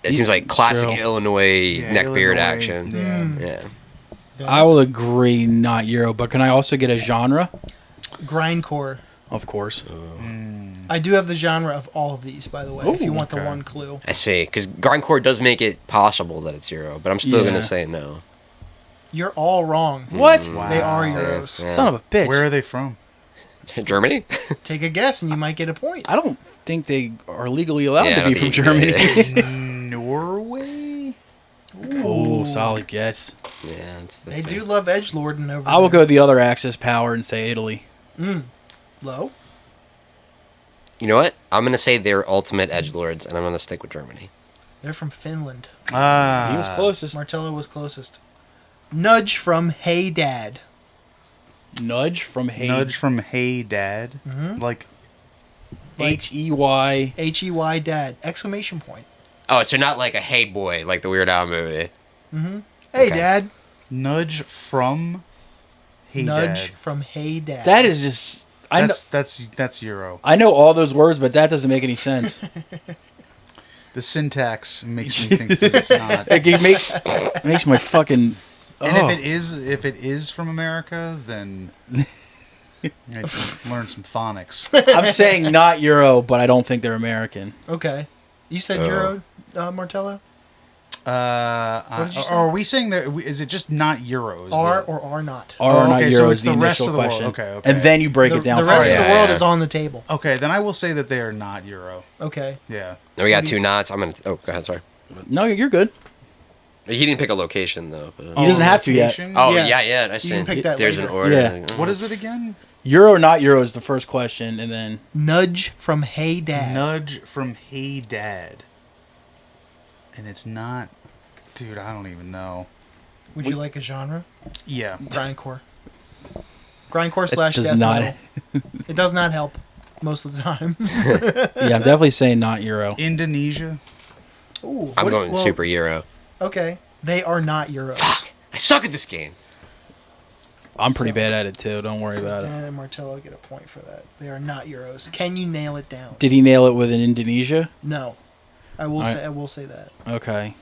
It seems like classic True. Illinois neckbeard Illinois, action. Yeah. Yeah. I will agree, not Euro, but can I also get a genre? Grindcore. Of course. I do have the genre of all of these, by the way, if you Ooh, want the okay. one clue. I see, because grindcore does make it possible that it's Euro, but I'm still Yeah. gonna say no. You're all wrong. What? They are Euros. Yeah. Son of a bitch. Where are they from? Germany? Take a guess and you might get a point. I don't think they are legally allowed Yeah, I to be don't from think- Germany. Norway? Oh, solid guess. Yeah, that's They fair. do love edgelording over I will there. go the other Axis power and say Italy. Low? You know what? I'm gonna say they're ultimate edgelords, and I'm gonna stick with Germany. They're from Finland. He was closest. Martello was closest. Nudge from Hey Dad. Nudge from Hey. Nudge from Hey Dad. Like, H-E-Y. H-E-Y Dad. Exclamation point. Oh, so not like a Hey Boy, like the Weird Al movie. Hey Okay. Dad. nudge from Hey Nudge Dad. from Hey Dad. That is just... That's Euro. I know all those words, but that doesn't make any sense. The syntax makes me think that it's not. It makes my fucking... And Oh. if it is from America, then I learn some phonics. I'm saying not Euro, but I don't think they're American. Okay. You said Oh. Euro, Martello? What did you say? Are we saying that? Is it just not Euros? Are though? or are not? Are or not okay, Euro so is it's the the rest initial of the world. question. Okay, okay. And then you break The, it down the for rest you. of the Yeah, world yeah. is on the table. Okay, then I will say that they are not Euro. Okay. Yeah. And we got two knots. I'm gonna. Oh, go ahead. Sorry. No, you're good. He didn't pick a location though. But... He doesn't have to yet. Location? Oh Yeah. yeah. I see. can pick that There's later. an order. Yeah. What is it again? Euro or not Euro is the first question, and then... Nudge from Hey Dad. Nudge from Hey Dad. And it's not. Dude, I don't even know. Would you like a genre? Yeah. Grindcore. Grindcore slash does death not- metal. It does not help most of the time. Yeah, I'm definitely saying not Euro. Indonesia. Ooh, I'm what- going well, super Euro. Okay. They are not euros. Fuck! I suck at this game. I'm pretty bad at it too. Don't worry about it. Dan and Martello get a point for that. They are not euros. Can you nail it down? Did he nail it with an Indonesia? No. I will Alright. say. I will say that. Okay.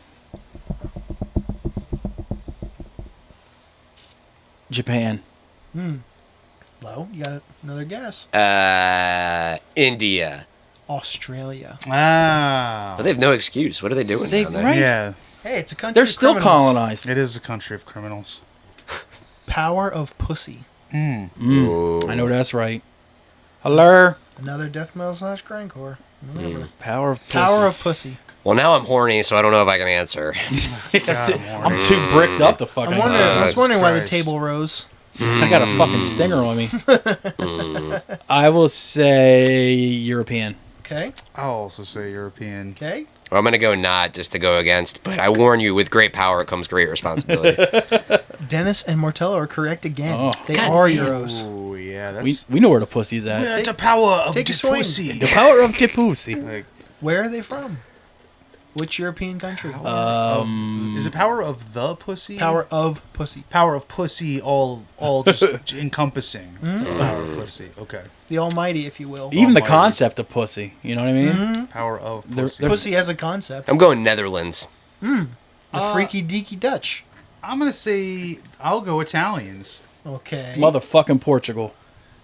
Japan. Lowe, you got another guess? India. Australia. Ah. But they have no excuse. What are they doing down there? right? Yeah, Hey, it's a country. They're of still criminals. colonized. it is a country of criminals. Power of pussy. Ooh. I know that's right. Hello. Another death metal / grindcore. Remember. Power of pussy. Power of pussy. Well, now I'm horny, so I don't know if I can answer. I'm too bricked up to fucking. I'm wondering. I was wondering why the Christ. table rose. I got a fucking stinger on me. I will say European. Okay. I'll also say European. Okay. Well, I'm going to go not just to go against, but I warn you, with great power comes great responsibility. Dennis and Martello are correct again. Oh. They God are damn. euros. Oh yeah, We that's know where the pussy's at. the power of take the a swing. pussy. The power of the pussy. Like, Where are they from? Which European country? is it power of the pussy? Power of pussy. Power of pussy, all just encompassing. Power of pussy. Okay. The Almighty, if you will. Even the Almighty. concept of pussy. You know what I mean? Power of They're- pussy. they're- Pussy as a concept. I'm going Netherlands. The freaky deaky Dutch. I'm gonna say I'll go Italians. Okay. Motherfucking Portugal.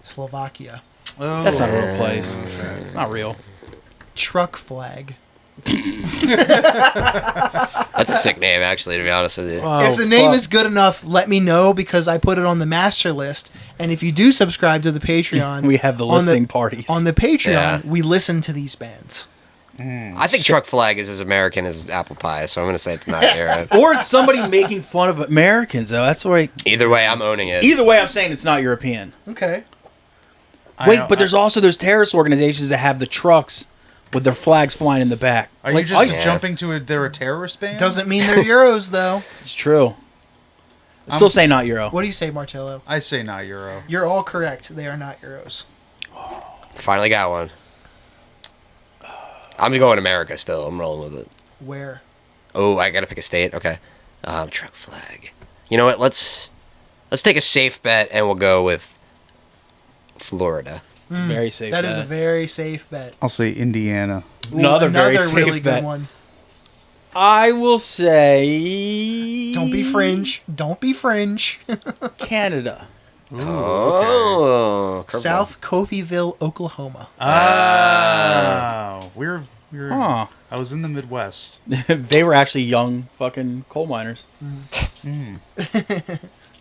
Slovakia. Oh, That's not a real place. It's not real. Truck flag. That's a sick name, actually, to be honest with you. If the name is good enough, let me know because I put it on the master list. And if you do subscribe to the Patreon, We have the on listening parties. On the Patreon, Yeah. we listen to these bands. I think truck flag is as American as apple pie, so I'm going to say it's not there. Or it's somebody making fun of Americans, though. That's why. Either way, I'm owning it. Either way, I'm saying it's not European. Okay. Wait, but there's also those terrorist organizations that have the trucks with their flags flying in the back. Are Like, you just Yeah. jumping to it? They're a terrorist band? Doesn't mean they're euros, though. It's true. I still say not Euro. What do you say, Martello? I say not Euro. You're all correct. They are not euros. Finally got one. I'm going America still. I'm rolling with it. Where? Oh, I got to pick a state? Okay. Truck flag. You know what? Let's take a safe bet, and we'll go with Florida. It's very safe. That is a bet. very safe bet. I'll say Indiana. Ooh, Another very safe really bet. good one. I will say. Don't be fringe. Don't be fringe. Canada. Oh, curveball. South Coffeyville, Oklahoma. Oh, we're Huh. I was in the Midwest. They were actually young fucking coal miners.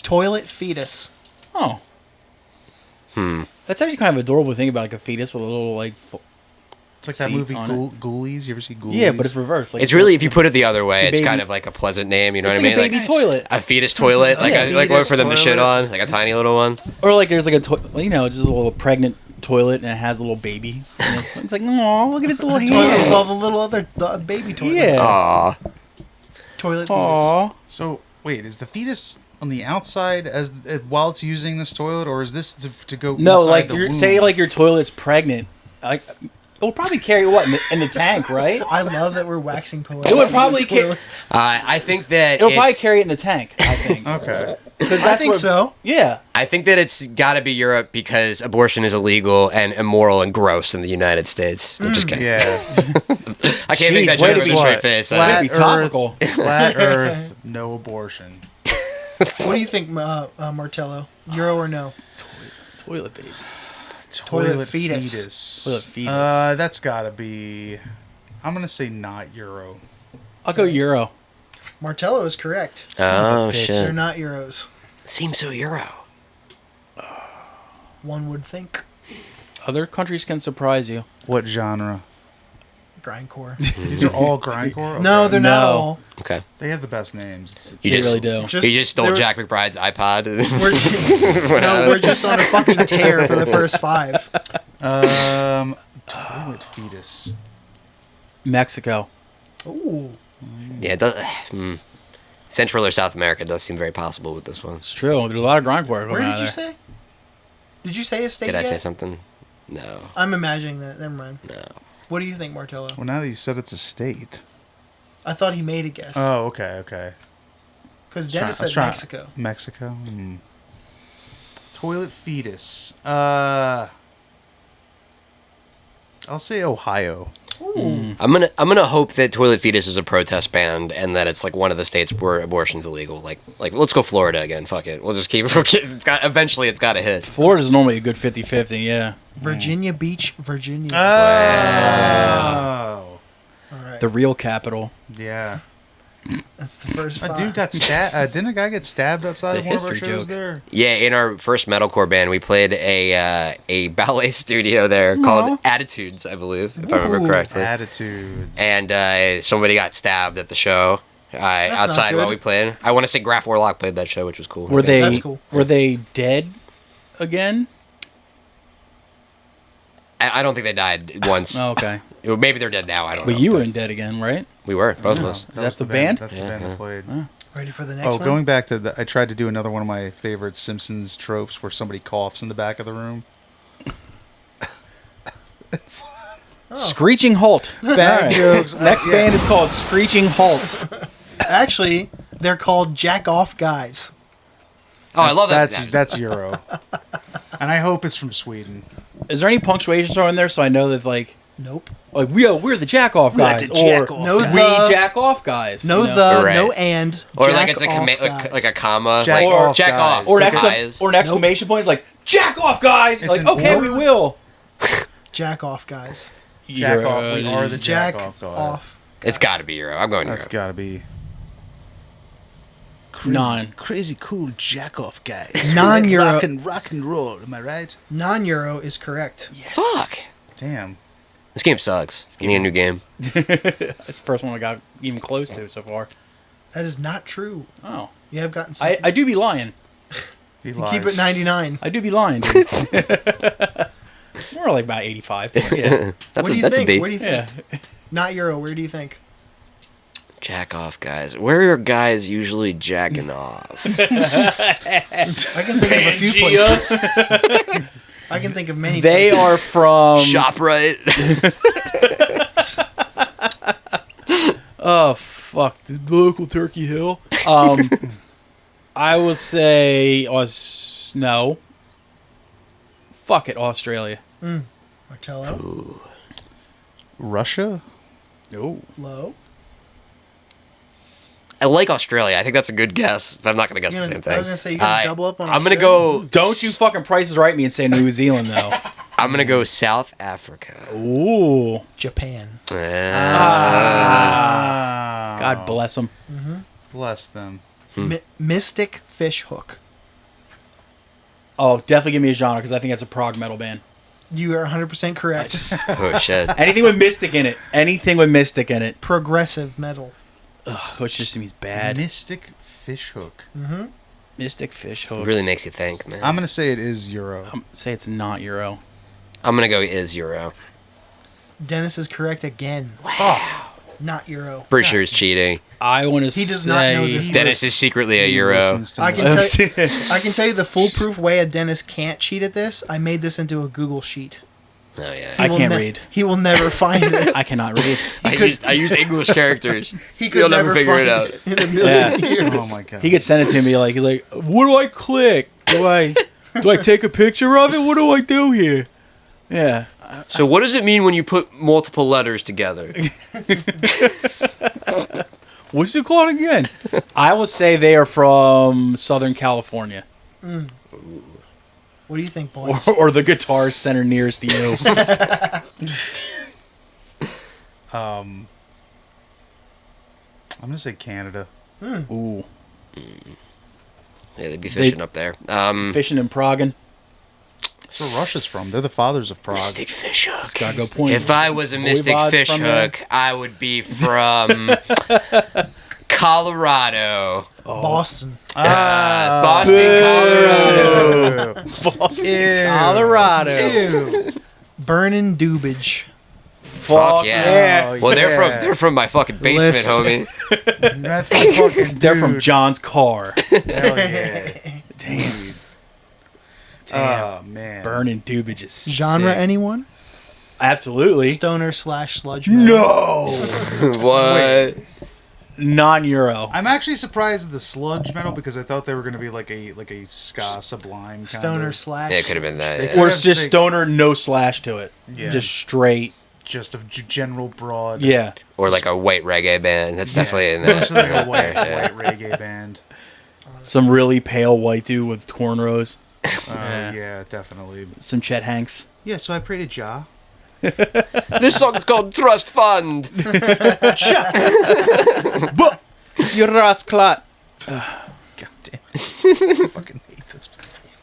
Toilet fetus. Oh. That's actually kind of adorable to think about, like a fetus with a little like. It's like that Seat movie on it. Ghoulies. You ever see Ghoulies? Yeah, but it's reversed. Like It's really, if you put it the other way, It's a it's baby- kind of like a pleasant name. You know it's what I like mean? a baby toilet, A fetus toilet, like Yeah, a, like one fetus for them to shit toilet. on, like a tiny little one. or like there's like a just a little pregnant toilet and it has a little baby. And it's like, oh, look at its little Toilet with hands. all the little other the baby toilets. Yeah. Aw, Toilet fetus. Aw. So wait, is the fetus on the outside as while it's using this toilet, or is this to go? No, inside like the you're, womb? say like your toilet's pregnant. Like it'll probably carry what in the tank, right? I love that we're waxing poetic. It would probably toilets. I think that It'll probably it's, carry it in the tank. I think. Okay. Because I think so. Yeah. I think that it's got to be Europe because abortion is illegal and immoral and gross in the United States. I'm just kidding. Yeah. I can't make Jeez, that way joke to with a be- straight face. Flat be topical. Flat Earth, no abortion. What do you think, Martello? Euro or no? Toilet baby. Toilet fetus. Toilet fetus. That's gotta be. I'm gonna say not Euro. I'll go Euro. Martello is correct. Oh bitch. They're shit! not euros. It seems so Euro. One would think. Other countries can surprise you. What genre? Grindcore. These are all grindcore. No, Okay. they're not No. all. Okay, They have the best names. you They just really do. Just- you just stole they're- Jack McBride's iPod. We're just, no, we're just on a fucking tear for the first 5. Toilet fetus. Mexico. Ooh. Yeah, it does, Central or South America does seem very possible with this one. It's true. There's a lot of grindcore Where coming out did you of there. say? Did you say a state Did I yet? say something? No, I'm imagining that. Never mind. no. What do you think, Martello? Well, now that you said it's a state. I thought he made a guess. Oh, okay. Because Dennis said Mexico. Mexico. Toilet fetus. I'll say Ohio. I'm gonna hope that Toilet Fetus is a protest band and that it's like one of the states where abortion's illegal. Like let's go Florida again. Fuck it. We'll just keep it. Eventually, it's got to hit. Florida's normally a good 50-50, yeah. Virginia Beach, Virginia. Oh. All right. The real capital. Yeah. That's the first A five. dude got stabbed. Didn't a guy get stabbed outside It's a of one of our history shows joke. there? Yeah, in our first metalcore band, we played a ballet studio there called Attitudes, I believe, if I remember correctly. Attitudes. And somebody got stabbed at the show outside not while good. we played. I want to say Graf Warlock played that show, which was cool. Were That's cool. they dead again? I don't think they died once. Oh, okay. Maybe they're dead now. I don't know. But you were in Dead Again, right? We were, both of us. That's the band? That's the Yeah, band yeah. that played. Ready for the next one? Going back to I tried to do another one of my favorite Simpsons tropes where somebody coughs in the back of the room. Screeching Halt. Bad jokes. Next band is called Screeching Halt. Actually, they're called Jack Off Guys. Oh, I love that. That's Euro. And I hope it's from Sweden. Is there any punctuation thrown in there so I know that Nope. we're the Jack Off guys, the Jack or Off No, we the- Jack Off guys? No you know? the, Right. no and. Or Jack like it's Off a Guys. like a comma. Jack like, off Jack guys. off. or an guys. exclamation point is like Jack Off guys. It's Like an okay, or- we will. Jack Off Guys. Jack off. We are the Jack Jack off guys. Off. It's got to be Euro. I'm going Euro. That's gotta be Crazy cool jack off guys. Non-Euro- rock and roll. Am I right? Non-Euro is correct. Fuck. damn. This game sucks. Give me a new game. That's the first one I got even close to so far. That is not true. Oh, You have gotten some. I do be lying. He You lies. keep it 99. I do be lying, dude. More like about 85. But yeah. That's What do you that's think? a beat. What do you think? Yeah. Not Euro. Where do you think? Jack off, guys. Where are guys usually jacking off? I can think of a few places. I can think of many They places. are from. ShopRite. Oh fuck, the local Turkey Hill. I will say no. Fuck it, Australia. Martello. Russia? No. Lowe. I like Australia. I think that's a good guess, but I'm not going to guess the You're same gonna- I thing. was gonna say, you're gonna double up on I'm going to Australia? go. Don't you fucking Prices Right me and say New Zealand though. I'm going to go South Africa. Ooh. Japan. God bless them. Bless them. Mystic Fish Hook. Oh, definitely give me a genre because I think that's a prog metal band. You are 100% correct. Oh, shit. Anything with Mystic in it. Anything with Mystic in it. Progressive metal. Ugh, which just means bad. Mystic Fish Hook. Mystic Fish It Hook. really makes you think, man. I'm gonna say it is Euro. Say it's not Euro. I'm going to go is Euro. Dennis is correct again. Wow. Not Euro. Pretty sure he's cheating. I want to say. He does not know this. Dennis is secretly a He Euro. listens to I me. can tell you the foolproof way a Dennis can't cheat at this. I made this into a Google sheet. Oh, yeah. I will can't read. He will never find it. I cannot read. I used English characters. He could You'll never never figure it find out. in a million Yeah. years. Oh my god. He could send it to me like he's like, what do I click? Do I take a picture of it? What do I do here? Yeah. So what does it mean when you put multiple letters together? What's it called again? I will say they are from Southern California. What do you think, boys? Or the guitar center nearest to you. I'm gonna say Canada. Ooh. Yeah, they'd be fishing up there. Fishing in Prague. That's where Russia's from. They're the fathers of Prague. Mystic Fish Hook. Gotta go point. If I was a Mystic Voivod's Fish from there. Hook, I would be from Colorado. Boston. Boston, Colorado. Boston, Colorado. Ew. Burnin' Dubage. Fuck yeah. Oh, Well, yeah. they're from my fucking basement, List. homie. That's my fucking dude. They're from John's car. Hell yeah. Damn. Oh man. Burning Dubage is Genre, sick. anyone? Absolutely. Stoner / sludge metal. No. What? Non-Euro. I'm actually surprised at the sludge metal because I thought they were going to be like a ska sublime kind Stoner of, slash. Yeah, it could have been that. They Yeah. could- Or Yes, it's just they- stoner, no slash to it. Yeah. Just straight. just a general broad. Yeah. Or like a white reggae band. That's definitely in that. Just like a white, Yeah. white reggae band. Some really pale white dude with cornrows. Yeah, definitely. Some Chet Hanks. Yeah, so I prayed to Jah. This song is called Trust Fund. Your rasclat. God damn it. I fucking hate this.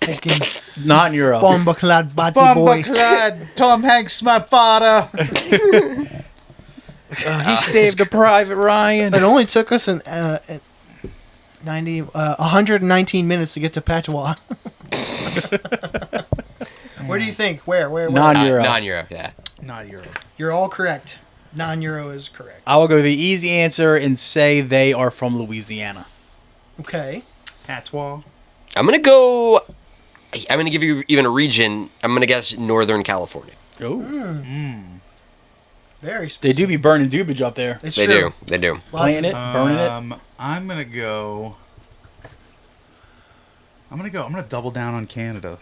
Fucking Non-Euro. bombaclad batty boy. Bombaclad, Tom Hanks, my father. He saved a Private Ryan. It only took us 119 minutes to get to Patois. Where do you think? Where? Non-Euro. Non-Euro, yeah. Not Euro. You're all correct. Non-Euro is correct. I will go the easy answer and say they are from Louisiana. Okay. Patois. I'm gonna give you even a region. I'm gonna guess Northern California. Oh. Very specific. They do be burning dubage up there. It's They true. do. They do. Lots Playing of- it, burning it. I'm gonna go. I'm gonna double down on Canada,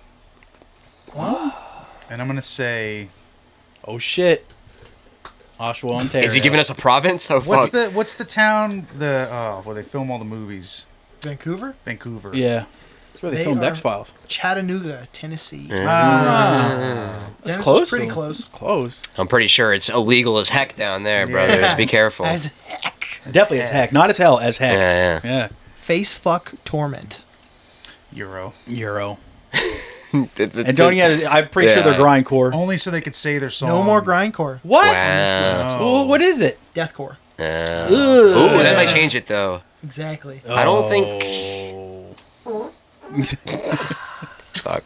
Well, and I'm gonna say, Oh shit. Oshawa, Ontario. Is he giving us a province? Oh fuck. what's the town where they film all the movies? Vancouver? Vancouver. Yeah. That's where they They filmed are- X-Files. Chattanooga, Tennessee. That's Dennis was close. pretty though. close. Close. I'm pretty sure it's illegal as heck down there, brothers. Be careful. As heck. Definitely as heck. Not as hell, as heck. Yeah, Yeah. Face fuck torment. Euro. Euro. yeah. And don't you? I'm pretty sure they're Yeah. grindcore. Only so they could say their song. No more grindcore. What? Wow. Well, what is it? Deathcore. Ooh, that might change it though. Exactly. I don't think. Oh. Fuck.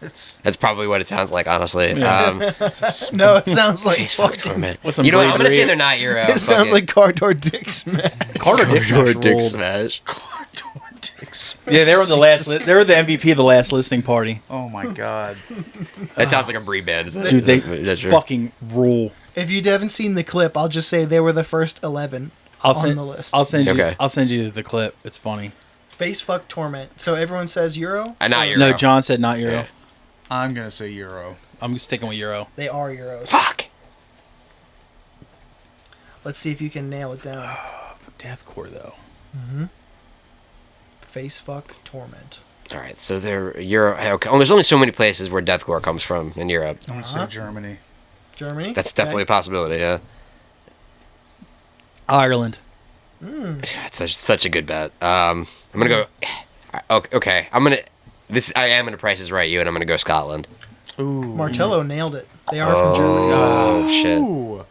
It's That's probably what it sounds like, honestly. No, it sounds like Face fuck fucking. torment. What's some You know what? I'm gonna bravery? say they're not Euro. It sounds like car door dick smash. Carter Dick Smash Dick ruled. smash. Yeah, they were the last. They were the MVP of the last listening party. oh my god. That sounds like a breed band. Dude, they That's true. fucking rule. If you haven't seen the clip, I'll just say they were the first 11 I'll on send the list. I'll send you. Okay. I'll send you the clip. It's funny. Face fuck torment. So everyone says Euro? Not Euro. No, John said not Euro. Yeah. I'm gonna say Euro. I'm sticking with Euro. They are Euros. Fuck. Let's see if you can nail it down. Deathcore though. Face fuck torment. All right, so they're Euro. Okay. Well, there's only so many places where deathcore comes from in Europe. I'm gonna say Germany. Germany? That's definitely a possibility. Yeah. Ireland. It's such a good bet. I'm gonna go. Okay. I am gonna Price Is Right you, and I'm gonna go Scotland. Ooh. Martello nailed it. They are from Germany. Oh shit. Ooh.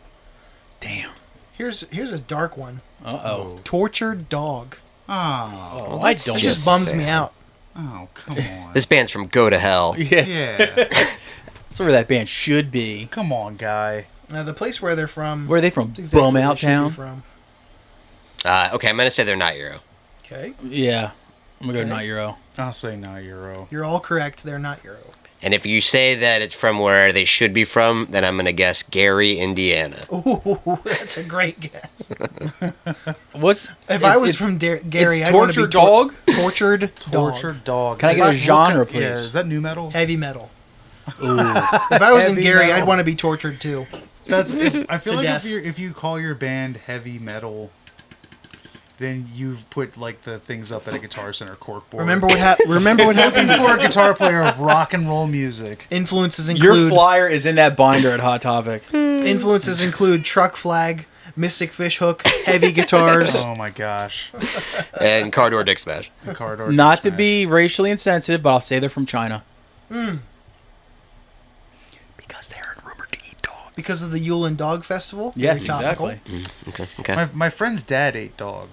Damn. Here's a dark one. Oh. Tortured dog. Oh. Oh, I It don't. just bums me sad. out. Oh, come on. This band's from Go to Hell. Yeah. Yeah. That's where that band should be. Come on, guy. Now the place where they're from. Where are they from? it's exactly Bum where Out they should be Town. From. Okay, I'm gonna say they're not Euro. Okay, Yeah. I'm gonna go Okay. not Euro. I'll say not Euro. you're all correct. They're not Euro. And if you say that it's from where they should be from, then I'm gonna guess Gary, Indiana. Ooh, that's a great guess. What's If I was it's- from Gary, it's I'd want to Tortured be Dog? Tortured dog. Tortured dog. Can I get a genre, please? Yeah, is that new metal? Heavy metal. If I was in Heavy Gary, metal. I'd want to be tortured too. That's. I feel To like death. if you call your band heavy metal, then you've put like the things up at a Guitar Center corkboard. Remember what happened? for a guitar player of rock and roll music. Influences Your include flyer is in that binder at Hot Topic. Truck Flag, Mystic Fishhook, heavy guitars. Oh my gosh. And Car Door Dick Smash. Corridor Not to Smash. be racially insensitive, but I'll say they're from China. Because they're rumored to eat dog. Because of the Yulin Dog Festival. Yes, Very topical. exactly. Okay. My friend's dad ate dog.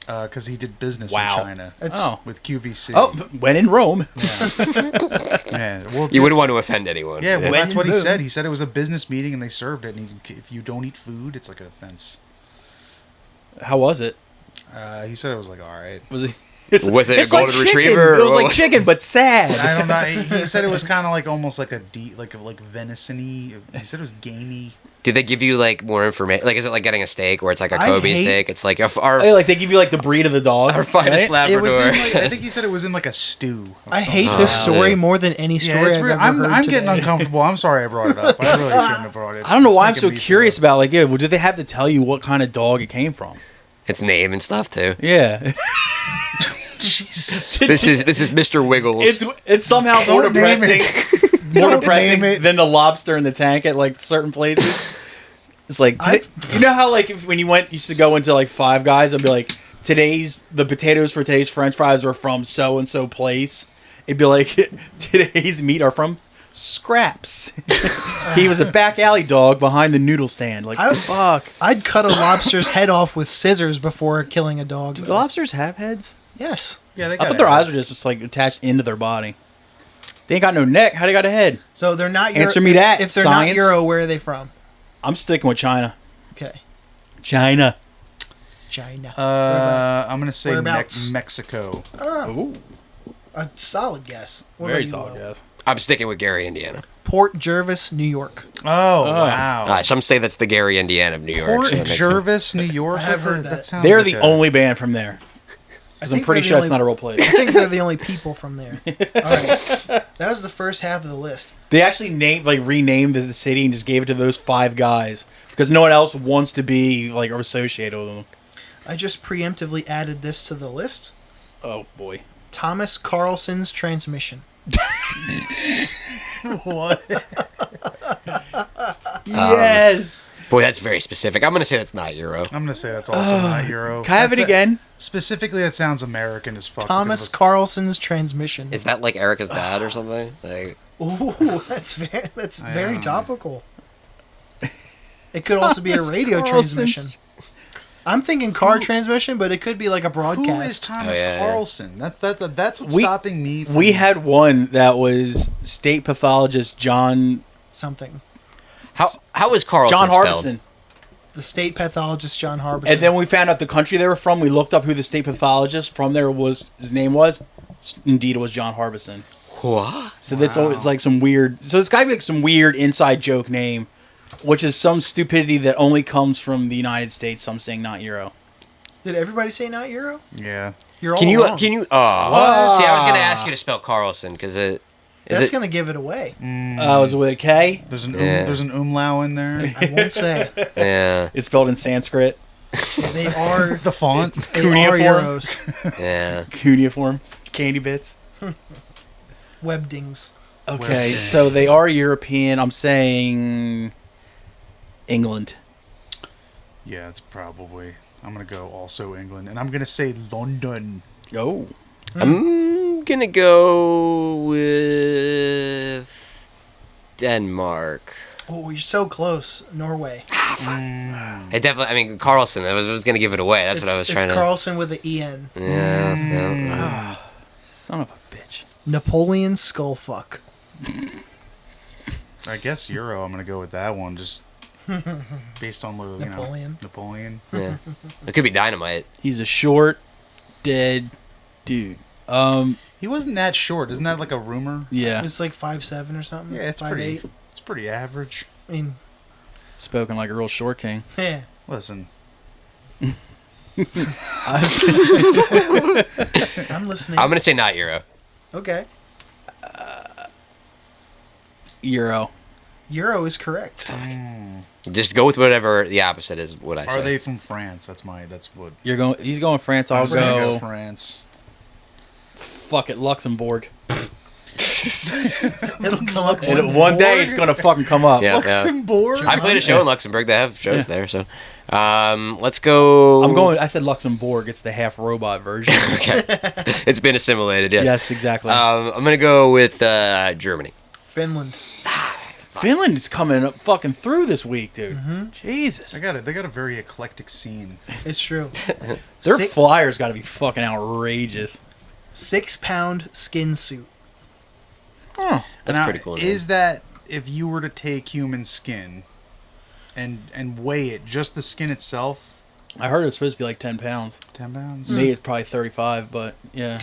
Because he did business Wow. in China That's Oh. with QVC. Oh, when in Rome. yeah. Well, You wouldn't it's- want to offend anyone. Yeah, well, When that's in what he Rome. said. He said it was a business meeting and they served it. And if you don't eat food, it's like an offense. How was it? He said it was like all right. Was it? Was it a it's like golden chicken. retriever? It was or like what? chicken, but sad. I don't know. He said it was kind of like almost like like venison-y. He said it was gamey. Did they give you like more information? Like, is it like getting a steak where it's like a I Kobe hate- steak? It's like our Like they give you like the breed of the dog. our finest right? It was Labrador. in like, I think he said it was in like a stew. of I some hate sort. this story yeah. more than any story Yeah, it's I've weird. ever I'm heard getting today. uncomfortable. I'm sorry I brought it up. I really shouldn't have brought it. I don't know It's why I'm making so me curious feel- about like, yeah, well, do they have to tell you what kind of dog it came from? its name and stuff too. Yeah, Jesus. This is Mr. Wiggles. it's somehow more Don't name depressing, more Don't depressing name it. than the lobster in the tank at like certain places. It's like you know how like when you used to go into like Five Guys and be like the potatoes for today's French fries are from so and so place. It'd be like today's meat are from Scraps. He was a back alley dog behind the noodle stand. Like fuck. I'd cut a lobster's head off with scissors before killing a dog. Do lobsters have heads? Yes. Yeah, they I got thought their eyes were just like attached into their body. They ain't got no neck. How they got a head? So they're not Euro. Answer me that, If they're science. not Euro, where are they from? I'm sticking with China. Okay. China. China. I'm gonna say Whereabouts? Mexico. Ooh, A solid guess. What very about you, solid Lowe? guess. I'm sticking with Gary, Indiana. Port Jervis, New York. Oh wow. Some say that's the Gary, Indiana of New York. Port so that makes sense. Jervis, New York. I have heard that. sounds They're like the a- only band from there. Because I'm think pretty they're sure the that's not a real place. I think they're the only people from there. All right. That was the first half of the list. They actually renamed the city and just gave it to those 5 guys because no one else wants to be like associated with them. I just preemptively added this to the list. Oh boy. Thomas Carlson's transmission. What? Yes. Boy, that's very specific. I'm gonna say that's not Euro. I'm gonna say that's also not Euro. Can I have it That's again? Specifically, that sounds American as fuck. Thomas because Carlson's transmission. Is that like Erica's dad or something? Like, Ooh, that's very know. topical. It could also be a Thomas radio Carlson's- transmission. I'm thinking car transmission, but it could be like a who broadcast. is Thomas Oh, yeah. Carlson? That's what's We- stopping me. From, We had one that was state pathologist John Something. how is Carlson John spelled? Harbison. The state pathologist John Harbison. And then we found out the country they were from. We looked up who the state pathologist from there was. His name was. Indeed, it was John Harbison. What? So that's always like some weird. So it's got to be like some weird inside joke name, which is some stupidity that only comes from the United States. So I'm saying not Euro. Did everybody say not Euro? Yeah. You're all Can you? wrong. Can you? Oh, see, I was gonna ask you to spell Carlson because it is That's it. gonna give it away. Was it with a K? There's an Yeah. there's an umlau in there. I won't say. Yeah, It's spelled in Sanskrit. They are The font. they are cuneiform. Euros. yeah. Cuneiform. Candy bits. Webdings. Okay, so they are European. I'm saying England. Yeah, it's probably. I'm gonna go also England, and I'm gonna say London. Oh. I'm gonna go with Denmark. Oh, you're so close. Norway. I definitely. I mean, Carlson. I was gonna give it away. That's what I was trying It's to. Carlson with the EN. Yeah. yeah. Son of a bitch. Napoleon Skullfuck. I guess Euro. I'm gonna go with that one, just based on the Napoleon. Napoleon. Yeah. It could be dynamite. He's a short, dead dude. He wasn't that short. Isn't that like a rumor? Yeah. It was like 5'7" or something. Yeah, it's 5'8". pretty. It's pretty average. I mean, Spoken like a real short king. yeah. Listen, I'm listening. I'm gonna say not Euro. Okay. Euro. Euro is correct. Just go with whatever the opposite is. What I say. are they from France? That's what. You're going. He's going France. I'll France. go. France. Fuck it, Luxembourg. It'll come up. And one day it's gonna fucking come up. Yeah. Luxembourg. I played a show in Luxembourg. They have shows there. So, let's go. I'm going. I said Luxembourg. It's the half robot version. Okay. It's been assimilated. Yes. Yes, exactly. I'm gonna go with Germany. Finland. Finland is coming up fucking through this week, dude. Jesus. They got a very eclectic scene. It's true. Their Six- flyers got to be fucking outrageous. 6-pound skin suit. Huh. That's Now, pretty cool. Is that if you were to take human skin and weigh it, just the skin itself, I heard it's supposed to be like 10 pounds. 10 pounds. Me, it's probably 35, but yeah.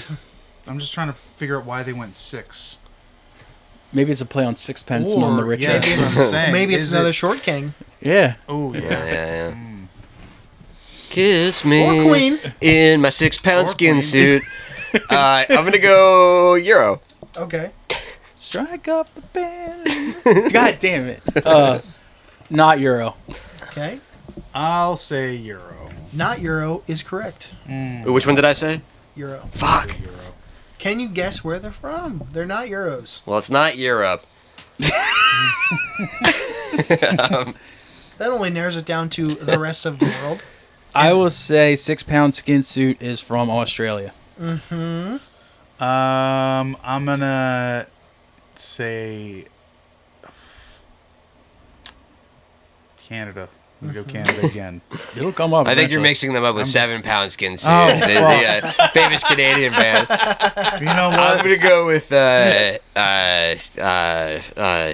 I'm just trying to figure out why they went 6. Maybe it's a play on sixpence and on the rich yeah, end. that's what I'm saying. Maybe it's Is another it- short king. Yeah. Oh yeah. Yeah. Kiss me Or queen. in my 6-pound Or skin queen. suit. I'm gonna go Euro. Okay. Strike up the band. God damn it. Not Euro. Okay. I'll say Euro. Not Euro is correct. Which one did I say? Euro. Fuck. Euro. Can you guess where they're from? They're not Euros. Well, it's not Europe. That only narrows it down to the rest of the world. I will say 6-pound skin suit is from Australia. Mm-hmm. I'm gonna say Canada. I'm gonna go Canada again. It'll come up. I think you're eventually. mixing them up with 7-pound skin suit. Oh, the famous Canadian band. You know I'm what? gonna go with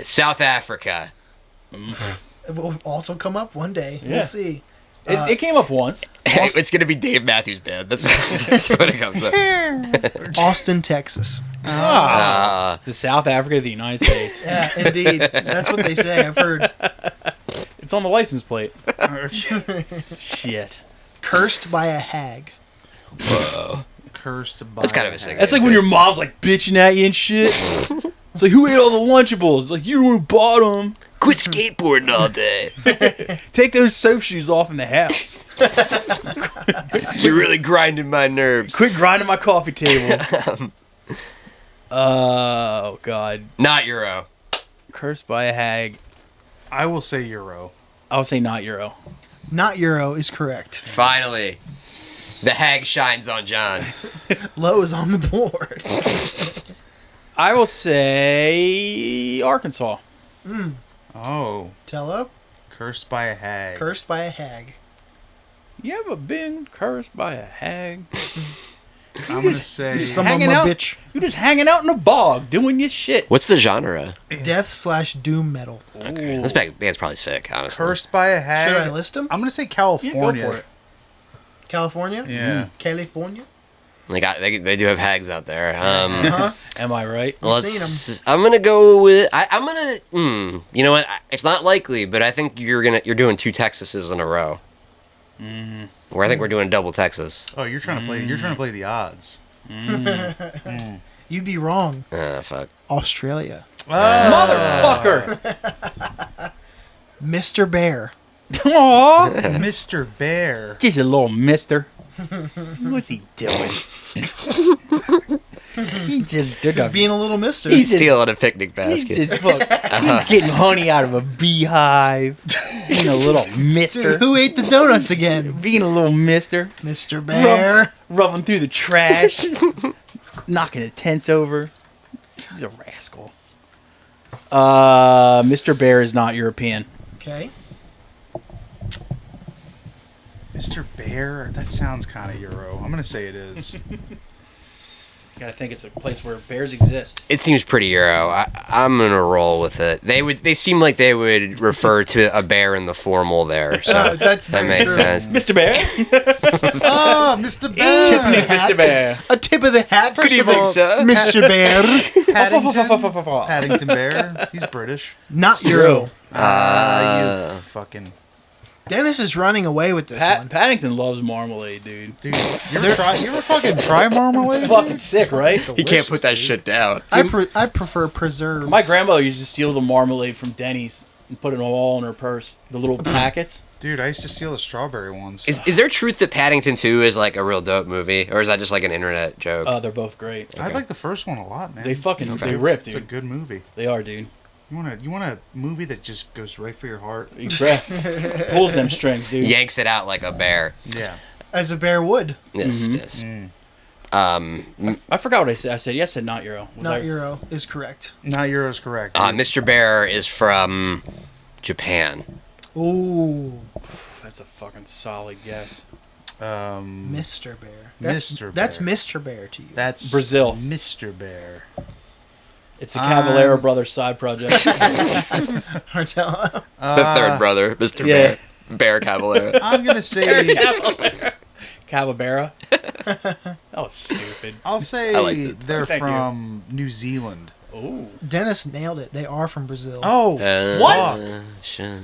South Africa. It will also come up one day. Yeah. We'll see. It came up once. It's gonna be Dave Matthews Band. That's what it comes up. Austin, Texas. The South Africa of the United States. Yeah, indeed. That's what they say. I've heard. It's on the license plate. Shit. Cursed by a hag. Whoa. Cursed by That's kind of a sick. That's like when your mom's like bitching at you and shit. It's like, who ate all the Lunchables? It's like, you who bought them. Quit skateboarding all day. Take those soap shoes off in the house. You're really grinding my nerves. Quit grinding my coffee table. Oh, God. Not Euro. Cursed by a hag. I will say Euro. I'll say not Euro. Not Euro is correct. Finally, the hag shines on John. Lowe is on the board. I will say Arkansas. Oh, Tello, cursed by a hag. cursed by a hag. You ever been cursed by a hag? I'm gonna say Some of Hanging them are out? bitch. You just hanging out in the bog doing your shit. What's the genre? Death/doom metal. Okay. This band's probably sick, honestly. cursed by a hag. Should I list them? I'm gonna say Yeah, California. go for it. California? Yeah. California? They do have hags out there. Uh-huh. Am I right? Let's. I'm gonna go with. I'm gonna. You know what? It's not likely, but I think you're doing 2 Texases in a row. Where I think we're doing double Texas. Oh, you're trying to play. You're trying to play the odds. You'd be wrong. Fuck. Australia. Motherfucker! Mr. Bear. Aww. Mr. Bear. Get your little mister. What's he doing? He Just being a little mister. He's just, Stealing a picnic he's basket. just he's getting honey out of a beehive. Being a little mister. Dude, who ate the donuts again? Being a little mister. Mr. Bear. Rubbing through the trash. Knocking the tents over. He's a rascal. Mr. Bear is not European. Okay. Mr. Bear. That sounds kind of Euro. I'm gonna say it is. Gotta think it's a place where bears exist. It seems pretty Euro. I'm gonna roll with it. They seem like they would refer to a bear in the formal there. So That's that very makes true. sense. Mr. Bear? Oh, Mr. Bear. Tiffany Mr. Bear. A tip of the hat. Good evening, sir. Mr. Bear. Paddington. Paddington Bear. He's British. Not Euro. You fucking Dennis is running away with this one. Paddington loves marmalade, dude. dude. You ever fucking try marmalade? It's fucking sick, right? He can't put that shit down. I prefer preserves. My grandmother used to steal the marmalade from Denny's and put it all in her purse. The little packets. Dude, I used to steal the strawberry ones. Is there truth that Paddington 2 is like a real dope movie, or is that just like an internet joke? They're both great. I like the first one a lot, man. They fucking It's a they good- rip, It's a dude. good movie. They are, dude. You want a movie that just goes right for your heart? Pulls them strings, dude. Yanks it out like a bear. Yeah. As a bear would. Yes, yes. I forgot what I said. I said yes and not Euro. Was Not I- Euro is correct. Not Euro's correct. Mr. Bear is from Japan. Ooh, That's a fucking solid guess. Mr. Bear. Mr. That's Bear. Mr. Bear to you. That's Brazil. Mr. Bear. It's a Cavallero Brothers side project. Martello. The third brother, Mr. Yeah. Bear. Bear Cavallera. I'm gonna say. Caballera. That was stupid. I'll say I liked it. they're Thank you. from New Zealand. Ooh. Dennis nailed it. They are from Brazil. Oh, What? Shit.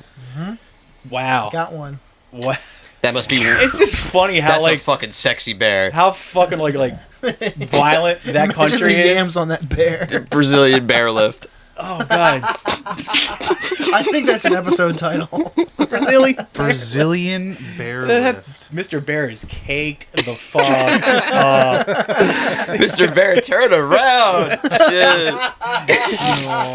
Wow. Got one. What? That must be. It's just funny how That's a like fucking sexy bear. how fucking like violent that Imagine country the is. yams on that bear. Brazilian bear lift. Oh god. I think that's an episode title. Brazilian bear lift. Mr. Bear is caked the fuck up. Mr. Bear, turn around. Shit.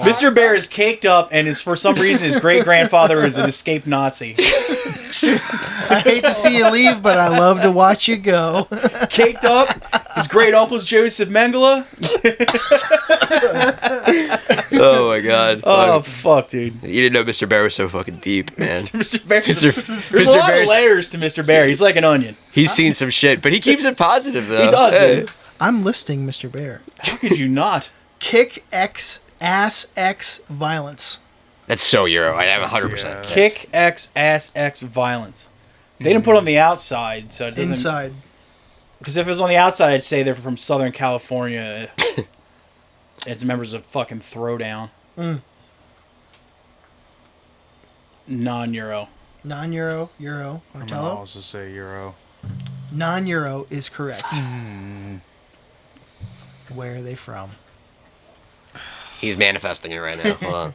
Mr. Bear is caked up, and is for some reason his great grandfather is an escaped Nazi. I hate to see you leave, but I love to watch you go. Caked up. His great uncle's Joseph Mengele. Oh my god. Oh fuck, dude. You didn't know Mr. Bear was so fucking deep, man. Mr. Bear. There's Mr. a lot Bear's- of layers to Mr. Bear. He's like an onion. He's seen some shit, but he keeps it positive though. He does, Hey. dude. I'm listing Mr. Bear. How could you not? Kick X ass X violence. That's so Euro. I am 100%. Yeah. Kick X ass X violence. They didn't put it on the outside, so it doesn't. Inside. Because if it was on the outside, I'd say they're from Southern California. It's members of fucking Throwdown. Non-Euro. Non-Euro. Euro. I'm gonna Martello. also say Euro. Non-Euro is correct. Where are they from? He's manifesting it right now. Hold on.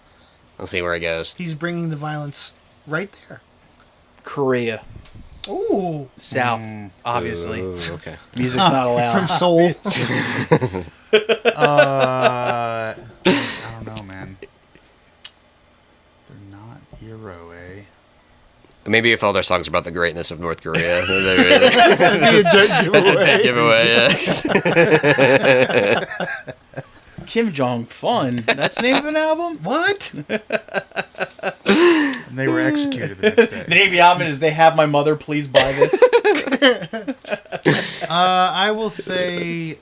Let's see where it goes. He's bringing the violence right there. Korea. Ooh. South, obviously. Ooh, okay. Music's not allowed. From Seoul. I don't know, man. They're not Euro, eh? Maybe if all their songs are about the greatness of North Korea. That'd be a dead That's a giveaway. dead giveaway, yeah. Kim Jong Fun. That's the name of an album? What? And they were executed the next The day. name of the album is They Have My Mother, Please Buy This. I will say,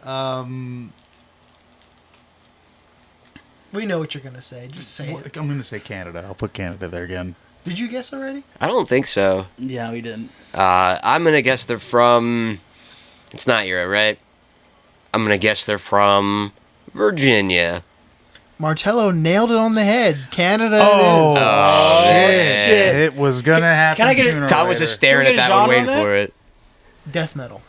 We know what you're going to say. Just say it. I'm going to say Canada. I'll put Canada there again. Did you guess already? I don't think so. Yeah, we didn't. I'm going to guess they're from... It's not Euro, right? I'm going to guess they're from Virginia. Martello nailed it on the head. Canada Oh, it is. Oh, shit. man. It was going to happen can I get it- sooner or Tom was later. just staring Can at we get a that one, genre waiting on that? for it. Death metal.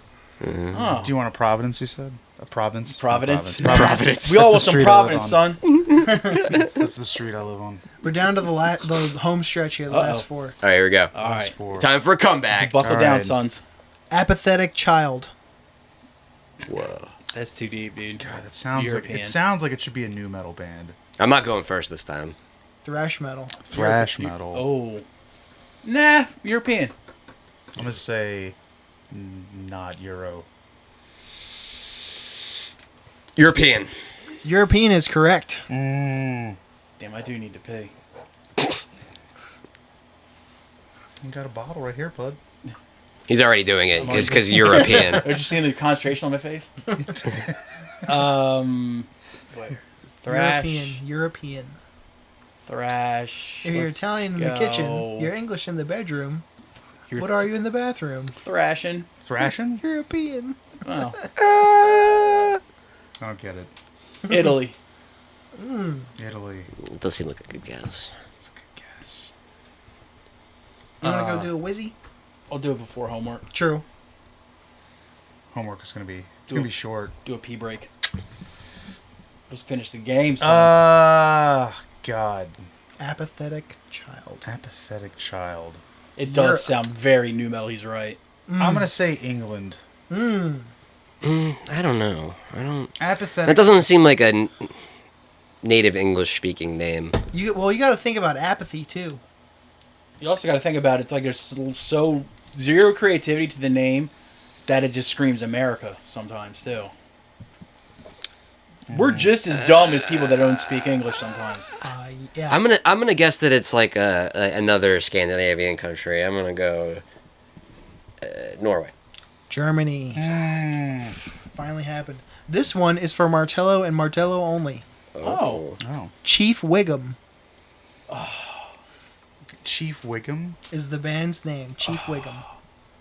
Oh. Do you want a Providence, you said? A province? Providence? Providence. We all want That's the some street I live Providence, on. son. That's the street I live on. We're down to the home stretch here, the last four. All right, here we go. All right. Four. Time for a comeback. Buckle All down, right. sons. Apathetic child. Whoa. That's too deep, dude. God, that sounds European. like it sounds like it should be a new metal band. I'm not going first this time. Thrash metal. Thrash metal. Oh. Nah, European. I'm gonna say not Euro. European. European is correct. Damn, I do need to pee. You got a bottle right here, bud. He's already doing it because European. Are you seeing the concentration on my face? Where? Thrash. European. Thrash. If you're Let's Italian in the go. kitchen, you're English in the bedroom. You're What are you in the bathroom? thrashing? Thrashing? European. Oh. I don't get it. Italy. Italy. It does seem like a good guess. That's a good guess. You want to go do a whizzy? I'll do it before homework. True. Homework is gonna be short. Do a pee break. Let's finish the game, son. God. Apathetic child. Apathetic child. It does sound very new metal. He's right. I'm gonna say England. I don't know. I don't. Apathetic. That doesn't seem like a native English speaking name. You got to think about apathy too. You also got to think about it. It's like there's so zero creativity to the name that it just screams America sometimes too. We're just as dumb as people that don't speak English sometimes. Yeah. I'm gonna guess that it's like another Scandinavian country. I'm gonna go Norway. Germany. Finally happened. This one is for Martello and Martello only. Oh. Oh. Chief Wiggum. Chief Wiggum. is the band's name. Chief Wiggum.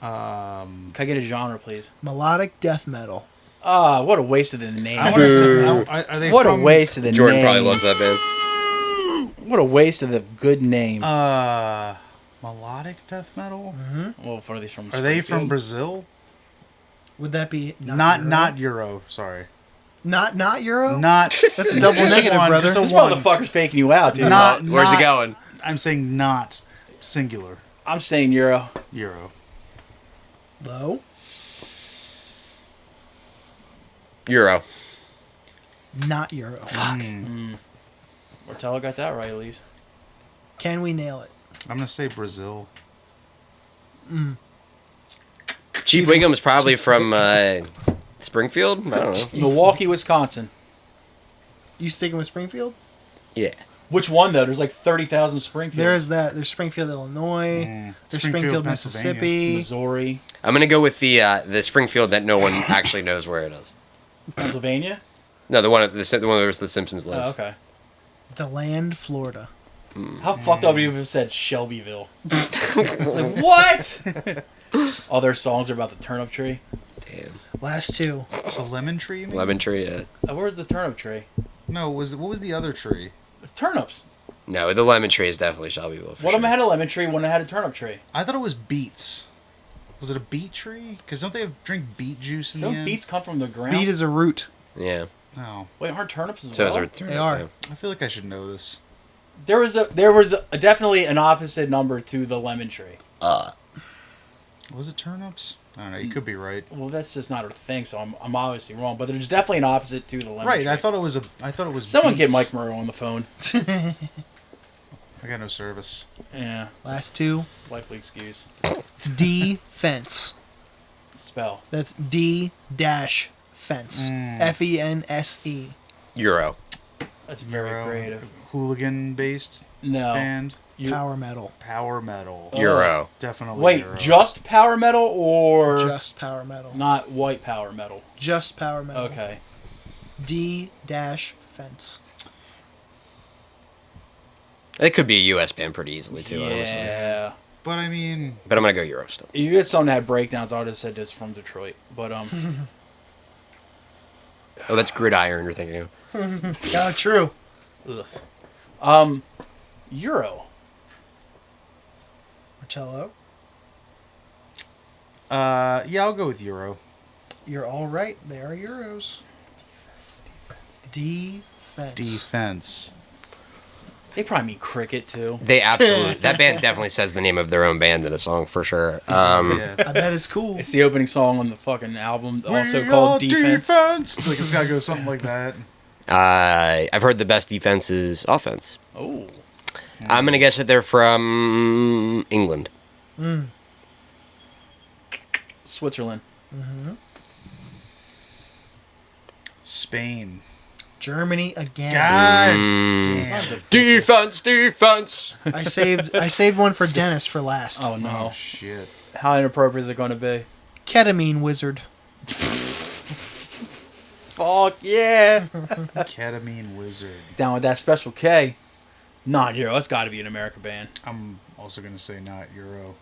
Can I get a genre, please? Melodic death metal. Ah, what a waste of the name. I want to say, are they What a from, waste of the Jordan name. probably loves that band. What a waste of the good name. melodic death metal? Well, for these from Are they from Springfield? Brazil? Would that be Not Euro. Sorry. Not Euro? Not. That's a double just negative, one, brother. just a This one. motherfucker's faking you out, dude. Not. Where's not, he going? I'm saying not singular. I'm saying Euro. Euro. Lowe? Euro. Not Euro. Fuck. Martello got that right, at least. Can we nail it? I'm gonna say Brazil. Chief Wiggum is probably from Springfield? I don't know. Milwaukee, Wisconsin. You sticking with Springfield? Yeah. Which one, though? There's like 30,000 Springfields. There's that. There's Springfield, Illinois. There's Springfield, Mississippi. Missouri. I'm going to go with the Springfield that no one actually knows where it is. Pennsylvania? No, the one where the Simpsons live. Oh, okay. DeLand, Florida. How fucked up even if it said Shelbyville? It's like, what? All their songs are about the turnip tree. Damn. Last two. A lemon tree? Maybe? Lemon tree, yeah. Where's the turnip tree? No. What was the other tree? It's turnips. No, the lemon tree is definitely Shelbyville. For One of them sure. had a lemon tree, one of them had a turnip tree. I thought it was beets. Was it a beet tree? Because don't they drink beet juice in the Don't end? beets come from the ground? Beet is a root. Yeah. No. Wait, aren't turnips as So well? is there They are. I feel like I should know this. There was definitely an opposite number to the lemon tree. Was it turnips? I don't know. You could be right. Well, that's just not a thing, so I'm obviously wrong. But there's definitely an opposite to the lemon Right. tree. I thought it was. Someone get beets. Mike Murrow on the phone. I got no service. Yeah, Last two. likely excuse. Defense. Spell. That's D dash fence. FENSE. Euro. That's very Euro, creative. Hooligan based No. band. Power metal. Power metal. Euro. Definitely. Wait, Euro. just power metal or Just power metal. not white power metal? Just power metal. Okay. D dash fence. It could be a U.S. band pretty easily, too, honestly. Yeah. But I mean, But I'm going to go Euro still. If you get something that had breakdowns, I would have said this from Detroit. But Oh, that's Gridiron you're thinking of. Yeah, true. Euro. Martello. yeah, I'll go with Euro. You're all right. They are Euros. Defense. Defense. They probably mean cricket too. They absolutely... that band definitely says the name of their own band in a song, for sure. Yeah. I bet it's cool. It's the opening song on the fucking album, also We called are Defense. Like it's gotta go something like that. I've heard the best defense is offense. Oh, I'm going to guess that they're from England. Switzerland. Spain. Germany again. God. Sons of bitches. Defense! I saved one for Dennis for last. Oh no! Oh shit. How inappropriate is it going to be? Ketamine wizard. Fuck yeah! Ketamine wizard. Down with that special K. Not Euro. It's got to be an American band. I'm also gonna say not Euro.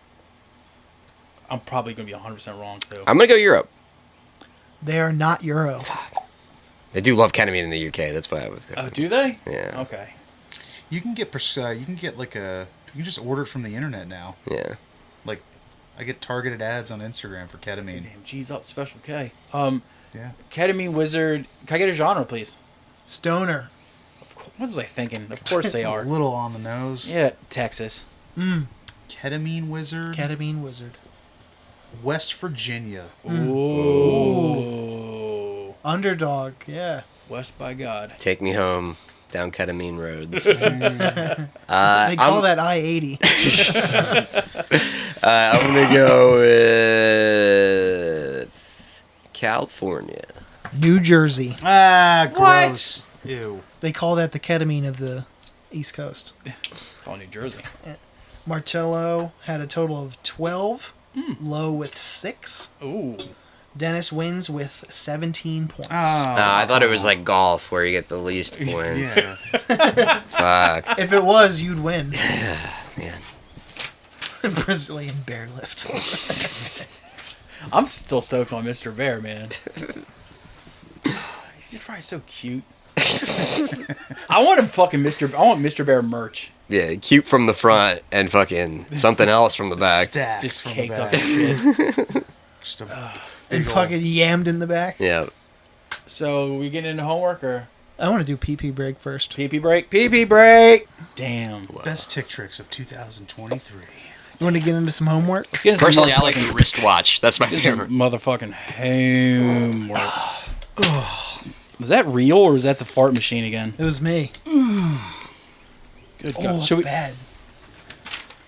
I'm probably going to be 100% wrong too. I'm going to go Europe. They are not Euro. They do love ketamine in the UK. That's why I was guessing. Oh, do they? Yeah. Okay. You can get you can just order it from the internet now. Yeah. Like, I get targeted ads on Instagram for ketamine. Damn, G's up, special K. Yeah. Ketamine Wizard. Can I get a genre, please? Stoner. What was I thinking? Of course they A are. little on the nose. Yeah, Texas. Ketamine wizard. Ketamine wizard. West Virginia. Ooh. Underdog. Yeah. West by God. Take me home down ketamine roads. They call that I-80. I'm going to go with California. New Jersey. Ah, gross. Ew. They call that the ketamine of the East Coast. It's called New Jersey. Martello had a total of 12. Lowe with 6. Ooh. Dennis wins with 17 points. I thought it was like golf where you get the least points. Yeah. Fuck. If it was, you'd win. Man. Brazilian bear lift. I'm still stoked on Mr. Bear, man. He's just probably so cute. I want Mr. Bear merch. Yeah, cute from the front and fucking something else from the back. Stacks Just from the caked up back. and shit. Just a And big fucking yammed in the back. Yeah. So, we getting into homework or I want to do pee break first. pee break? Pee break! Damn. best tick tricks of 2023. You want to get into some homework? Let's get into some Personally, I like motherfucking- the wristwatch. That's my let's get some favorite. motherfucking homework. Was that real or was that the fart machine again? It was me. Good Oh, God. it's Should we, bad.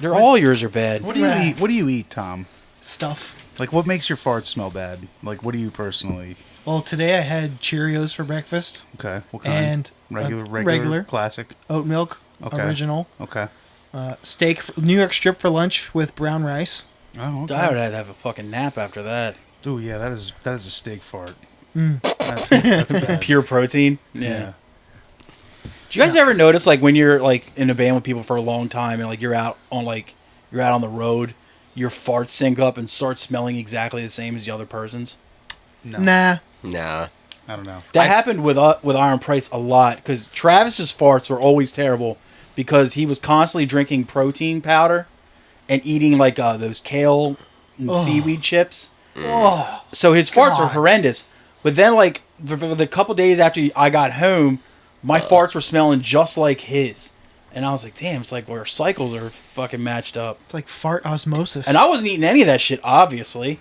all yours are bad. What do you eat? What do you eat, Tom? Stuff. Like, what makes your farts smell bad? Like, what do you personally? Well, today I had Cheerios for breakfast, Okay, what kind? and regular, classic. oat milk, Okay. original, Okay. steak, New York strip for lunch with brown rice. Oh, okay. I would have to have a fucking nap after that. Oh yeah, that is a steak fart. That's bad. Pure protein. Yeah. Do you guys ever notice, like, when you're like in a band with people for a long time and like you're out on the road, your farts sync up and start smelling exactly the same as the other person's? No. Nah. Nah. I don't know. That happened with Iron Price a lot because Travis's farts were always terrible because he was constantly drinking protein powder and eating like those kale and seaweed chips. Oh, So his farts are God. horrendous. But then, like, for the couple days after I got home, my farts were smelling just like his. And I was like, damn, it's like our cycles are fucking matched up. it's like fart osmosis. And I wasn't eating any of that shit, obviously.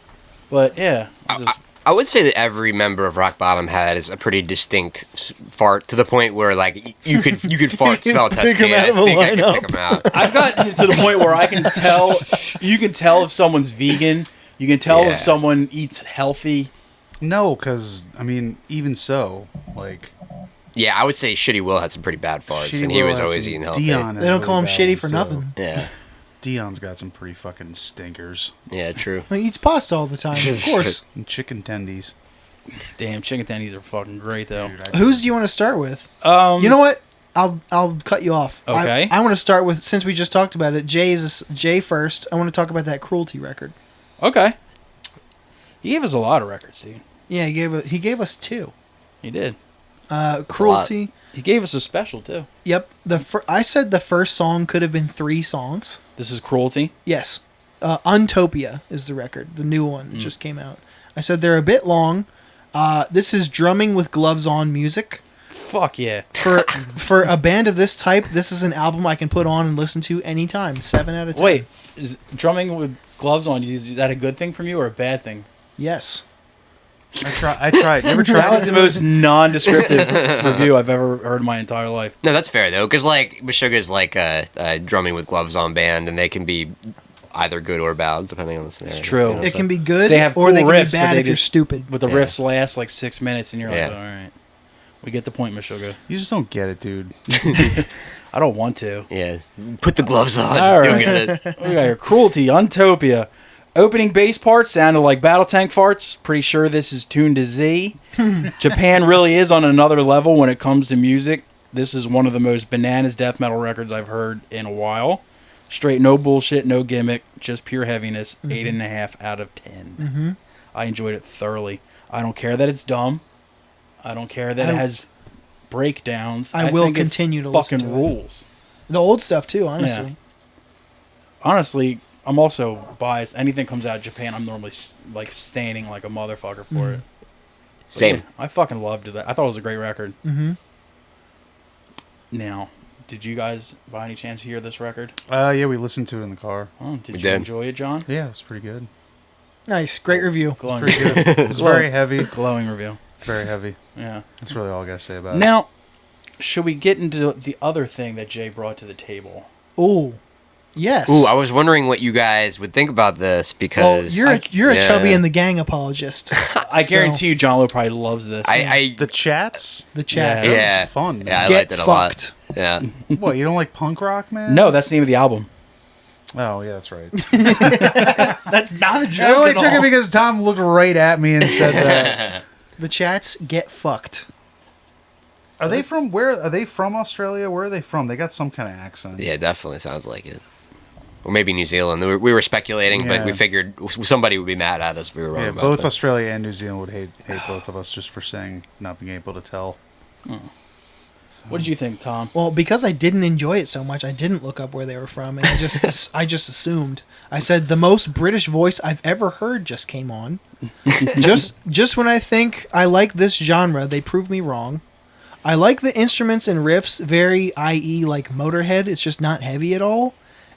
But, yeah. it was just- I would say that every member of Rock Bottom has a pretty distinct fart to the point where like you could fart smell test Pick 'em me. out I of a think I could lineup. pick them out. I've gotten to the point where I can tell, you can tell if someone's vegan. You can tell Yeah. if someone eats healthy. No, because I mean, even so, like Yeah, I would say Shitty Will had some pretty bad farts, Shitty and he Will was had always some eating healthy. Dion they don't call him really shitty bad, for so- nothing. Yeah, Dion's got some pretty fucking stinkers. yeah, true. He eats pasta all the time, of course. And chicken tendies. Damn, chicken tendies are fucking great, though. Dude, I- Whose do you want to start with? You You know what? I'll cut you off. Okay. I want to start with, since we just talked about it. Jay first. I want to talk about that Cruelty record. Okay. He gave us a lot of records, dude. Yeah, he gave us two. He did. Cruelty. He gave us a special, too. Yep. I said the first song could have been 3 songs. This is Cruelty. Yes. Untopia is the record. The new one just came out. I said they're a bit long. This is drumming with gloves on music. Fuck yeah. For a band of this type, this is an album I can put on and listen to anytime. 7 out of 10. Wait, is drumming with gloves on, is that a good thing from you or a bad thing? Yes. I tried. You ever tried? That was the most non-descriptive review I've ever heard in my entire life. No, that's fair though, because like Meshuggah's like a drumming with gloves on band, and they can be either good or bad depending on the scenario. It's true. You know what It I'm can be good, They have or cool they can riffs, be but bad they if you're just- stupid. But the Yeah. riffs last like 6 minutes, and you're like, Yeah. all right. We get the point, Meshuggah. You just don't get it, dude. I don't want to. Yeah, put the gloves on. All You'll right. get it. We got your Cruelty, Untopia. Opening bass part sounded like Battle Tank farts. Pretty sure this is tuned to Z. Japan really is on another level when it comes to music. This is one of the most bananas death metal records I've heard in a while. Straight, no bullshit, no gimmick, just pure heaviness. 8.5 out of 10. I enjoyed it thoroughly. I don't care that it's dumb. I don't care that it has breakdowns. I will think it continue to listen fucking to it. rules. The old stuff too, honestly. Honestly, I'm also biased. Anything comes out of Japan, I'm normally like standing like a motherfucker for it. But Same. yeah, I fucking loved it. I thought it was a great record. Mm-hmm. Now, did you guys by any chance hear this record? Yeah, we listened to it in the car. Oh, did We you did. enjoy it, John? Yeah, it's pretty good. Nice, great review. Glowing, Pretty good. It's very heavy. glowing review. Very heavy. Yeah. That's really all I gotta say about it. Now, should we get into the other thing that Jay brought to the table? Ooh, yes. Ooh, I was wondering what you guys would think about this well, because you're a yeah. chubby and the gang apologist. I So- guarantee you, John Lowe probably loves this. I The chats? The chat. Yeah. yeah, This is fun, man. Yeah, I Get liked it a lot. fucked. Yeah, What, you don't like punk rock, man? no, that's the name of the album. Oh, yeah, that's right. That's not a joke. I only at took all. it because Tom looked right at me and said that. The chats get fucked. Are they from Australia? Where are they from? They got some kind of accent. yeah, definitely sounds like it. or maybe New Zealand. We were speculating, but Yeah. we figured somebody would be mad at us if we were wrong Yeah, about both that. Australia and New Zealand would hate both of us just for saying not being able to tell. What did you think, Tom? Well, because I didn't enjoy it so much, I didn't look up where they were from, and I just assumed. I said the most British voice I've ever heard just came on. just when I think I like this genre, they prove me wrong. I like the instruments and riffs, very i.e. like Motorhead. It's just not heavy at all.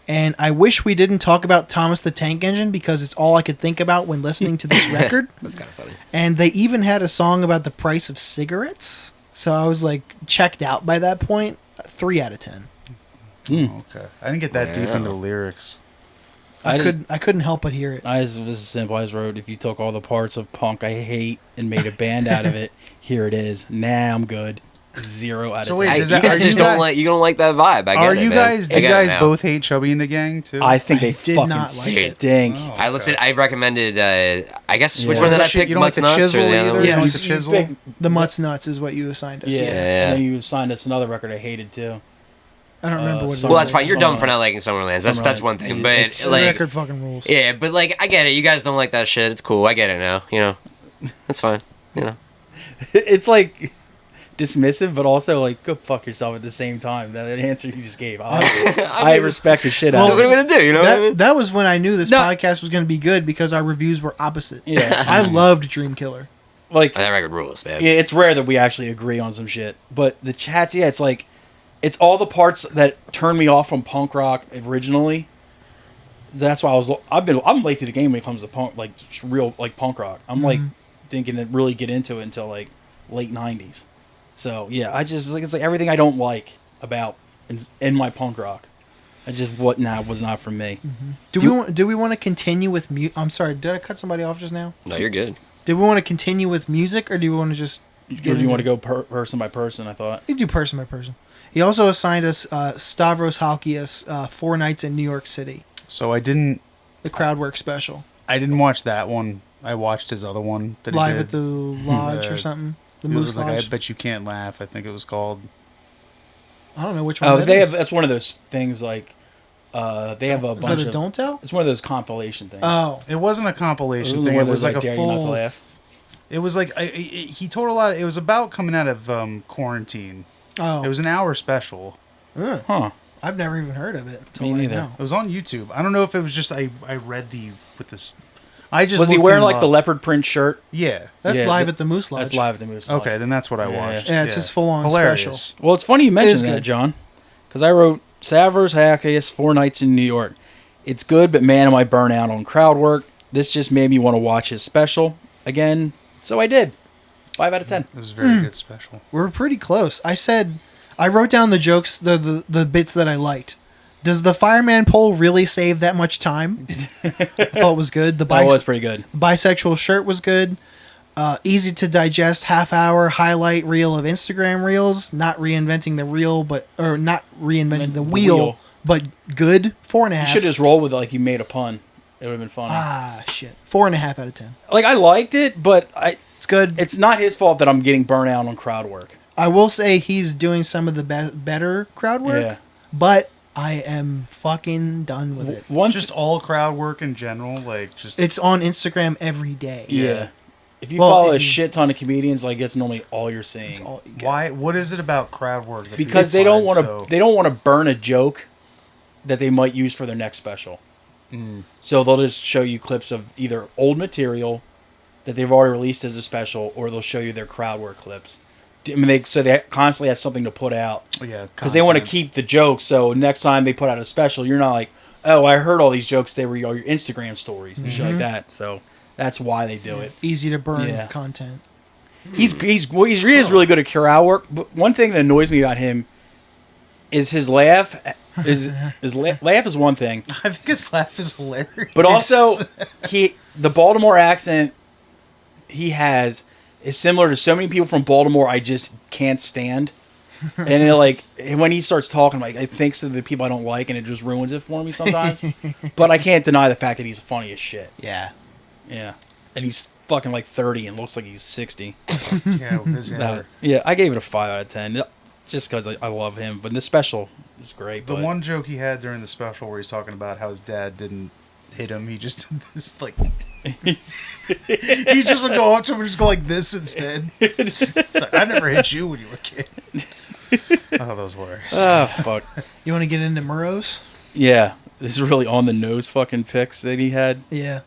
And I wish we didn't talk about Thomas the Tank Engine because it's all I could think about when listening to this record. That's kind of funny. And they even had a song about the price of cigarettes. So I was like checked out by that point. 3 out of 10. Okay, I didn't get that deep Wow. into the lyrics. I couldn't help but hear it. I was as simple. I just wrote, if you took all the parts of punk I hate and made a band out of it, here it is. Nah, I'm good. 0 out of So 10. wait, I, Is that- you are guys you just don't guys- like you don't like that vibe. I get Are it, you man. guys? I Do you get it guys now. both hate Chubby and the Gang too? I think they did fucking not like it. stink. Oh. I listened. I recommended. I guess which Yeah. one did I Shit, pick? you don't like the Mutts Nuts or Chisel the other either? one? Yeah. You don't like the Yes. Chisel? The Mutts Nuts is what you assigned us. Yeah. Yeah. Yeah. And then you signed us another record I hated too. I don't remember what it Summer- was. Well, that's fine. You're dumb Summerlands. for not liking Summerlands. That's one thing. But It's- The like, record fucking rules. yeah, but like, I get it. You guys don't like that shit. It's cool. I get it now. You know, that's fine. You know. It's like dismissive, but also like go fuck yourself at the same time. That answer you just gave, I respect the shit out What of are we it. gonna do? You know what I mean? That was when I knew this No. podcast was going to be good because our reviews were opposite. Yeah. I loved Dream Killer. Like That record rules, man. yeah, it's rare that we actually agree on some shit. But the chats, yeah, it's like it's all the parts that turn me off from punk rock originally. That's why I'm late to the game when it comes to punk, like just real like punk rock. I'm like thinking to really get into it until like late '90s. So yeah, I just like it's like everything I don't like about in my punk rock. I just was not for me. Do we want to continue with I'm sorry, did I cut somebody off just now? No, you're good. Do we want to continue with music or do we want to just Or do you want to go person by person? I thought. We do person by person. He also assigned us Stavros Halkias 4 Nights in New York City, So I didn't Crowdwork special. watch that one. I watched his other one that he Live did. at the Lodge or Uh, something. The It Moose was like I Lodge. Bet You Can't Laugh. I think it was called. I don't know which one Oh, that they is. have. That's one of those things like. They have a Is bunch that a of. Don't Tell? It's one of those compilation things. Oh. It wasn't a compilation Where thing. It there's, was like a Dare You Not to full. Laugh. It was like he told a lot. It was about coming out of quarantine. Oh. It was an hour special. Ugh. Huh. I've never even heard of it until Me right neither. now. It was on YouTube. I don't know if it was just I read with this. I just Was he looked wearing him like the up. leopard print shirt? Yeah. That's Yeah, Live th- at the Moose Lodge. That's live at the Moose. Lodge. Okay, then that's what I Yeah. watched. Yeah, it's his full-on Hilarious. special. Well, it's funny you is mentioned that, good. John, because I wrote Stavros Halkias 4 Nights in New York. It's good, but man, am I burnt out on crowd work. This just made me want to watch his special again, so I did. 5 out of 10. It was a very good special. We're pretty close. I wrote down the jokes, the bits that I liked. Does the fireman pole really save that much time? I thought it was good. The That was pretty good. bisexual shirt was good. Easy to digest half-hour highlight reel of Instagram reels. Not reinventing the reel, not reinventing the wheel, but good. 4.5. You should just roll with it like you made a pun. It would have been funny. Shit. 4.5 out of 10. Like I liked it, but It's good. it's not his fault that I'm getting burnt out on crowd work. I will say he's doing some of the better crowd work, Yeah. but I am fucking done with it. One Just all crowd work in general, like just It's on Instagram every day. yeah. If you Well, follow if a you- shit ton of comedians, like it's normally all you're seeing. It's all you get. why? What is it about crowd work? That Because people they don't find want to. so- They don't want to burn a joke that they might use for their next special. So they'll just show you clips of either old material that they've already released as a special, or they'll show you their crowd work clips. I mean, they constantly have something to put out Yeah, because they want to content. keep the jokes. So next time they put out a special, you're not like, oh, I heard all these jokes. They were all your Instagram stories and shit like that. So that's why they do it. Easy to burn Yeah. content. He is really good at crowd work. But one thing that annoys me about him is his laugh. Laugh is one thing, I think his laugh is hilarious. but also the Baltimore accent he has is similar to so many people from Baltimore. I just can't stand. And it, like when he starts talking, like it thinks of the people I don't like, and it just ruins it for me sometimes. But I can't deny the fact that he's funny as shit. Yeah. Yeah, and he's fucking like 30 and looks like he's 60. yeah, with his hair. Yeah, I gave it a 5 out of 10, just because I love him. But this special, It's great. The but one joke he had during the special where he's talking about how his dad didn't hit him, he just did this like he just would go up to him and just go like this instead. It's like, I never hit you when you were a kid. Oh, that was hilarious. Oh, fuck. You want to get into Murrow's? Yeah. This is really on the nose fucking picks that he had. Yeah.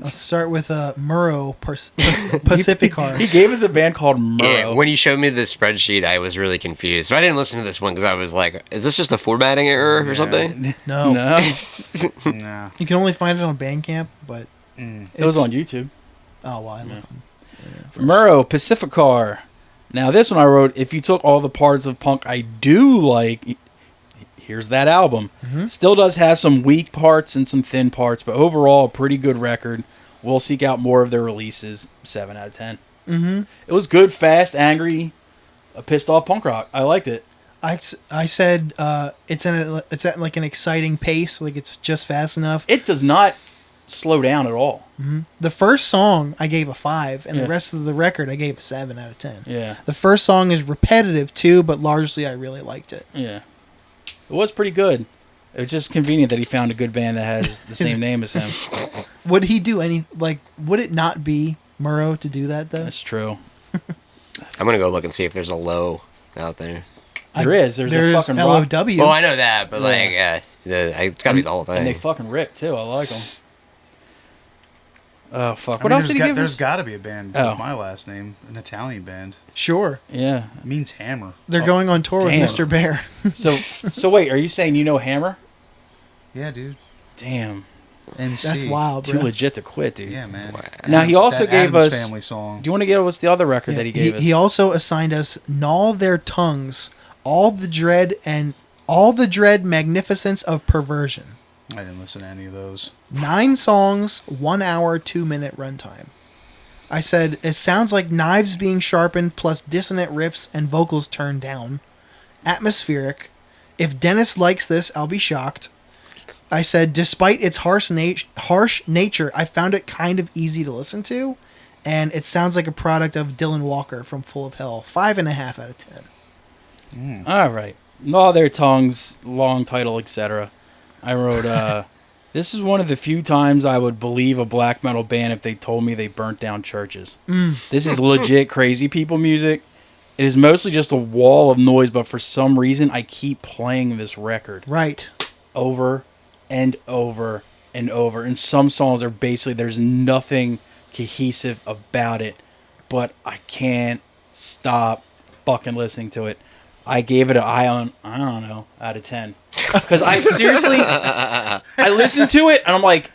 I'll start with Murrow Pacificar. He gave us a band called Murrow. Yeah, when you showed me the spreadsheet, I was really confused. So I didn't listen to this one because I was like, is this just a formatting error or something? No. No. Nah. You can only find it on Bandcamp, but It was on YouTube. oh, well, I look on. Murrow, Pacificar. Now, this one I wrote, if you took all the parts of punk I do like, here's that album. Still does have some weak parts and some thin parts, but overall, a pretty good record. We'll seek out more of their releases. 7 out of 10. Mm-hmm. It was good, fast, angry, pissed off punk rock. I liked it. I said it's at like an exciting pace, like it's just fast enough. It does not slow down at all. The first song I gave a 5, and Yeah. the rest of the record I gave a 7 out of 10. Yeah. The first song is repetitive too, but largely I really liked it. Yeah. It was pretty good. It was just convenient that he found a good band that has the same name as him. Would he do would it not be Murrow to do that though? That's true. I'm going to go look and see if there's a Lowe out there. There's a fucking rock. LOW. Well, I know that, but like, it's got to be the whole thing. And they fucking rip too. I like them. Oh fuck! I What mean, else did he give there's us? got to be a band Oh. with my last name, an Italian band. Sure. Yeah. It means hammer. They're going on tour damn. with Mr. Bear. So wait, are you saying you know Hammer? Yeah, dude. Damn, MC. That's wild, too bro. legit to quit, dude. Yeah, man. Now he also That gave Addams us. Family song. Do you want to get what's the other record Yeah, that he gave us? He also assigned us Gnaw Their Tongues, All the Dread Magnificence of Perversion. I didn't listen to any of those. 9 songs, 1 hour, 2-minute runtime. I said, it sounds like knives being sharpened plus dissonant riffs and vocals turned down. Atmospheric. If Dennis likes this, I'll be shocked. I said, despite its harsh nature, I found it kind of easy to listen to. And it sounds like a product of Dylan Walker from Full of Hell. 5.5 out of 10. All right. All their tongues, long title, etc. I wrote, this is one of the few times I would believe a black metal band if they told me they burnt down churches. This is legit crazy people music. It is mostly just a wall of noise, but for some reason I keep playing this record Right. over and over and over. And some songs are basically, there's nothing cohesive about it, but I can't stop fucking listening to it. I gave it I don't know, out of 10. Because I seriously, I listened to it and I'm like,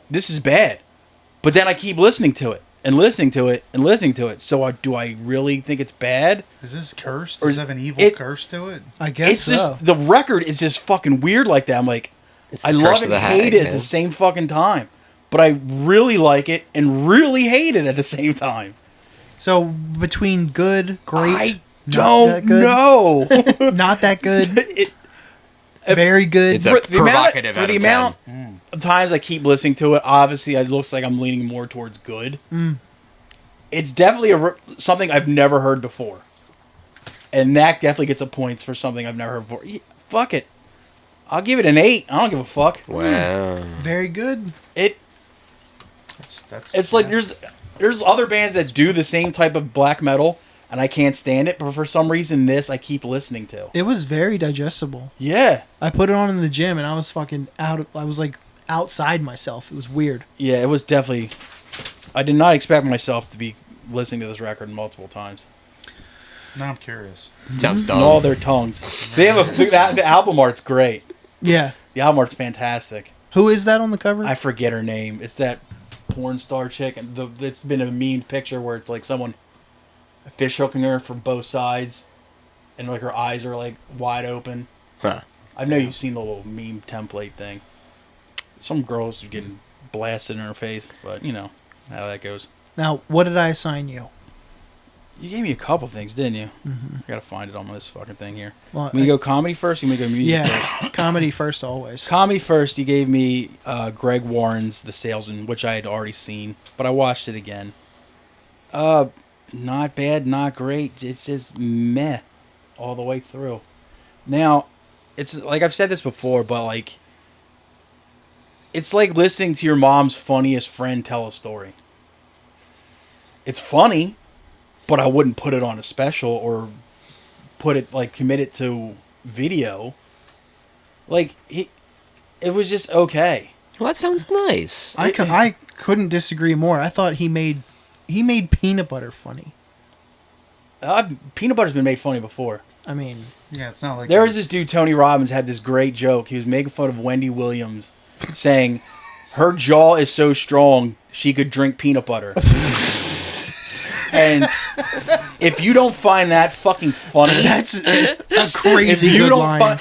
this is bad. But then I keep listening to it and listening to it and listening to it. So do I really think it's bad? Is this cursed? Or Does is it have an evil it- curse to it? I guess It's so. just, the record is just fucking weird like that. I'm like, It's I the love curse it of and the hate hag, it at man. the same fucking time. But I really like it and really hate it at the same time. So between good, great, I not don't that good, know. not that good, It- very good. It's a provocative for out the of 10. amount of times I keep listening to it, obviously it looks like I'm leaning more towards good. It's definitely something I've never heard before. And that definitely gets a points for something I've never heard before. Fuck it. I'll give it an 8. I don't give a fuck. Wow. Very good. It's like there's other bands that do the same type of black metal and I can't stand it, but for some reason this I keep listening to. It was very digestible. Yeah. I put it on in the gym and I was fucking I was like outside myself. It was weird. Yeah, it was definitely. I did not expect myself to be listening to this record multiple times. Now I'm curious. Sounds And all dumb. their tongues. They have the album art's great. Yeah. The album art's fantastic. Who is that on the cover? I forget her name. It's that porn star chick, and it's been a meme picture where it's like someone fish hooking her from both sides, and like her eyes are like wide open. Huh. I know you've seen the little meme template thing. Some girls are getting blasted in her face, but you know how that goes. Now, what did I assign you? You gave me a couple things, didn't you? Mm-hmm. I gotta find it on this fucking thing here. Well, We go comedy first. You may go music first. yeah, comedy first always. Comedy first. You gave me Greg Warren's The Salesman, which I had already seen, but I watched it again. Not bad, not great. It's just meh all the way through. Now, it's like I've said this before, but like it's like listening to your mom's funniest friend tell a story. It's funny, but I wouldn't put it on a special or put it like commit it to video. Like it was just okay. Well, that sounds nice. I couldn't disagree more. I thought he made peanut butter funny. Peanut butter's been made funny before. I mean, Yeah, it's not like There was this dude, Tony Robbins, had this great joke. He was making fun of Wendy Williams, saying her jaw is so strong she could drink peanut butter. And if you don't find that fucking funny, that's a crazy if you good don't line.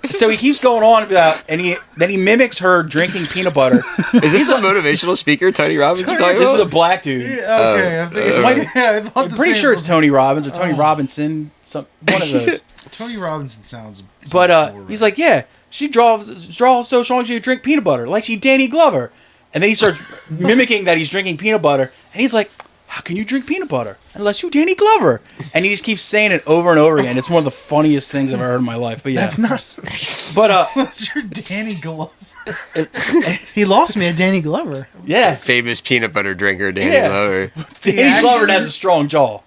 so he keeps going on about, and then he mimics her drinking peanut butter. Is this the motivational speaker, Tony Robbins? You're talking This is about? a black dude. okay. I'm thinking. I thought I'm the pretty same sure it's was- Tony Robbins or Tony Robinson, one of those. Tony Robinson sounds. But cool, he's right? like, yeah, she draws so strong she could drink peanut butter, like she Danny Glover. And then he starts mimicking that he's drinking peanut butter, and he's like, how can you drink peanut butter unless you Danny Glover? And he just keeps saying it over and over again. It's one of the funniest things I've ever heard in my life. But yeah, That's not. But That's your Danny Glover. He lost me at Danny Glover. yeah, Famous peanut butter drinker, Danny Yeah. Lowe. Danny Glover has a strong jaw.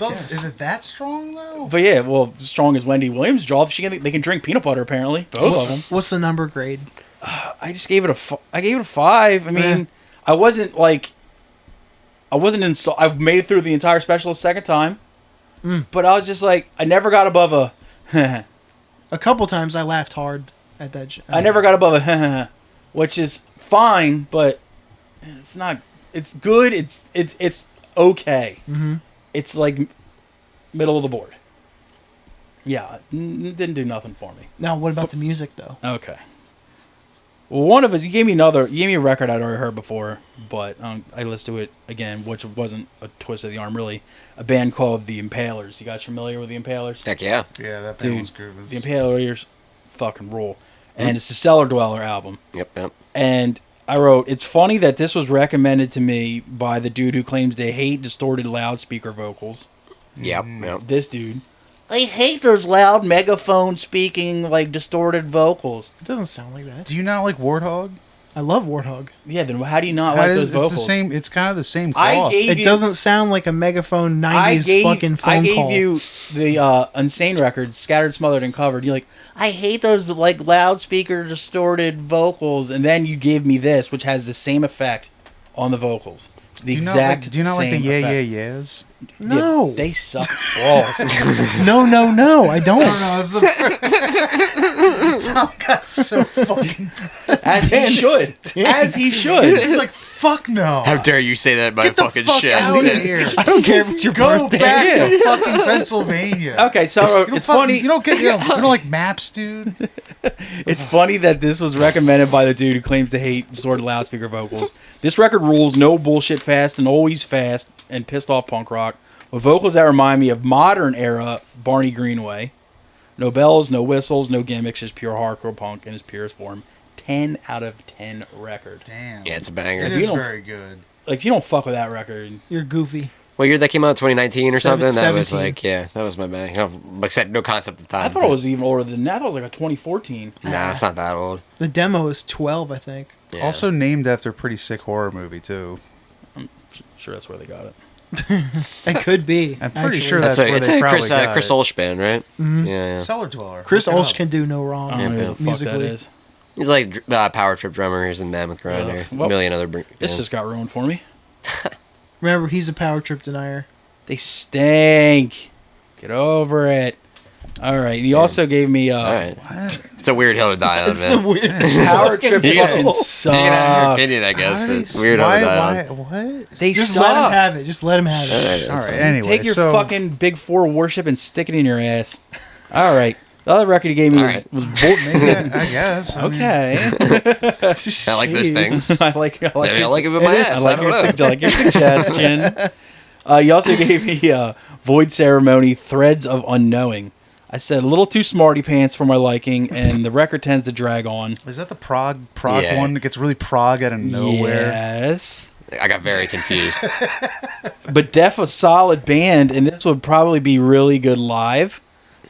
Is it that strong though? But yeah, well, as strong as Wendy Williams' jaw. They can drink peanut butter apparently. Both of them. What's the number grade? I just gave it a 5. I mean, I wasn't I've made it through the entire special a second time, but I was just like, I never got above a. A couple times I laughed hard at that. I never got above a, which is fine, but it's not. It's good. It's okay. Mm-hmm. It's like middle of the board. Yeah, didn't do nothing for me. Now, what about the music though? Okay. Well, one of us, you gave me a record I'd already heard before, but I listened to it again, which wasn't a twist of the arm, really. A band called The Impalers. You guys familiar with The Impalers? Heck yeah. Yeah, that Dude, band was good. The Impalers fucking rule. And it's the Cellar Dweller album. Yep. And I wrote, it's funny that this was recommended to me by the dude who claims to hate distorted loudspeaker vocals. Yep. This dude. I hate those loud megaphone speaking, like, distorted vocals. It doesn't sound like that. Do you not like Warthog? I love Warthog. Yeah, then how do you not like those vocals? It's the same. It's kind of the same I cloth. gave It you, doesn't sound like a megaphone 90s fucking phone I gave call. you the Unsane records, Scattered, Smothered, and Covered. You're like, I hate those like loudspeaker distorted vocals, and then you give me this, which has the same effect on the vocals. The do exact. you not like the same effect. yeahs? No. Yeah, they suck balls. No, I don't. No, it's the Tom got so fucking. As he should. As he should. He's like, fuck no. How dare you say that, my Get the fucking fuck shit. out of here. I don't care if it's your Go birthday. back Yeah. to fucking Pennsylvania. Okay, so it's funny. You don't like maps, dude. It's funny that this was recommended by the dude who claims to hate distorted loudspeaker vocals. This record rules no bullshit fast and always fast and pissed off punk rock with vocals that remind me of modern era Barney Greenway. No bells, no whistles, no gimmicks, just pure hardcore punk in its purest form. 10 out of 10 record. Damn. Yeah, it's a banger. It you is don't- very good. Like, if you don't fuck with that record, You're goofy. What year that came out? 2019 or something? That was 17. like, yeah, that was my bang. Like I said, no concept of time. I thought it was even older than that. I thought it was like a 2014. Nah, it's not that old. The demo is 12, I think. Yeah. Also named after a pretty sick horror movie too. Sure, that's where they got it. It could be. I'm pretty actually. sure That's that's where it's they a probably Chris got Chris it. Olsh band, right? Mhm. Yeah. Cellar Dweller. Chris Look it Olsh up. can do no wrong I don't know who the fuck that musically. is. He's like Power Trip drummer. He's in Mammoth Grinder. well, a million other. This bands. just got ruined for me. Remember, he's a power trip denier. They stink. Get over it. All right. He also gave me All right. What? It's a weird hill to die on, It's the man. weirdest. Power Trip You can- fucking You can have your sucks. opinion, I guess, but it's Why- weird hill to die why, on. what? They Just suck. let him have it. Just let him have it. All right, All that's right. fine. Anyway, Take your so fucking Big Four worship and stick it in your ass. All right. The other record he gave me All was, right. was maybe I guess. I mean, okay. I like those things. I like I your- like it with my it is. ass. I like your suggestion. He also gave me Void Ceremony, Threads of Unknowing. I said a little too smarty pants for my liking, and the record tends to drag on. Is that the prog Yeah. one that gets really prog out of nowhere? Yes. I got very confused. But Def a solid band, and this would probably be really good live.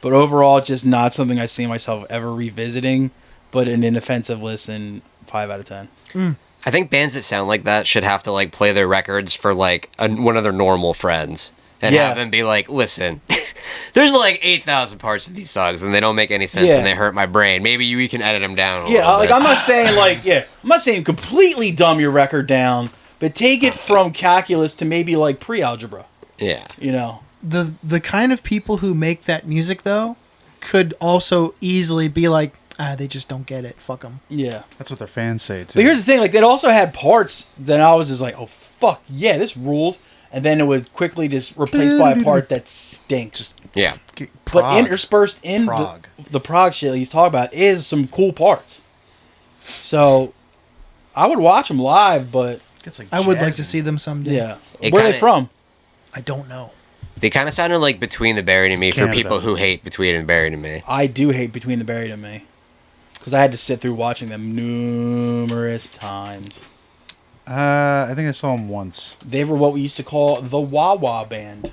But overall, just not something I see myself ever revisiting. But an inoffensive listen, 5 out of 10. I think bands that sound like that should have to like play their records for like one of their normal friends and Yeah. have them be like, listen, there's like 8,000 parts of these songs and they don't make any sense Yeah. and they hurt my brain. Maybe we can edit them down a Yeah, little like bit. I'm not saying I'm not saying completely dumb your record down, but take it from calculus to maybe like pre-algebra. Yeah. You know. The kind of people who make that music though could also easily be like, they just don't get it. Fuck them. Yeah. That's what their fans say too. But here's the thing, like, it also had parts that I was just like, oh, fuck, yeah, this rules. And then it was quickly just replaced by a part that stinks. Yeah. But interspersed in the prog shit that he's talking about is some cool parts. So, I would watch them live, but... It's like I would like jazzy. to see them someday. Yeah. It Where are they kinda- from? I don't know. They kind of sounded like Between the Buried and Me for Canada. people who hate Between and Buried and Me. I do hate Between the Buried and Me. Because I had to sit through watching them numerous times. I think I saw them once. They were what we used to call the Wah-Wah Band.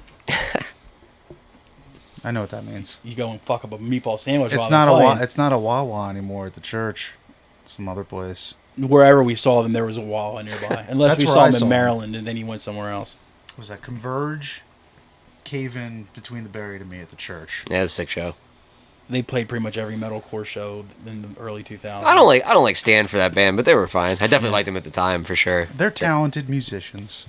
I know what that means. You go and fuck up a meatball sandwich It's while not they're a playing. it's not a Wawa anymore at the church. It's some other place. Wherever we saw them, there was a Wawa nearby. Unless That's we where saw I them saw in 'em. Maryland, and then he went somewhere else. Was that Converge, Cave In, Between the Buried and Me at the church? Yeah, it's a sick show. They played pretty much every metalcore show in the early 2000s. I don't like Stan for that band, but they were fine. I definitely liked them at the time for sure. They're talented musicians.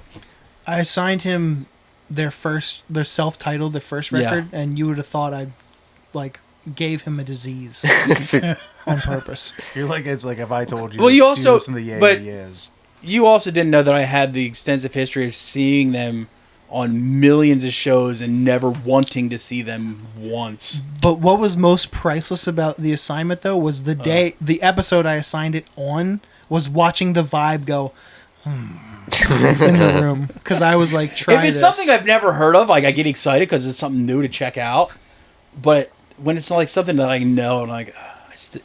I assigned him their self-titled, their first Yeah. record, and you would have thought I, like, gave him a disease on purpose. You're like, it's like if I told you. Well, you to also- listen to Yeah but- Yeahs. You also didn't know that I had the extensive history of seeing them on millions of shows and never wanting to see them once. But what was most priceless about the assignment, though, was the episode I assigned it on was watching the vibe go in the room. Because I was like, try If it's this. something I've never heard of, like I get excited because it's something new to check out. But when it's like something that I know,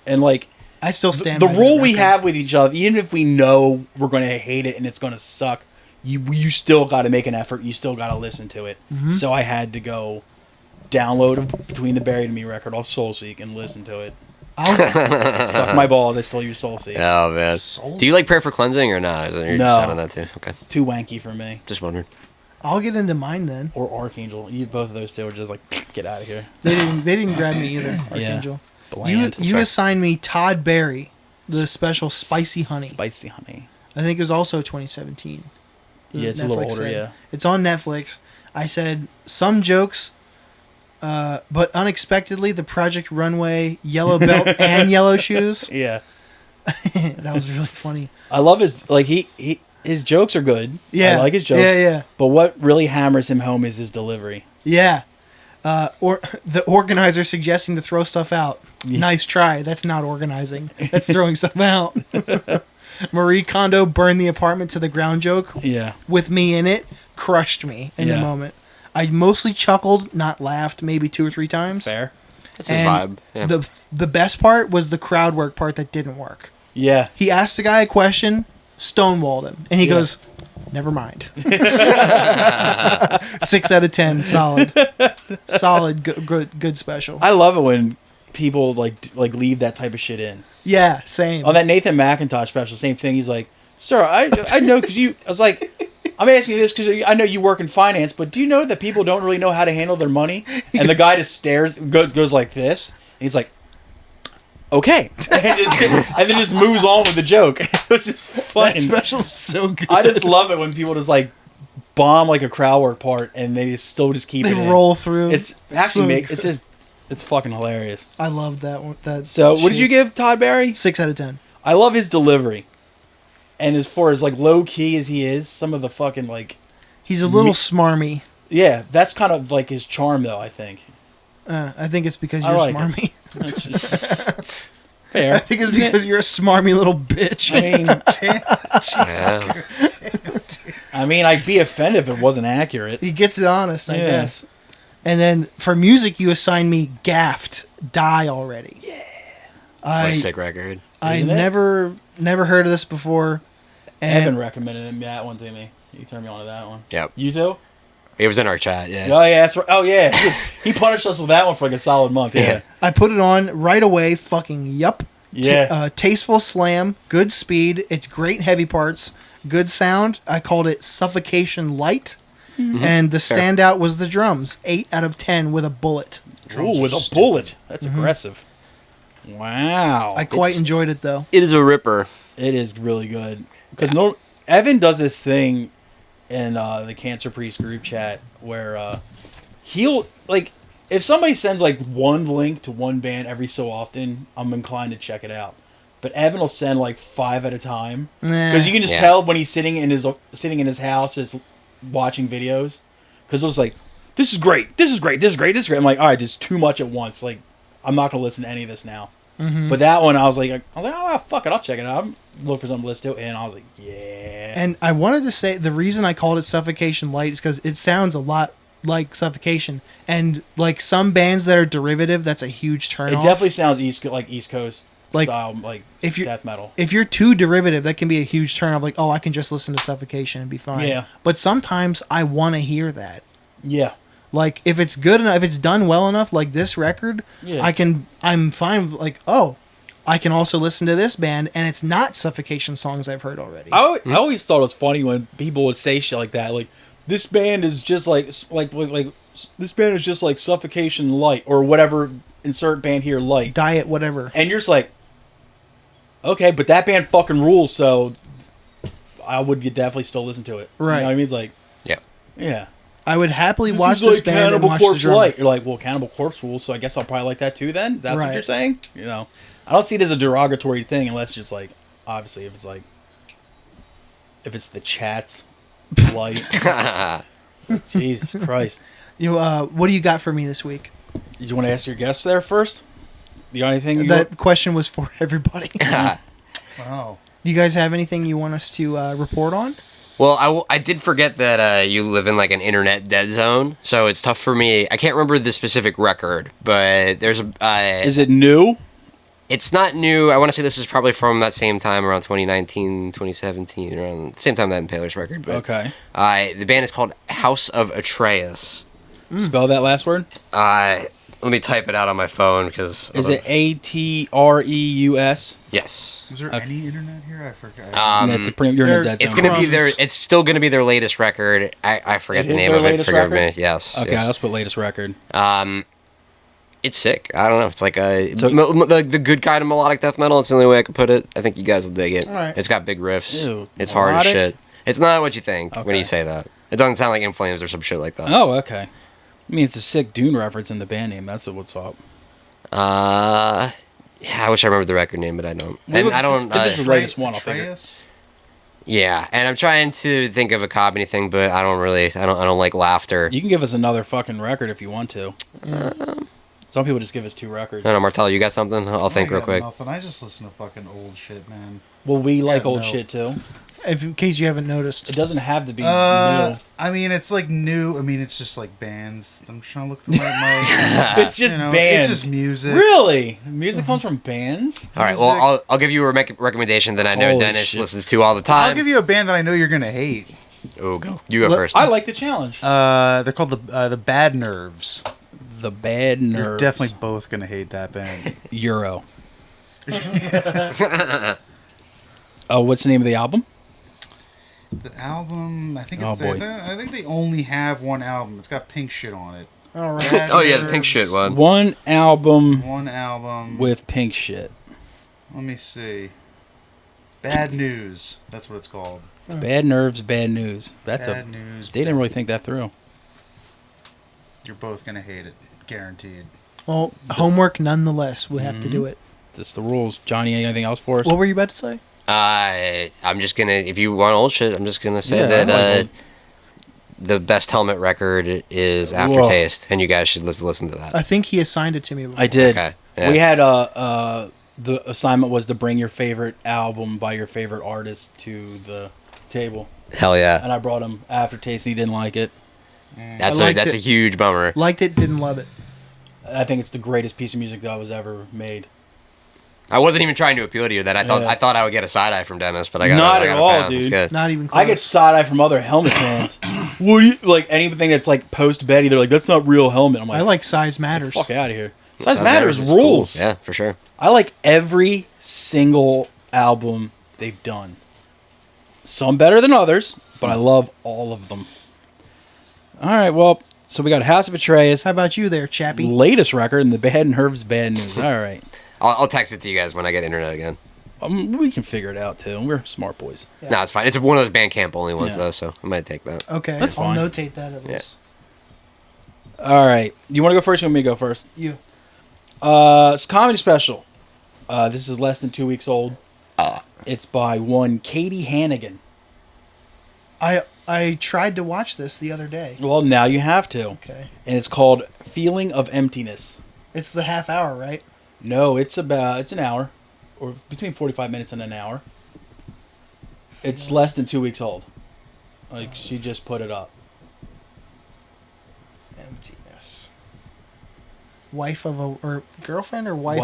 and like, I still stand the by that rule we record. have with each other, even if we know we're going to hate it and it's going to suck, you still got to make an effort. You still got to listen to it. Mm-hmm. So I had to go download Between the Buried and Me record off Soulseek and listen to it. Suck my balls. I still use Soulseek. Oh man. Do you like Prayer for Cleansing or not? You're No. just out on that too. Okay. Too wanky for me. Just wondering. I'll get into mine then. Or Archangel. Both of those two are just like, get out of here. They didn't grab me either, Archangel. Bland. You assigned me Todd Berry, the special Spicy Honey. Spicy Honey. I think it was also 2017. Yeah, it's a little older, yeah. It's on Netflix. I said some jokes, but unexpectedly, the Project Runway yellow belt and yellow shoes. Yeah. That was really funny. I love his jokes are good. Yeah. I like his jokes. Yeah. But what really hammers him home is his delivery. Yeah. Or the organizer suggesting to throw stuff out. Yeah. Nice try. That's not organizing. That's throwing stuff out. Marie Kondo burned the apartment to the ground joke Yeah. with me in it crushed me in the Yeah. moment. I mostly chuckled, not laughed, maybe 2 or 3 times. Fair. That's his And vibe. Yeah. The best part was the crowd work part that didn't work. Yeah. He asked the guy a question, stonewalled him, and he Yeah. goes, "Never mind." 6 out of 10, solid, good special. I love it when people like leave that type of shit in. Yeah, same. On that Nathan McIntosh special, same thing. He's like, "Sir, I know because you." I was like, "I'm asking you this because I know you work in finance, but do you know that people don't really know how to handle their money?" And the guy just goes like this, and he's like, "Okay," and then just moves on with the joke. It was just that fucking. special's so good. I just love it when people just like bomb like a crowd work part, and they just keep they it in. roll through. It's actually So it's fucking hilarious. I love that one. So, what did shit. you give Todd Barry? 6 out of 10. I love his delivery. And as far as like low key as he is, some of the fucking like He's a little smarmy. yeah, that's kind of like his charm though, I think. I think it's because I you're like it. smarmy. That's just I fair. think it's because you're a smarmy little bitch. I mean, I'd be offended if it wasn't accurate. He gets it honest, I Yeah. guess. And then for music, you assigned me Gaffed, Die Already. Yeah. What I a sick record. I Isn't it? never heard of this before. And Evan recommended that one to me. You turned me on to that one. Yep. You too? It was in our chat. Yeah. Oh yeah, that's right. Oh yeah, he punished us with that one for like a solid month. Yeah. I put it on right away. Fucking yup. Yeah. Tasteful slam, good speed. It's great heavy parts, good sound. I called it Suffocation Light, and the standout was the drums. 8 out of 10 with a bullet. Ooh, with a bullet. That's aggressive. Wow. I quite enjoyed it though. It is a ripper. It is really good because Evan does this thing in the Cancer Priest group chat where he'll like if somebody sends like one link to one band every so often, I'm inclined to check it out. But Evan will send like 5 at a time because you can just tell when he's sitting in his house, just watching videos. Because it was like, this is great, this is great, this is great, this is great. I'm like, all right, just too much at once. Like, I'm not gonna listen to any of this now. But that one, I was like, oh fuck it, I'll check it out. I'm looking for something to listen to, and I was like, yeah. And I wanted to say the reason I called it Suffocation Light is because it sounds a lot like Suffocation, and like some bands that are derivative, that's a huge turn. It definitely sounds East Coast style, like if you're, death metal. If you're too derivative, that can be a huge turn off. Like, oh, I can just listen to Suffocation and be fine. Yeah. But sometimes I want to hear that. Yeah. Like if it's good enough, if it's done well enough, like this record, I'm fine. Like, oh, I can also listen to this band, and it's not Suffocation songs I've heard already. I always thought it was funny when people would say shit like that, like this band is just like this band is just like Suffocation Light or whatever. Insert band here, Light, Diet, whatever. And you're just like, okay, but that band fucking rules, so I would definitely still listen to it. Right? You know what I mean? It's like, Yeah. I would happily this watch is this like band and Cannibal watch Corpse the drummer. Light. You're like, well, Cannibal Corpse rules, so I guess I'll probably like that too. Then is that what Right. you're saying? You know, I don't see it as a derogatory thing unless just like, obviously, if it's the chat's light. Jesus Christ! What do you got for me this week? Did you want to ask your guests there first? You got anything? That question was for everybody. Wow. You guys have anything you want us to report on? Well, I did forget that you live in like an internet dead zone, so it's tough for me. I can't remember the specific record, but there's a. Is it new? It's not new. I want to say this is probably from that same time, around 2019, 2017, around the same time that Impaler's record. But, Okay. The band is called House of Atreus. Spell that last word. Let me type it out on my phone because. Is it Atreus? Yes. Is there any internet here? I forgot. That's you're in a dead zone. It's gonna be their. It's still gonna be their latest record. I forget It the is name their of it. latest Forgive record? me. Yes. Okay, yes. let's put latest record. It's sick. I don't know. It's like the good kind of melodic death metal. It's the only way I could put it. I think you guys will dig it. All right. It's got big riffs. Ew, it's hard as melodic? shit. It's not what you think when Okay. you say that. It doesn't sound like In Flames or some shit like that. Oh, okay. I mean, it's a sick Dune reference in the band name. That's what's up. Yeah, I wish I remembered the record name, but I don't. And I don't. If this is the latest one, I'll figure. Atreus? Yeah, and I'm trying to think of a comedy thing, but I don't really. I don't like laughter. You can give us another fucking record if you want to. Some people just give us 2 records. I don't know, Martello, you got something? I'll think I real got quick. Nothing. I just listen to fucking old shit, man. Well, we like Yeah, old no. shit too. If in case you haven't noticed. It doesn't have to be new. I mean, it's like new. I mean, it's just like bands. I'm trying to look through my It's just bands. It's just music. Really? Music comes from bands? All right, well, I'll give you a recommendation that I know Holy Dennis shit. listens to all the time. I'll give you a band that I know you're gonna hate. Oh, go. You go first. I like the challenge. They're called the Bad Nerves. The Bad Nerves. You're definitely both gonna hate that band. Euro. Oh, what's the name of the album? The album, I think. Oh, boy. I think they only have one album. It's got pink shit on it. All right. Bad Oh, yeah, the Nerves, pink shit one. One album One album. with pink shit. Let me see. Bad News. That's what it's called. Bad Nerves, Bad News. That's Bad News. They didn't really think that through. You're both gonna hate it, guaranteed. Well, homework nonetheless. We have to do it. That's the rules. Johnny, anything else for us? What were you about to say? I'm just gonna. If you want old shit, I'm just gonna say Yeah, I that like old- the best Helmet record is Aftertaste, and you guys should listen to that. I think he assigned it to me before. I did. Okay, yeah. We had the assignment was to bring your favorite album by your favorite artist to the table, Hell yeah, and I brought him Aftertaste, and he didn't like it. that's liked a it. huge bummer. Liked it, didn't love it. I think it's the greatest piece of music that was ever made. I wasn't even trying to appeal to you. That I thought I would get a side eye from Dennis, but I got Not I at got all, a pound. dude. It's good. Not even close. I get side eye from other helmet fans. What do you like? Anything that's like post Betty, they're like, "That's not real helmet." I'm like, I like Size Matters. "Fuck out of here." Size Sounds Matters is cool. rules. Yeah, for sure. I like every single album they've done. Some better than others, but I love all of them. All right, well, so we got House of Atreus, How about you there, chappie? latest record, and the Bad and Herb's Bad News. All right. I'll text it to you guys when I get internet again. We can figure it out, too. We're smart boys. Yeah. No, it's fine. It's one of those Bandcamp only ones, Yeah. though, so I might take that. Okay, That's I'll fine. notate that at least. All right. You want to go first or you want me to go first? You. It's a comedy special. This is less than 2 weeks old. It's by one Katie Hannigan. I tried to watch this the other day. Well, now you have to. Okay. And it's called Feeling of Emptiness. It's the half hour, right? No, it's an hour. Or between 45 minutes and an hour. It's less than 2 weeks old. Like, she just put it up. Emptiness. Wife of a or girlfriend or wife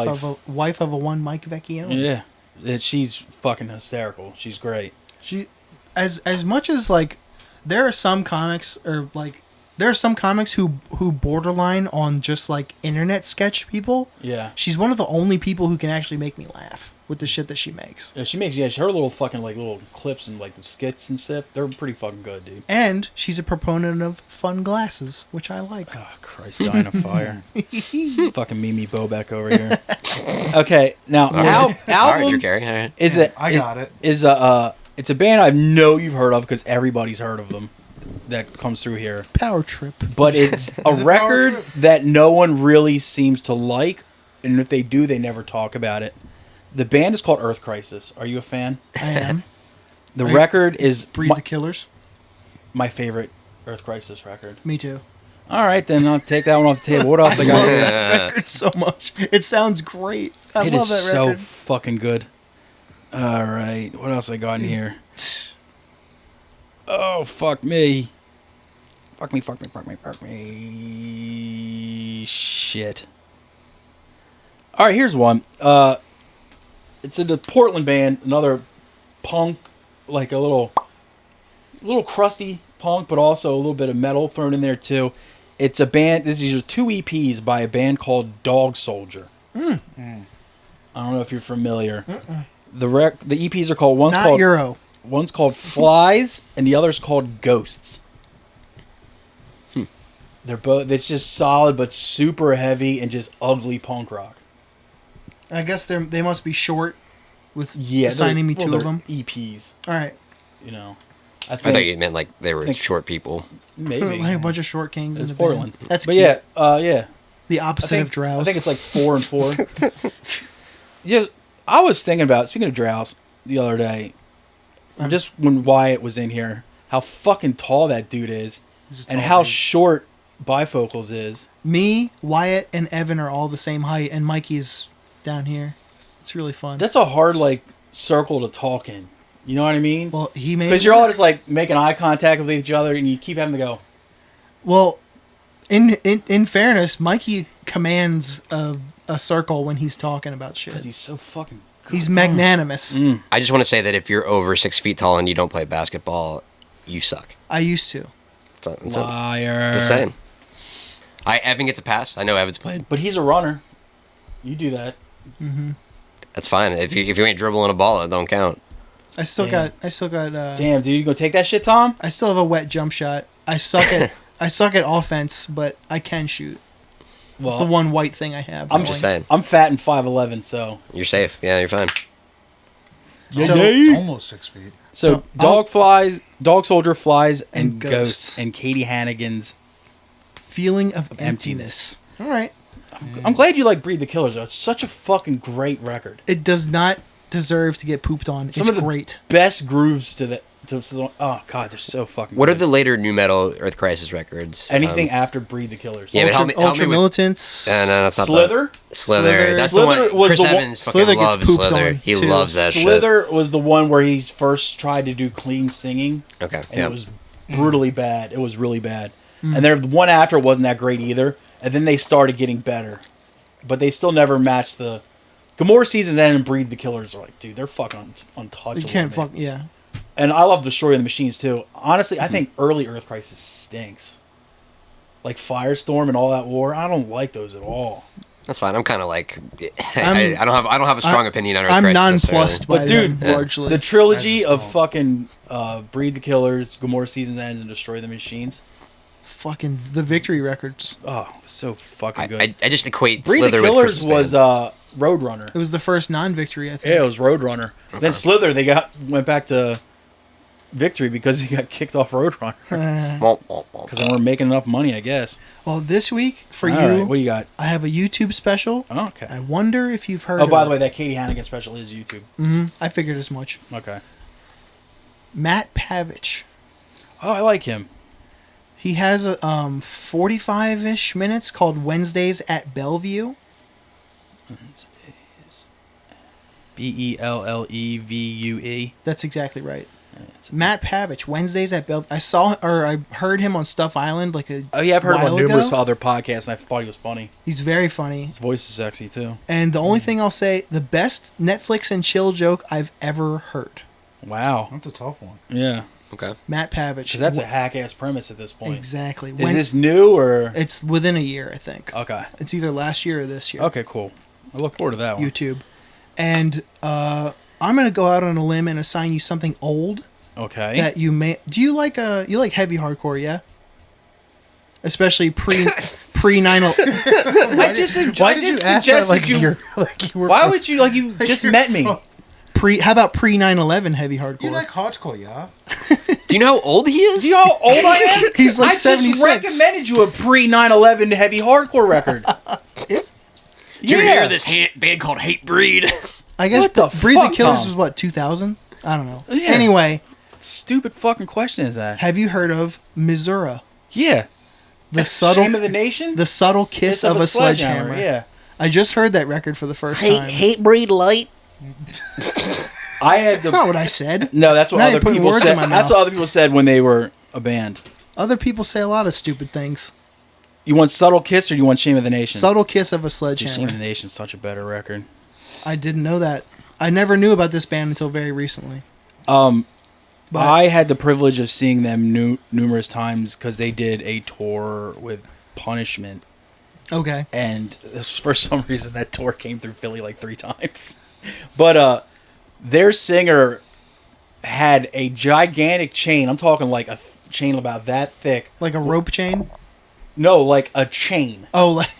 Wife. of a one Mike Vecchione. Yeah. She's fucking hysterical. She's great. She as much as like there are some comics or like there are some comics who borderline on just like internet sketch people. Yeah. She's one of the only people who can actually make me laugh with the shit that she makes. Yeah, she makes, her little fucking, like, little clips and, like, the skits and stuff, they're pretty fucking good, dude. And she's a proponent of fun glasses, which I like. Oh, Christ, dying of fire. Fucking Mimi Bobek over here. Okay, now, All right, album Drew Carey. All right. is I got it. Is it's a band I know you've heard of because everybody's heard of them that comes through here. Power Trip. But it's a Is it record Power Trip? that no one really seems to like, and if they do, they never talk about it. The band is called Earth Crisis. Are you a fan? I am. The record is Breed the Killers. my favorite Earth Crisis record. Me too. All right, then I'll take that one off the table. What else I got here? That record so much. It sounds great. I It love is that so record. fucking good. All right, what else I got in here? Oh, fuck me. Fuck me. Shit. All right, here's one. It's a Portland band, another punk, like a little crusty punk, but also a little bit of metal thrown in there too. It's a band. These are 2 EPs by a band called Dog Soldier. I don't know if you're familiar. The EPs are called Not Euro. One's called Flies and the other's called Ghosts. They're both. It's just solid but super heavy and just ugly punk rock. I guess they must be short with Yeah, assigning me they're- two well, of them. they're EPs. All right. You know, I thought you meant like they were short people. maybe Like a bunch of short kings it's in the Portland. band. That's but cute. yeah. The opposite of Drowse. I think it's like 4 and 4. Yeah, I was thinking about, speaking of Drowse, the other day, just when Wyatt was in here, how fucking tall that dude is, and how short Bifocals is. Me, Wyatt, and Evan are all the same height, and Mikey's down here. It's really fun. That's a hard like circle to talk in. You know what I mean? well, he made Because it you're all work. just like making eye contact with each other, and you keep having to go. Well, in fairness, Mikey commands a circle when he's talking about shit. Because he's so fucking good. He's magnanimous. I just want to say that if you're over 6 feet tall and you don't play basketball, you suck. I used to. It's Liar. just saying. Evan gets a pass. I know Evan's played. But he's a runner. You do that. That's fine. If you ain't dribbling a ball, it don't count. I still Damn. got. Damn, dude, you gonna take that shit, Tom? I still have a wet jump shot. I suck at offense, but I can shoot. It's the one white thing I have. I'm going. Just saying. I'm fat and 5'11", so. You're safe. Yeah, you're fine. So- It's almost 6 feet. So Dog Soldier Flies and And Ghosts. Ghosts. And Katie Hannigan's. Feeling of emptiness. emptiness. All right. I'm glad you like Breed the Killers. It's such a fucking great record. It does not deserve to get pooped on. Some It's of the great. best grooves to the. Oh god, they're so fucking. What are good. the later new metal Earth Crisis records? Anything after Breed the Killers? Yeah, but help me Ultra with Militants. No, that's not Slither. that. Slither. Slither. That's Slither the was one. Chris the one- Evans fucking Slither gets loves pooped Slither. on, He too. loves that shit. Slither was the one where he first tried to do clean singing, Okay. and Yeah. it was brutally bad. It was really bad. And then the one after wasn't that great either. And then they started getting better, but they still never matched the Gomorrah Seasons End and Breed the Killers are like, dude, they're fucking untouchable. You can't to me. fuck. Yeah. And I love Destroy the Machines too. Honestly, I think early Earth Crisis stinks. Like Firestorm and All That War, I don't like those at all. That's fine. I'm kind of like, I don't have a strong opinion on Earth I'm Crisis nonplussed by But dude, them, largely. the trilogy I just of fucking Breed the Killers, Gomorrah Seasons Ends, and Destroy the Machines. Fucking the Victory records. Oh, so fucking good. I just equate Breed the Slither with Killers Chris's was band. Roadrunner. It was the first non-victory, I think. Yeah, it was Roadrunner. Then Slither, they went back to Victory because he got kicked off Roadrunner because they weren't making enough money, I guess. Well, this week for All you, right, what do you got? I have a YouTube special. Oh, okay. I wonder if you've heard. Oh, by of the way, that Katie Hannigan special is YouTube. I figured as much. Okay. Matt Pavich. Oh, I like him. He has a 45-ish minutes called Wednesdays at Bellevue. Bellevue. That's exactly right. Matt Pavich, Wednesdays at Bellevue. I heard him on Stuff Island like a Oh yeah, I've heard him while on numerous ago. other podcasts, and I thought he was funny. He's very funny. His voice is sexy too. And the only thing I'll say, the best Netflix and chill joke I've ever heard. Wow. That's a tough one. Yeah, Okay. Matt Pavich. because that's a hack ass premise at this point. Exactly. Is this new or? It's within a year, I think. Okay. It's either last year or this year. Okay, cool. I look forward to that one. YouTube. And I'm gonna go out on a limb and assign you something old Okay. that you may. Do you like heavy hardcore? Yeah. Especially pre 9/11. I just Why did you ask that like you were? Why would you you just met me? How about pre 9/11 heavy hardcore? You like hardcore, yeah? Do you know how old he is? Do you know how old I am? He's like I 76. just recommended you a pre 9/11 heavy hardcore record. Is Did you hear this band called Hate Breed? I guess What the Breed fuck, the Killers Tom? was what 2000? I don't know. Yeah. Anyway, Stupid fucking question is that? have you heard of Misura? Yeah. The subtle Shame of the Nation. the subtle kiss of a sledgehammer. Yeah. I just heard that record for the first time. Breed light. I had That's not what I said. No, that's what Now you're other putting people words said. in my That's mouth. what other people said when they were a band. Other people say a lot of stupid things. You want Subtle Kiss or you want Shame of the Nation? Subtle kiss of a Dude, sledgehammer. Shame of the Nation's such a better record. I didn't know that. I never knew about this band until very recently. But I had the privilege of seeing them numerous times because they did a tour with Punishment, okay. and for some reason that tour came through Philly like 3 times. But their singer had a gigantic chain. I'm talking like a chain about that thick. Like a rope chain? No, like a chain, Oh, like,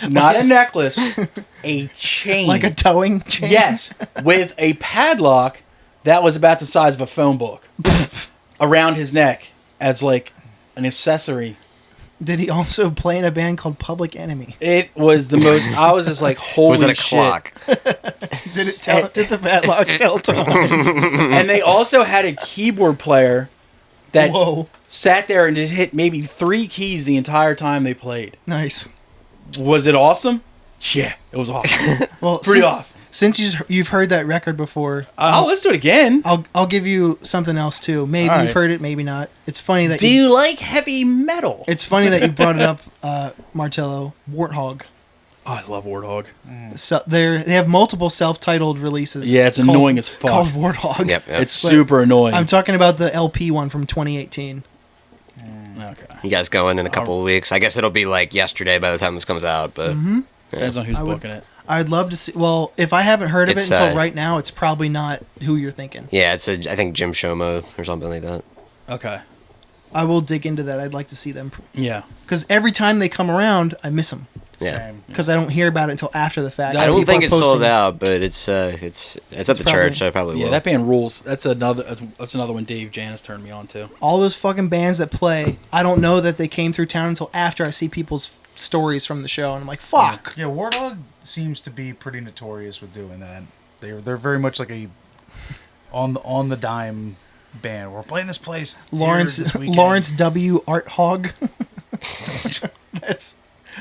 not a necklace, a chain. like a towing chain? Yes, with a padlock that was about the size of a phone book around his neck as like an accessory. Did he also play in a band called Public Enemy? It was the most. I was just like, holy Was it a shit. clock? Did it tell? Did the padlock tell time? And they also had a keyboard player that Whoa. sat there and just hit maybe 3 keys the entire time they played. Nice. Was it awesome? Yeah, it was awesome. Well, Pretty awesome. Since you've heard that record before, I'll listen to it again. I'll give you something else too. Maybe All right. you've heard it, maybe not. It's funny that Do you like heavy metal? It's funny that you brought it up, Martello. Warthog. Oh, I love Warthog. So they have multiple self-titled releases. Yeah, it's called- annoying as fuck. Called Warthog. Yep. It's super annoying. I'm talking about the LP one from 2018. Okay. You guys going in a couple of weeks? I guess it'll be like yesterday by the time this comes out, but Depends on who's I would- booking it. I'd love to see. Well, if I haven't heard of It's, it until right now, it's probably not who you're thinking. yeah, I think Jim Shomo or something like that. Okay. I will dig into that. I'd like to see them Yeah. because every time they come around, I miss them Yeah. because I don't hear about it until after the fact. I don't People think are it's sold posting it. out, but it's at the probably- church, so I probably Yeah, will. that band rules. That's another one Dave Janis turned me on to. All those fucking bands that play, I don't know that they came through town until after I see people's stories from the show, and I'm like, fuck. Yeah, Warthog seems to be pretty notorious with doing that. They're very much like a on the dime band. We're playing this place. here Lawrence this weekend. Lawrence W. Art Hog. That's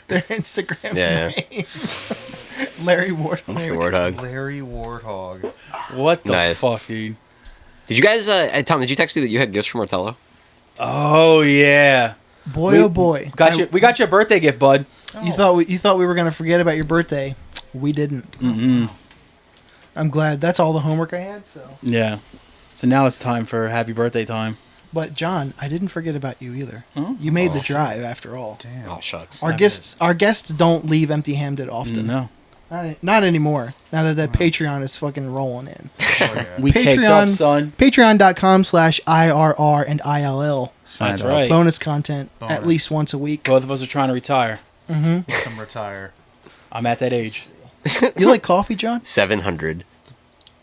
their Instagram Yeah, name. Larry Ward. Larry Warthog. Larry Warthog. What the Nice. fuck, dude? Did you guys, Tom? Did you text me that you had gifts from Martello? Oh yeah. Boy, oh boy. We got you a birthday gift, bud. You thought we were gonna forget about your birthday. We didn't. I'm glad. That's all the homework I had. So, Yeah. So now it's time for happy birthday time. but John, I didn't forget about you either. You made the drive after all. Damn. Oh shucks. Our guests don't leave empty-handed often. No. Not anymore. Now that that Patreon is fucking rolling in. We caked up, son. Patreon.com/IRR and ILL. That's right. Bonus content at Bonus. least once a week. Both of us are trying to retire. Come retire. I'm at that age. You like coffee, John? 700.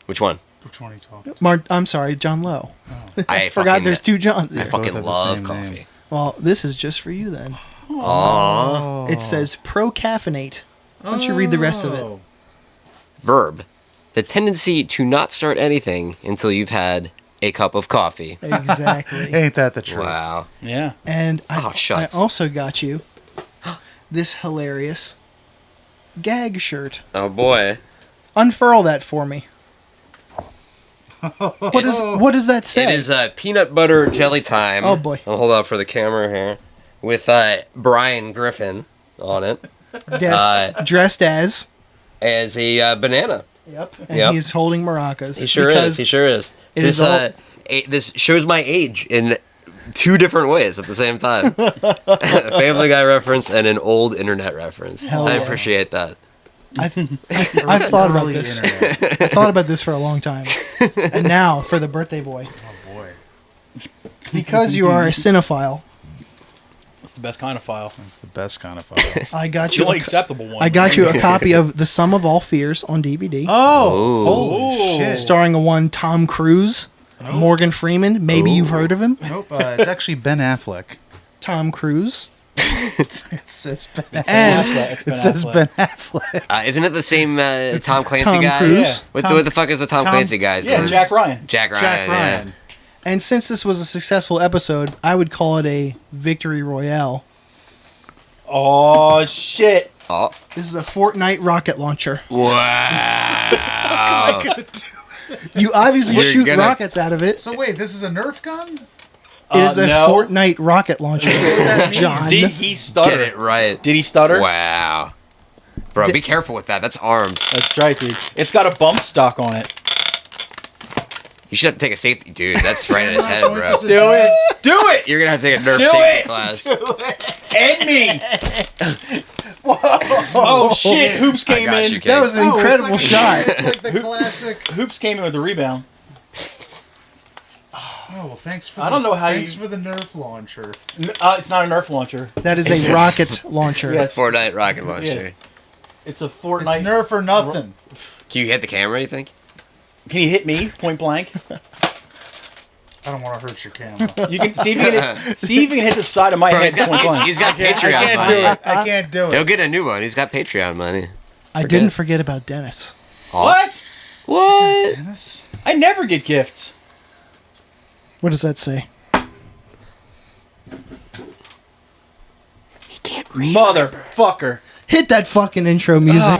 Which one? Which one are you talking? I'm sorry, John Lowe. I Forgot fucking- there's two Johns I here. fucking Both have the love same coffee. name. Well, this is just for you then. Aww. It says pro-caffeinate. Why don't you read the rest of it? Verb. The tendency to not start anything until you've had a cup of coffee. Exactly. Ain't that the truth? Wow. Yeah. And Oh, I shucks. also got you this hilarious gag shirt. Oh boy. Unfurl that for me. What does that say? It is peanut butter jelly time. Oh, boy. I'll hold out for the camera here. With Brian Griffin on it Dressed as. as a banana. Yep. And Yep. he's holding maracas. He sure is. He sure is. it This is all- this shows my age in two different ways at the same time. A Family Guy reference and an old internet reference. Hell I yeah. appreciate that. I've thought about Early this. internet. I thought about this for a long time. And now for the birthday boy. Oh boy. Because you are a cinephile, That's the best kind of file. That's the best kind of file. I got The you. only acceptable one. I got you a copy of The Sum of All Fears on DVD. Oh, Ooh. holy shit. Starring a one Tom Cruise, Morgan Freeman. Maybe you've heard of him. Nope, it's actually Ben Affleck. Tom Cruise. It says Ben Affleck. And It says Ben Affleck. Isn't it the same Tom Clancy Tom guy? Cruise. What the fuck is the Tom Clancy guy's Yeah, name? Jack Ryan. Jack Ryan. Jack Ryan. Yeah. And since this was a successful episode, I would call it a victory royale. Oh, shit. Oh. This is a Fortnite rocket launcher. Wow. You obviously You're shoot gonna- rockets out of it. So wait, this is a Nerf gun? It is a no. Fortnite rocket launcher. John. Did he stutter? Get it right. Did he stutter? Wow. Bro, be careful with that. That's armed. That's right, dude. It's got a bump stock on it. You should have to take a safety. Dude, that's right in his head, bro. Do it. Do it. You're going to have to take a Nerf Do safety it. class. And me. Oh, shit. Hoops came got in. you, That was an incredible shot. It's like the classic. Hoops came in with the rebound. Oh well, thanks for. I don't know how Thanks you- for the Nerf launcher. It's not a Nerf launcher. That is a rocket launcher. Yes. Fortnite rocket launcher. It's a It's Fortnite. Nerf or nothing. Can you hit the camera, you think? Can you hit me point blank? I don't want to hurt your camera. You can see if you can hit the side of my Bro, head point blank. he's got I Patreon can't money. do it. I can't do He'll it. get a new one. He's got Patreon money. I didn't forget about Dennis. What? What? Dennis? I never get gifts. What does that say? He can't read. Motherfucker. Hit that fucking intro music.